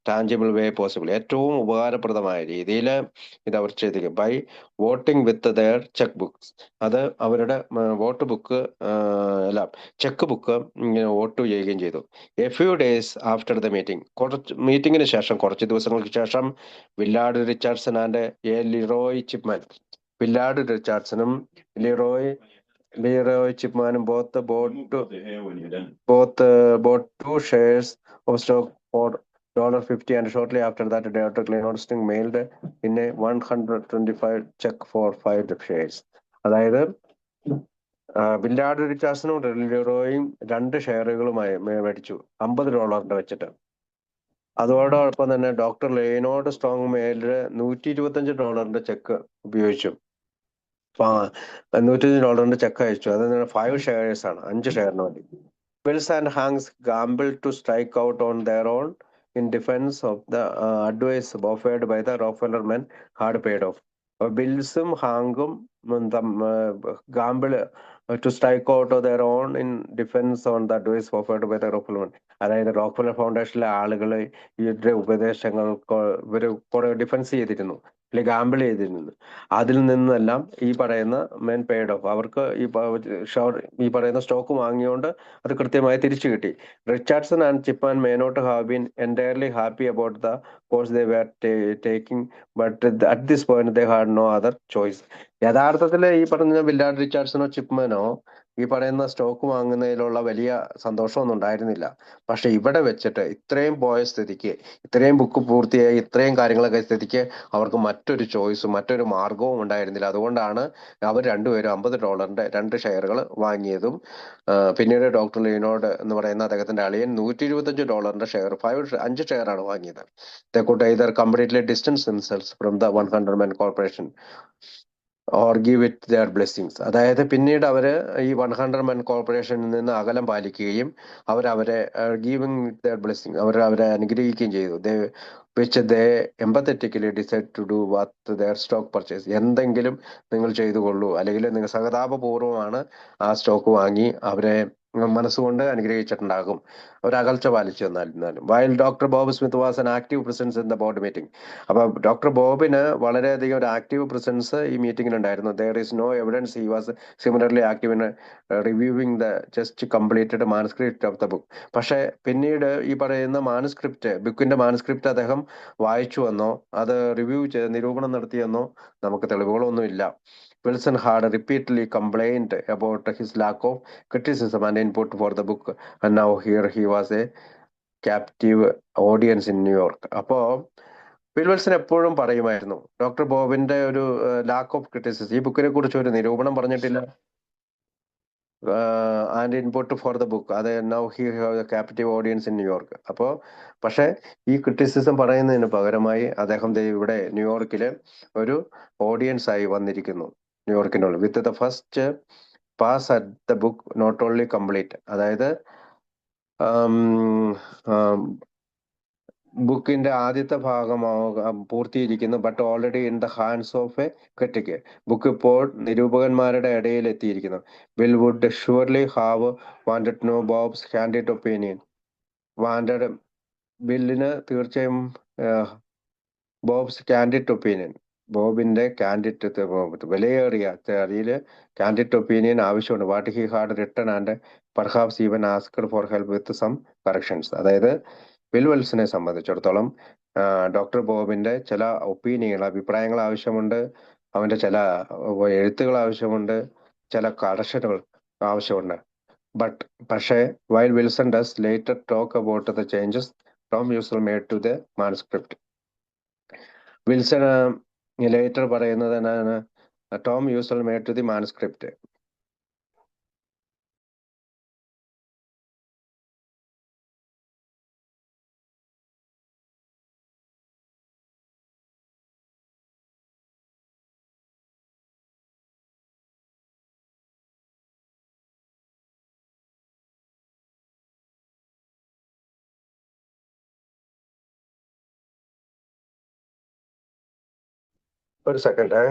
tangible way possible. ഏറ്റവും ഉപകാരപ്രദമായ രീതിയിൽ ഇത് അവർ ചെയ്തിരിക്കും. By voting with their check books. അത് അവരുടെ വോട്ട് ബുക്ക് അല്ല ചെക്ക് ബുക്ക് വോട്ട് ചെയ്യുകയും ചെയ്തു. A few days after the meeting, കുറച്ച് മീറ്റിംഗിന് ശേഷം കുറച്ച് ദിവസങ്ങൾക്ക് ശേഷം Willard Richardson and a Leroy ചിപ്മാൻ. Willard റിച്ചാർഡ്സണും ലിറോയ് ലിറോയ് ചിപ്മാനും bought 2 shares of stock for $50, and shortly after that, Director Glenn mailed in a 125 check for 5 shares. അതായത് Willard റിച്ചാർഡ്സണും ലിറോയും 2 ഷെയറുകളുമായി മേടിച്ചു $50 വെച്ചിട്ട്. അതോടൊപ്പം തന്നെ ഡോക്ടർ ലെയ്നോർഡ് സ്ട്രോങ് മേലില് $125 ചെക്ക് ഉപയോഗിച്ചു. $125 ചെക്ക് അയച്ചു. അത് 5 ഷെയർസ് ആണ്, 5 ഷെയറിന് വേണ്ടി. Wills and Hanks gambled to strike out on their own in defense of the advice offered by the Rockefeller men had paid off. ബിൽസും ഹാങ്കും gamble to strike out of their own in defence on the advice offered by the Rockefeller. അതായത് Rockefeller ഫൗണ്ടേഷനിലെ ആളുകൾ ഇവരുടെ ഉപദേശങ്ങൾക്ക് ഇവർ കുറെ defence ചെയ്തിരുന്നു, അല്ലെങ്കിൽ ഗാമ്പിൾ ചെയ്തിരുന്നു. അതിൽ നിന്നെല്ലാം ഈ പറയുന്ന മെൻ പെയ്ഡ് ഓഫ്. അവർക്ക് ഈ പറയുന്ന സ്റ്റോക്ക് വാങ്ങിയോണ്ട് അത് കൃത്യമായി തിരിച്ചു കിട്ടി. Richardson and Chipman may not have been entirely happy about the course they were taking, but at this point they had no other choice. യഥാർത്ഥത്തിൽ ഈ പറഞ്ഞ വില്ലാർഡ് റിച്ചാർഡ്സണോ ചിപ്മാനോ ഈ പറയുന്ന സ്റ്റോക്ക് വാങ്ങുന്നതിലുള്ള വലിയ സന്തോഷമൊന്നും ഉണ്ടായിരുന്നില്ല. പക്ഷെ ഇവിടെ വെച്ചിട്ട് ഇത്രയും പോയ സ്ഥിതിക്ക്, ഇത്രയും ബുക്ക് പൂർത്തിയായി, ഇത്രയും കാര്യങ്ങളൊക്കെ സ്ഥിതിക്ക് അവർക്ക് മറ്റൊരു ചോയ്സും മറ്റൊരു മാർഗവും ഉണ്ടായിരുന്നില്ല. അതുകൊണ്ടാണ് അവർ രണ്ടുപേരും $50 2 ഷെയറുകൾ വാങ്ങിയതും. പിന്നീട് ഡോക്ടർ ലിനോഡ് എന്ന് പറയുന്ന അദ്ദേഹത്തിന്റെ അളിയൻ $125 ഷെയർ 5 ഷെയറാണ് വാങ്ങിയത്. They could either completely distance themselves from the 100 Men Corporation or give it their blessings. അതായത് പിന്നീട് അവര് ഈ 100 Men കോർപ്പറേഷനിൽ നിന്ന് അകലം പാലിക്കുകയും അവരെ ഗീവിങ് ദെയർ ബ്ലെസ്സിങ്, അവരെ അനുഗ്രഹിക്കുകയും ചെയ്തു. Which they empathetically decide to do with their stock purchase. എന്തെങ്കിലും നിങ്ങൾ ചെയ്തു കൊള്ളൂ, അല്ലെങ്കിൽ നിങ്ങൾ സഹതാപപൂർവമാണ് ആ സ്റ്റോക്ക് വാങ്ങി അവരെ മനസ്സുകൊണ്ട് അനുഗ്രഹിച്ചിട്ടുണ്ടാകും, ഒരകൽച്ച പാലിച്ചു എന്നാലും. While doctor Bob Smith was an active presence in the board meeting. അപ്പൊ ഡോക്ടർ ബോബിന് വളരെയധികം ഒരു ആക്റ്റീവ് പ്രസൻസ് ഈ മീറ്റിംഗിലുണ്ടായിരുന്നു. There is no evidence he was similarly active in reviewing the just completed manuscript of the book. പക്ഷെ പിന്നീട് ഈ പറയുന്ന ബുക്കിന്റെ മാനുസ്ക്രിപ്റ്റ് അദ്ദേഹം വായിച്ചു എന്നോ അത് റിവ്യൂ ചെയ്ത് നിരൂപണം നടത്തിയെന്നോ നമുക്ക് തെളിവുകളൊന്നുമില്ല. Wilson had repeatedly complained about his lack of criticism and input for the book, and now here he was a captive audience in New York. അപ്പോ വിൽസൺ എപ്പോഴും പറയുമായിരുന്നു ഡോക്ടർ ബോബിന്റെ ഒരു ലാക്ക് ഓഫ് ക്രിറ്റിസിസം, ഈ ബുക്കിനെ കുറിച്ച് ഒരു നിരൂപണം പറഞ്ഞിട്ടില്ല, and input for the book, അത് now he have a captive audience in New York. അപ്പോൾ പക്ഷെ ഈ ക്രിറ്റിസിസം പറയുന്നതിന് പകരമായി അദ്ദേഹം ഇവിടെ ന്യൂയോർക്കില് ഒരു ഓഡിയൻസ് ആയി വന്നിരിക്കുന്നു, ന്യൂയോർക്കിനുള്ളിൽ. With the first pass at the book not only complete, അതായത് ബുക്കിന്റെ ആദ്യത്തെ ഭാഗം പൂർത്തീകരിക്കുന്നു. But already in the hands of a critic. Book ഇപ്പോൾ നിരൂപകന്മാരുടെ ഇടയിൽ എത്തിയിരിക്കുന്നു. Bill would surely have wanted to know Bob's candid opinion. ബില്ലിന് തീർച്ചയായും ബോബ്സ് കാൻഡിഡ് ഒപ്പീനിയൻ, ബോബിന്റെ വിലയേറിയ അറിയില് കാൻഡിഡ് ഒപ്പീനിയൻ ആവശ്യമുണ്ട്. What he had written and perhaps even asked for help with some corrections. അതായത് വിൽസനെ സംബന്ധിച്ചിടത്തോളം ഡോക്ടർ ബോബിന്റെ ചില അഭിപ്രായങ്ങൾ ആവശ്യമുണ്ട്, അവന്റെ ചില എഴുത്തുകൾ ആവശ്യമുണ്ട്, ചില കറക്ഷനുകൾ ആവശ്യമുണ്ട്. പക്ഷേ while Wilson does later talk about the changes Tom Uzzell made to the manuscript. Wilson later പറയുന്നത് എന്താണ്? Tom Uzzell made to the manuscript. ഒരു സെക്കൻഡ്.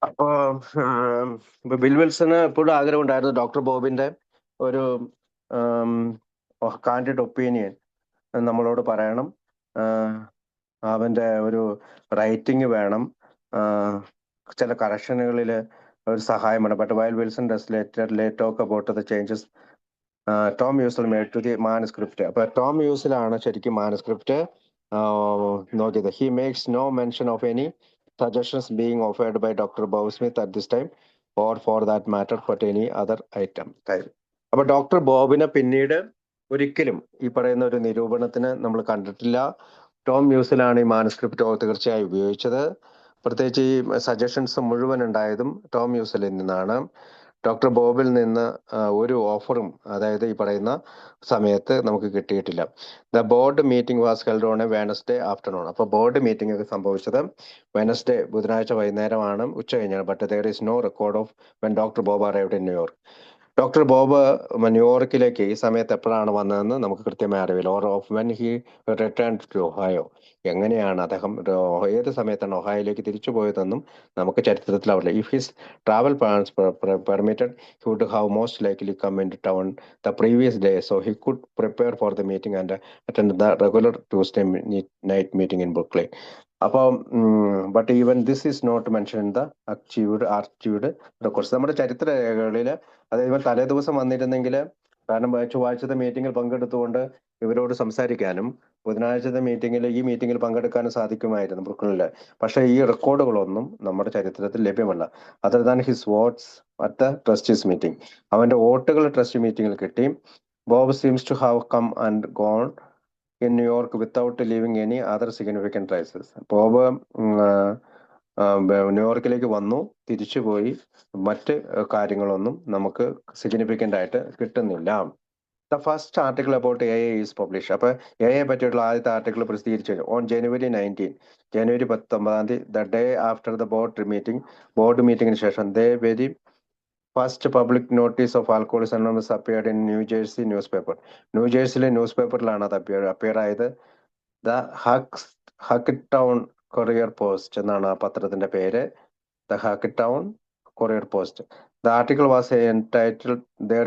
അപ്പൊ ബിൽ വിൽസന് എപ്പോഴും ആഗ്രഹം ഉണ്ടായിരുന്നു ഡോക്ടർ ബോബിന്റെ ഒരു കാൻഡിഡ് ഒപ്പീനിയൻ നമ്മളോട് പറയണം. അവന്റെ ഒരു റൈറ്റിംഗ് വേണം, ചില കറക്ഷനുകളിൽ ഒരു സഹായം വേണം. But while Wilson does late talk about the changes Tom Uzzell made to the manuscript. അപ്പൊ ടോം യൂസിലാണ് ശരിക്കും മാനുസ്ക്രിപ്റ്റ് നോക്കിയത്. He makes no mention of any suggestions being offered by Dr. Bob Smith at this time, or for that matter for any other item. അപ്പൊ doctor ബോബിനെ പിന്നീട് ഒരിക്കലും ഈ പറയുന്ന ഒരു നിരൂപണത്തിന് നമ്മൾ കണ്ടിട്ടില്ല. ടോം മ്യൂസിലാണ് ഈ മാനുസ്ക്രിപ്റ്റ് തീർച്ചയായും ഉപയോഗിച്ചത്. പ്രത്യേകിച്ച് ഈ സജഷൻസ് മുഴുവൻ ഉണ്ടായതും ടോം മ്യൂസിൽ നിന്നാണ്. ഡോക്ടർ ബോബിൽ നിന്ന് ഒരു ഓഫറും അതായത് ഈ പറയുന്ന സമയത്ത് നമുക്ക് കിട്ടിയിട്ടില്ല. The board meeting was held on a Wednesday afternoon. അപ്പോൾ ബോർഡ് മീറ്റിംഗ് ഒക്കെ സംഭവിച്ചത് വെനസ്ഡേ ബുധനാഴ്ച വൈകുന്നേരമാണ്, ഉച്ച കഴിഞ്ഞാണ്. But there is no record of when doctor Bob arrived in New York. Doctor Bob ന്യൂയോർക്കിലേക്ക് ഈ സമയത്ത് എപ്പോഴാണ് വന്നതെന്ന് നമുക്ക് കൃത്യമായി അറിയില്ല. Or of when he return to Ohio, എങ്ങനെയാണ് അദ്ദേഹം ഏത് സമയത്താണ് ഒഹായോയിലേക്ക് തിരിച്ചു പോയതെന്നും നമുക്ക് ചരിത്രത്തിൽ അറിയില്ല. If his travel plans permitted he would have most likely come in town the previous day, so he could prepare for the meeting and attend the regular Tuesday night meeting in Brooklyn. അപ്പം but even this is not mention in the archived records. നമ്മുടെ ചരിത്ര രേഖകളിൽ അതായത് ഇവർ തലേ ദിവസം വന്നിരുന്നെങ്കിൽ, കാരണം ചൊവ്വാഴ്ചത്തെ മീറ്റിംഗിൽ പങ്കെടുത്തുകൊണ്ട് ഇവരോട് സംസാരിക്കാനും ബുധനാഴ്ചത്തെ ഈ മീറ്റിംഗിൽ പങ്കെടുക്കാനും സാധിക്കുമായിരുന്നു ബ്രുക്ലിനില്. പക്ഷെ ഈ റെക്കോർഡുകളൊന്നും നമ്മുടെ ചരിത്രത്തിൽ ലഭ്യമല്ല. Other than his votes at the trustees meeting. അവന്റെ വോട്ടുകൾ ട്രസ്റ്റ് മീറ്റിംഗിൽ കിട്ടി. Bob seems to have come and gone in New York without leaving any other significant traces. Bob ന്യൂയോർക്കിലേക്ക് വന്നു, തിരിച്ചുപോയി, മറ്റ് കാര്യങ്ങളൊന്നും നമുക്ക് സിഗ്നിഫിക്കൻ്റ് ആയിട്ട് കിട്ടുന്നില്ല. The first article about A is publish. അപ്പൊ എ പറ്റിയുള്ള ആദ്യത്തെ ആർട്ടിക്കിൾ പ്രസിദ്ധീകരിച്ചു on January 19, January 19, the day after the board മീറ്റിംഗിന് ശേഷം. The very first public notice of Alcoholics Anonymous appeared in New Jersey news paper. ന്യൂജേഴ്സിയിലെ news പേപ്പറിലാണ് അത് appear ആയത്. ദ ഹക്കിടൗൺ കൊറിയർ പോസ്റ്റ് എന്നാണ് ആ പത്രത്തിന്റെ പേര്. The Hackettstown Courier Post. The article was entitled there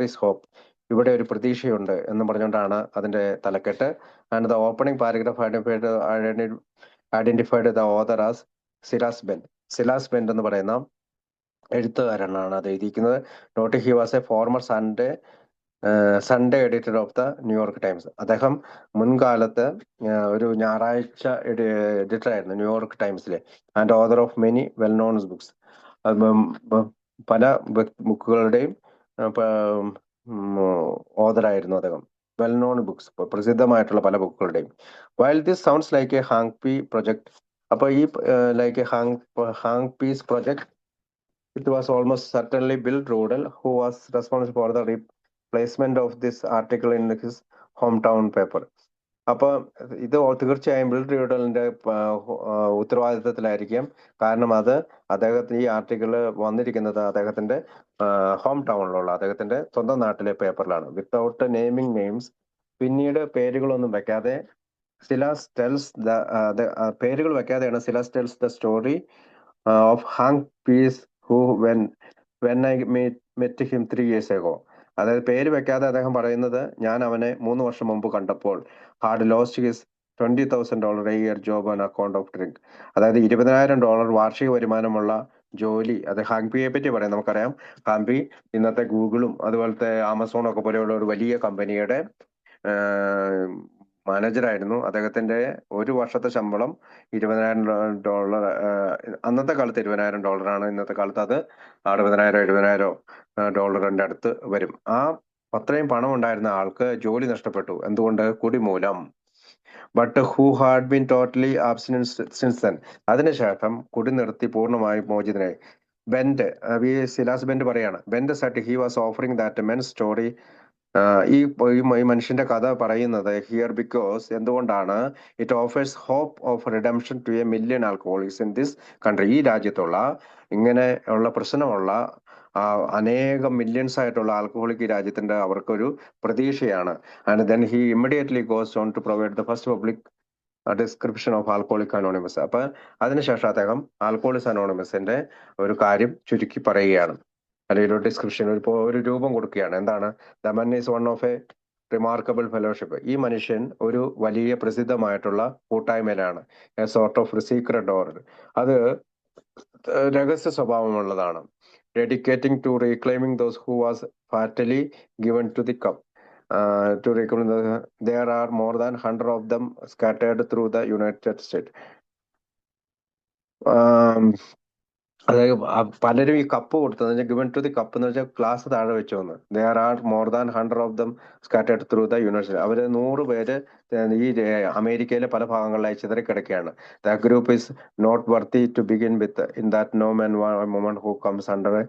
is hope. ഇവിടെ ഒരു പ്രതീക്ഷയുണ്ട് എന്ന് പറഞ്ഞുകൊണ്ടാണ് അതിന്റെ തലക്കെട്ട്. And the opening paragraph identified the author as Silas Bent എന്ന് പറയുന്ന എഴുത്തുകാരനാണ് അത് എഴുതിയിരിക്കുന്നത്. Note he was a former Sunday editor of the New York Times. അദ്ദേഹം മുൻകാലത്ത് ഒരു ഞായറാഴ്ച എഡിറ്റർ ആയിരുന്നു ന്യൂയോർക്ക് ടൈംസിലെ. And author of many well known books. പല ബുക്കുകളുടെയും ഓതറായിരുന്നു അദ്ദേഹം. വെൽ നോൺ ബുക്സ്, പ്രസിദ്ധമായിട്ടുള്ള പല ബുക്കുകളുടെയും. While this sounds like a Hank P project. അപ്പൊ ഈ like a Hank P's project, it was almost certainly Bill Rudel who was responsible for the replacement of this article in his hometown paper. അപ്പൊ ഇത് തീർച്ചയായും bill റൂഡലിന്റെ ഉത്തരവാദിത്തത്തിലായിരിക്കും. കാരണം അത് അദ്ദേഹത്തിന് ഈ article വന്നിരിക്കുന്നത് അദ്ദേഹത്തിന്റെ ഹോം ടൗണിലുള്ള അദ്ദേഹത്തിന്റെ സ്വന്തം നാട്ടിലെ പേപ്പറിലാണ്. വിത്തൗട്ട് നെയിമിംഗ് നെയിംസ്, പിന്നീട് പേരുകളൊന്നും വെക്കാതെ, സിലാസ് ടെൽസ് പേരുകൾ വെക്കാതെയാണ് Silas tells the story of Hank P's who when I met him 3 years ago. അതായത് പേര് വെക്കാതെ അദ്ദേഹം പറയുന്നത്, ഞാൻ അവനെ 3 വർഷം മുമ്പ് കണ്ടപ്പോൾ had lost his $20,000 a year job on account of drink. അതായത് $20,000 വാർഷിക വരുമാനമുള്ള ജോലി. അത് ഹാങ്പിയെ പറ്റി പറയാം. നമുക്കറിയാം ഹാങ്പി ഇന്നത്തെ ഗൂഗിളും അതുപോലത്തെ ആമസോണും ഒക്കെ പോലെയുള്ള ഒരു വലിയ കമ്പനിയുടെ മാനേജറായിരുന്നു. അദ്ദേഹത്തിന്റെ ഒരു വർഷത്തെ ശമ്പളം $20,000. അന്നത്തെ കാലത്ത് $20,000 ഇന്നത്തെ കാലത്ത് അത് $60,000-70,000 അടുത്ത് വരും. അത്രയും പണം ഉണ്ടായിരുന്ന ആൾക്ക് ജോലി നഷ്ടപ്പെട്ടു. എന്തുകൊണ്ട്? കുടി മൂലം. But who had been totally abstinent since then. അതിനുശേഷം കുടി നിർത്തി പൂർണ്ണമായും മോചിതനായി. സിലാസ് ബെൻഡ് പറയാണ്, Bent said he was offering that men story. ഈ മനുഷ്യന്റെ കഥ പറയുന്നത് ഹിയർ ബിക്കോസ് എന്തുകൊണ്ടാണ്? It offers hope of redemption to a million alcoholics in this country. ഈ രാജ്യത്തുള്ള ഇങ്ങനെ ഉള്ള പ്രശ്നമുള്ള അനേകം മില്യൺസ് ആയിട്ടുള്ള ആൽക്കഹോളിക് ഈ രാജ്യത്തിന്റെ അവർക്കൊരു പ്രതീക്ഷയാണ്. And then he immediately goes on to provide the first public description of alcoholic anonymous. അപ്പൊ അതിനുശേഷം അദ്ദേഹം ആൽക്കോളിക്സ് അനോണിമസിന്റെ ഒരു കാര്യം ചുരുക്കി പറയുകയാണ്, അല്ലെങ്കിൽ ഒരു ഡിസ്ക്രിപ്ഷൻ, ഒരു രൂപം കൊടുക്കുകയാണ്. എന്താണ്? The man is one of a remarkable fellowship. ഈ മനുഷ്യൻ ഒരു വലിയ പ്രസിദ്ധമായിട്ടുള്ള കൂട്ടായ്മയിലാണ്. A sort of secret order. അത് രഹസ്യ സ്വഭാവമുള്ളതാണ്. Dedicating to reclaiming those who was fatally given to the cup. To reclaim there are more than 100 of them scattered through the United States. അതായത് പലരും ഈ കപ്പ് കൊടുത്തത് ഗിവൺ ടു ദി കപ്പ് എന്ന് വെച്ചാൽ glass താഴെ വെച്ചു വന്ന്. There are more than 100 of them scattered through the university. അവര് 100 പേര് ഈ അമേരിക്കയിലെ പല ഭാഗങ്ങളിലായി ചിതറി കിടക്കുകയാണ്. The group is not worthy to begin with, in that no men woman who comes under a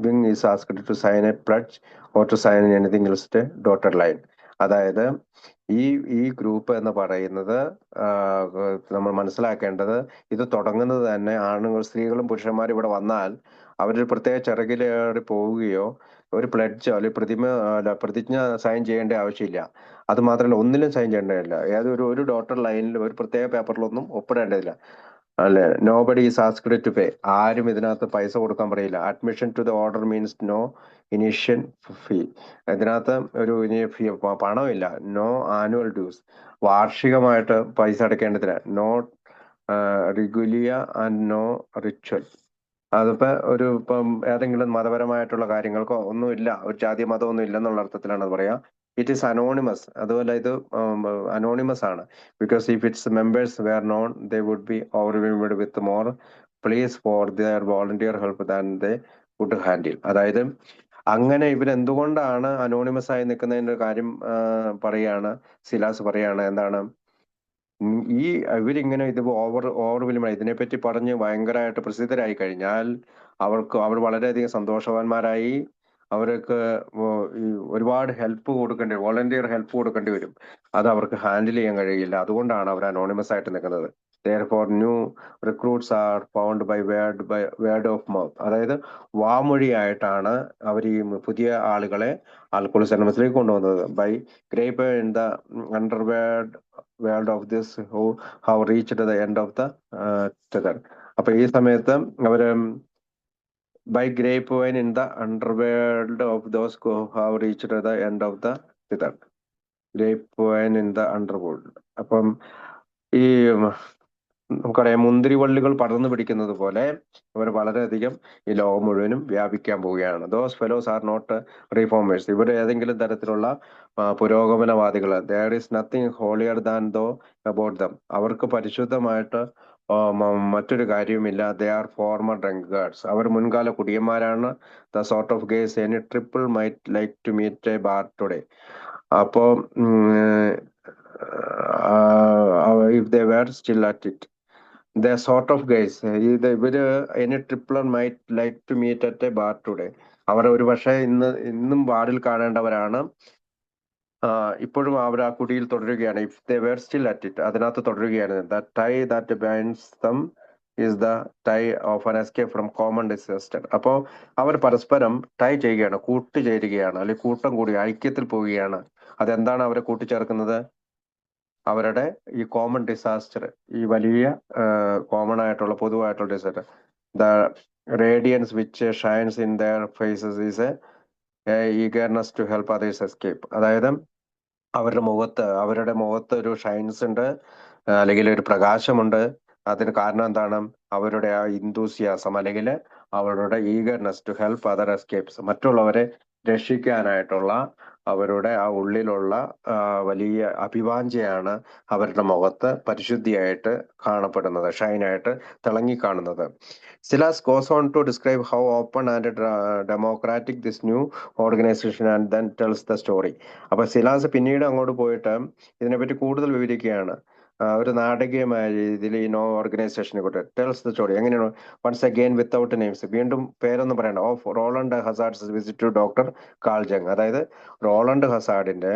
wing is asked to sign a pledge or to sign anything else dotted line. അതായത് ഈ group എന്ന് പറയുന്നത് നമ്മൾ മനസ്സിലാക്കേണ്ടത്, ഇത് തുടങ്ങുന്നത് തന്നെ ആണുങ്ങൾ, സ്ത്രീകളും പുരുഷന്മാരും ഇവിടെ വന്നാൽ അവരൊരു പ്രത്യേക ചിറകിലേറി പോവുകയോ ഒരു പ്ലെഡ്ജോ അല്ലെങ്കിൽ പ്രതിജ്ഞ സൈൻ ചെയ്യേണ്ട ആവശ്യമില്ല. അത് മാത്രമല്ല, ഒന്നിലും സൈൻ ചെയ്യേണ്ടതില്ല. ഒരു ഡോട്ടർ ലൈനിൽ ഒരു പ്രത്യേക പേപ്പറിലൊന്നും ഒപ്പിടേണ്ടതില്ല. അല്ലെ, nobody is asked to pay. ആരും ഇതിനകത്ത് പൈസ കൊടുക്കാൻ പറയില്ല. Admission to the order means no initial fee. ഇതിനകത്ത് ഒരു പണമില്ല. No annual dues. വാർഷികമായിട്ട് പൈസ അടയ്ക്കേണ്ടതില്ല. No regalia and no ritual. അതിപ്പോ ഇപ്പം ഏതെങ്കിലും മതപരമായിട്ടുള്ള കാര്യങ്ങൾക്കോ ഒന്നുമില്ല, ഒരു ജാതി മതമൊന്നും ഇല്ലെന്നുള്ള അർത്ഥത്തിലാണ് അത് പറയാ. It is anonymous. അതുപോലെ ഇത് അനോണിമസ് ആണ്. Because if its members were known they would be overwhelmed with more pleas for their volunteer help than they would handle. അതായത് അങ്ങനെ ഇവരെന്തുകൊണ്ടാണ് അനോണിമസ് ആയി നിൽക്കുന്നതിന്റെ കാര്യം പറയാണ് സിലാസ് പറയാണ്. എന്താണ്? ഇവരിങ്ങനെ ഇത് ഓവർവെൽമ ഇതിനെപ്പറ്റി പറഞ്ഞ് ഭയങ്കരമായിട്ട് പ്രസിദ്ധരായി കഴിഞ്ഞാൽ അവർ വളരെയധികം സന്തോഷവാന്മാരായി. അവർക്ക് ഒരുപാട് ഹെൽപ്പ് കൊടുക്കേണ്ടി, വോളണ്ടിയർ ഹെൽപ്പ് കൊടുക്കേണ്ടി വരും. അത് അവർക്ക് ഹാൻഡിൽ ചെയ്യാൻ കഴിയില്ല. അതുകൊണ്ടാണ് അവർ അനോണിമസ് ആയിട്ട് നിൽക്കുന്നത്. Therefore, new recruits are found by word of mouth. അതായത് വാമൊഴിയായിട്ടാണ് അവർ ഈ പുതിയ ആളുകളെ ആൽക്കോളിക് അനോണിമസിലേക്ക് കൊണ്ടുവന്നത്. By grape in the world of this who have reached the end of the tether. അപ്പൊ ഈ സമയത്ത് അവര് by grapevine in the underworld of those who have reached the end of the tether. Grapevine in the underworld. അപ്പം ഈ നമുക്കറിയാം, മുന്തിരിവള്ളികൾ പടർന്നു പിടിക്കുന്നത് പോലെ ഇവർ വളരെയധികം ഈ ലോകം മുഴുവനും വ്യാപിക്കാൻ പോവുകയാണ്. Those fellows are not reformers. ഇവർ ഏതെങ്കിലും തരത്തിലുള്ള പുരോഗമനവാദികൾ. There is nothing holier than thou about them. അവർക്ക് പരിശുദ്ധമായിട്ട് മറ്റൊരു കാര്യവുമില്ല. They are former drunkards. അവർ മുൻകാല കുടിയന്മാരാണ്. The sort of guys any tippler might like to meet a bar today. അപ്പോ if they were still at it, the sort of guys, ഇവര് any tippler might like to meet at a bar today. അവർ ഒരു പക്ഷേ ഇന്നും ബാറിൽ കാണേണ്ടവരാണ്. ഇപ്പോഴും അവർ ആ കുടിയിൽ തുടരുകയാണ്. If they were still at it, അതിനകത്ത് തുടരുകയാണ്. The tie that binds them is the tie of an escape from common disaster. അപ്പോൾ അവർ പരസ്പരം ടൈ ചെയ്യുകയാണ്, കൂട്ടുചേരുകയാണ്, അല്ലെങ്കിൽ കൂട്ടം കൂടി ഐക്യത്തിൽ പോവുകയാണ്. അതെന്താണ് അവരെ കൂട്ടിച്ചേർക്കുന്നത്? അവരുടെ ഈ കോമൺ ഡിസാസ്റ്റർ, ഈ വലിയ കോമൺ ആയിട്ടുള്ള പൊതുവായിട്ടുള്ള disaster. The radiance which shines in their faces is a eagerness to help others escape. അതായത് അവരുടെ മുഖത്ത് ഒരു ഷൈൻസ് ഉണ്ട്, അല്ലെങ്കിൽ ഒരു പ്രകാശമുണ്ട്. അതിന് കാരണം എന്താണ്? അവരുടെ ആ ഇന്തൂസിയാസം, അല്ലെങ്കിൽ അവരുടെ eagerness to help other escapes. മറ്റുള്ളവരെ രക്ഷിക്കാനായിട്ടുള്ള അവരുടെ ആ ഉള്ളിലുള്ള വലിയ അഭിവാഞ്ചയാണ് അവരുടെ മുഖത്ത് പരിശുദ്ധിയായിട്ട് കാണപ്പെടുന്നത്, ഷൈനായിട്ട് തിളങ്ങി കാണുന്നത്. സിലാസ് goes on to describe how open and democratic this new organization and then tells the story. അപ്പൊ സിലാസ് പിന്നീട് അങ്ങോട്ട് പോയിട്ട് ഇതിനെപ്പറ്റി കൂടുതൽ വിവരിക്കുകയാണ്. ഒരു നാടകീയമായ രീതിയിൽ ഈ നോ ഓർഗനൈസേഷനെ കുറിച്ച് ടെൽസ് ദ സ്റ്റോറി. എങ്ങനെയാണ്? വൺസ് അഗെയിൻ വിത്തൗട്ട് നെയിംസ്, വീണ്ടും പേരൊന്നും പറയണ്ട, of Roland Hazard's visit to doctor Carl Jung. അതായത് റോളണ്ട് ഹസാർഡിന്റെ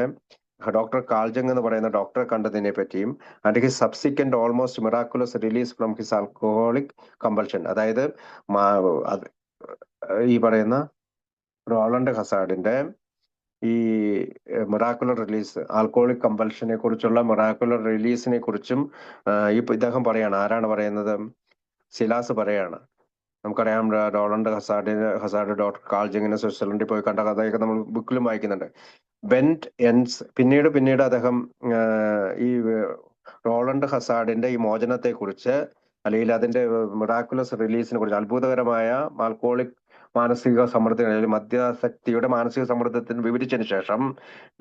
ഡോക്ടർ കാൾജങ് എന്ന് പറയുന്ന ഡോക്ടറെ കണ്ടതിനെ പറ്റിയും and his subsequent almost miraculous release from his alcoholic compulsion. അതായത് ഈ പറയുന്ന റോളണ്ട് ഹസാർഡിന്റെ ഈ മിറാക്കുലർ റിലീസ്, ആൽക്കോളിക് കമ്പൽഷനെ കുറിച്ചുള്ള മിറാക്കുലർ റിലീസിനെ കുറിച്ചും ഇദ്ദേഹം പറയാണ്. ആരാണ് പറയുന്നത്? സിലാസ് പറയാണ്. നമുക്കറിയാം, റോളണ്ട് ഹസാഡ് ഡോക്ടർ കാൾ ജങ്ങിനെ സ്വിറ്റ്സർലൻഡിൽ പോയി കണ്ട കഥയൊക്കെ നമ്മൾ ബുക്കിലും വായിക്കുന്നുണ്ട്. ബെന്റ് എൻസ് പിന്നീട് അദ്ദേഹം ഈ റോളണ്ട് ഹസാഡിന്റെ ഈ മോചനത്തെ കുറിച്ച്, അല്ലെങ്കിൽ അതിന്റെ മിറാക്കുലസ് റിലീസിനെ കുറിച്ച്, അത്ഭുതകരമായ ആൽക്കോളിക് മാനസിക സമ്മർദ്ദം, അല്ലെങ്കിൽ മദ്യാസക്തിയുടെ മാനസിക സമ്മർദ്ദത്തിന് വിവരിച്ചതിന് ശേഷം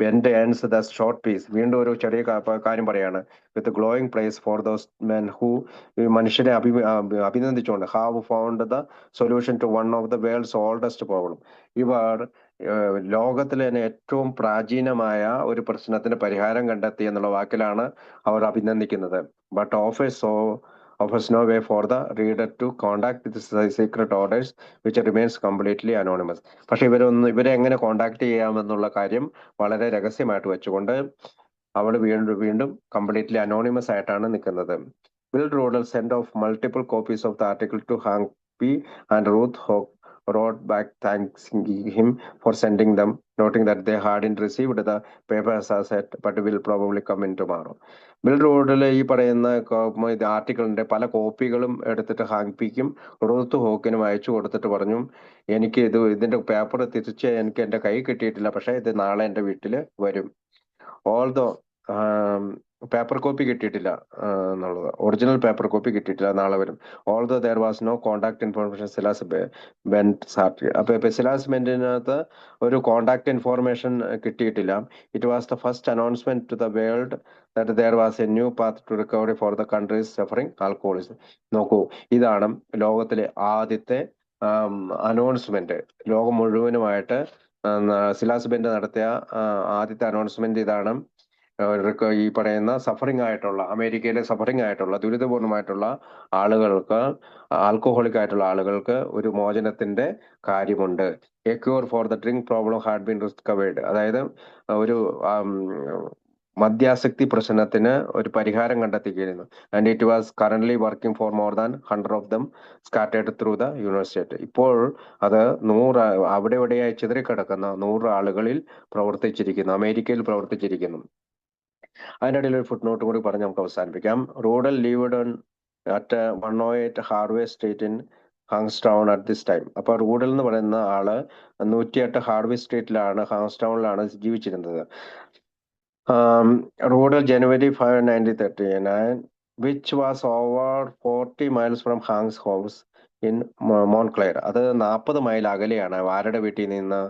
Bent ends the short piece വീണ്ടും ഒരു ചെറിയ കാര്യം പറയാണ്. With glowing praise for those men who, മനുഷ്യനെ അഭിനന്ദിച്ചുകൊണ്ട്, have found the solution to one of the world's oldest problem. ഇവർ ലോകത്തിലെ തന്നെ ഏറ്റവും പ്രാചീനമായ ഒരു പ്രശ്നത്തിന് പരിഹാരം കണ്ടെത്തി എന്നുള്ള വാക്കിലാണ് അവർ അഭിനന്ദിക്കുന്നത്. But offers no way for the reader to contact the secret orders which remains completely anonymous. പക്ഷെ ഇവരെ എങ്ങനെ കോണ്ടാക്ട് ചെയ്യാമെന്നുള്ള കാര്യം വളരെ രഹസ്യമായിട്ട് വെച്ചുകൊണ്ട് അവൾ വീണ്ടും കംപ്ലീറ്റ്ലി അനോണിമസ് ആയിട്ടാണ് നിൽക്കുന്നത്. Will Rodel sent off multiple copies of the article to Hank P. and Ruth Hawk wrote back thanking him for sending them, noting that they hadn't received the papers as yet but will probably come in tomorrow. Bill റോഡിൽ ഈ പറയുന്ന ആർട്ടിക്കിളിന്റെ പല കോപ്പികളും എടുത്തിട്ട് hang പിക്കും Ruth ഹോക്കിനും അയച്ചു കൊടുത്തിട്ട് പറഞ്ഞു, എനിക്ക് ഇതിന്റെ പേപ്പർ തിരിച്ച് എനിക്ക് എന്റെ കൈ കിട്ടിയിട്ടില്ല, പക്ഷെ ഇത് നാളെ എന്റെ വീട്ടിൽ വരും. ഓൾദോ പേപ്പർ കോപ്പി കിട്ടിയിട്ടില്ല എന്നുള്ളത്, ഒറിജിനൽ പേപ്പർ കോപ്പി കിട്ടിയിട്ടില്ല, നാളെ വരും. Although there was no contact information Silas Bent സാർട്ടി. അപ്പൊ സിലാസ് ബെന്റിനകത്ത് ഒരു കോണ്ടാക്ട് ഇൻഫോർമേഷൻ കിട്ടിയിട്ടില്ല. It was the first announcement to the world that there was a new path to recovery for the countries suffering alcoholism. നോക്കൂ, ഇതാണ് ലോകത്തിലെ ആദ്യത്തെ announcement. ലോകം മുഴുവനുമായിട്ട് സിലാസ് ബെന്റ് നടത്തിയ ആദ്യത്തെ അനൗൺസ്മെന്റ് ഇതാണ്. ഈ പറയുന്ന സഫറിംഗ് ആയിട്ടുള്ള, അമേരിക്കയിലെ സഫറിംഗ് ആയിട്ടുള്ള, ദുരിതപൂർണമായിട്ടുള്ള ആളുകൾക്ക്, ആൽക്കഹോളിക് ആയിട്ടുള്ള ആളുകൾക്ക് ഒരു മോചനത്തിന്റെ കാര്യമുണ്ട്. A cure for the drink problem had been discovered. അതായത് ഒരു മദ്യാസക്തി പ്രശ്നത്തിന് ഒരു പരിഹാരം കണ്ടെത്തിയിരുന്നു. And it was currently working for more than 100 of them scattered through the university. ഇപ്പോൾ അത് 100 അവിടെ എവിടെയായി ചിതറിക്കിടക്കുന്ന 100 ആളുകളിൽ പ്രവർത്തിച്ചിരിക്കുന്നു, അമേരിക്കയിൽ പ്രവർത്തിച്ചിരിക്കുന്നു. അതിൻ്റെ ഇടയിൽ ഒരു ഫുട് നോട്ട് കൂടി പറഞ്ഞ് നമുക്ക് അവസാനിപ്പിക്കാം. Rodell lived at 108 Harvey Street in Hackettstown at this time. അപ്പൊ റൂഡൽ എന്ന് പറയുന്ന ആള് 108 ഹാർവേ സ്ട്രീറ്റിലാണ്, ഹാങ്സ്റ്റൗണിലാണ് ജീവിച്ചിരുന്നത്. Rudell January 5, 1939, which was over 40 miles from Hank's house in Montclair. അത് 40 മൈൽ അകലെയാണ് ആരുടെ വീട്ടിൽ നിന്ന്?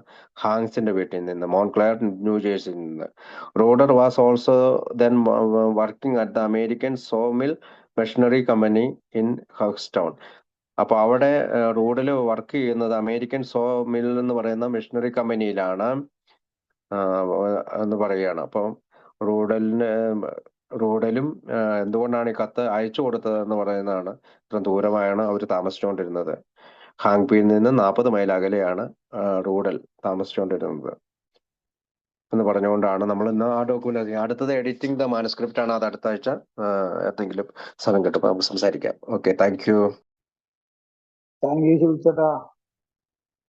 ഹാങ്സിന്റെ വീട്ടിൽ നിന്ന്, മോൺക്ലെയർ ന്യൂജേഴ്സിയിൽ നിന്ന്. Roder was also then working at the American Saw Mill machinery company in Hackettstown. അപ്പൊ അവിടെ റോഡിൽ വർക്ക് ചെയ്യുന്നത് അമേരിക്കൻ സോ മിൽ എന്ന് പറയുന്ന മെഷീനറി കമ്പനിയിലാണ് എന്ന് പറയുകയാണ്. അപ്പം റോഡലും എന്തുകൊണ്ടാണ് ഈ കത്ത് അയച്ചു കൊടുത്തത് എന്ന് പറയുന്നതാണ്. ഇത്ര ദൂരമായാണ് അവർ താമസിച്ചുകൊണ്ടിരുന്നത്. ഹാങ്പിയിൽ നിന്ന് 40 മൈൽ അകലെയാണ് റോഡൽ താമസിച്ചുകൊണ്ടിരുന്നത് എന്ന് പറഞ്ഞുകൊണ്ടാണ് നമ്മൾ ഇന്ന് ആ ഡോക്യുമെന്റ്. അടുത്തത് എഡിറ്റിംഗ് ദ മാനുസ്ക്രിപ്റ്റ് ആണ്. അത് അടുത്ത ആഴ്ച എന്തെങ്കിലും സമയം കിട്ടുമ്പോൾ നമുക്ക് സംസാരിക്കാം. Okay, thank you. Thank you ചേട്ടാ.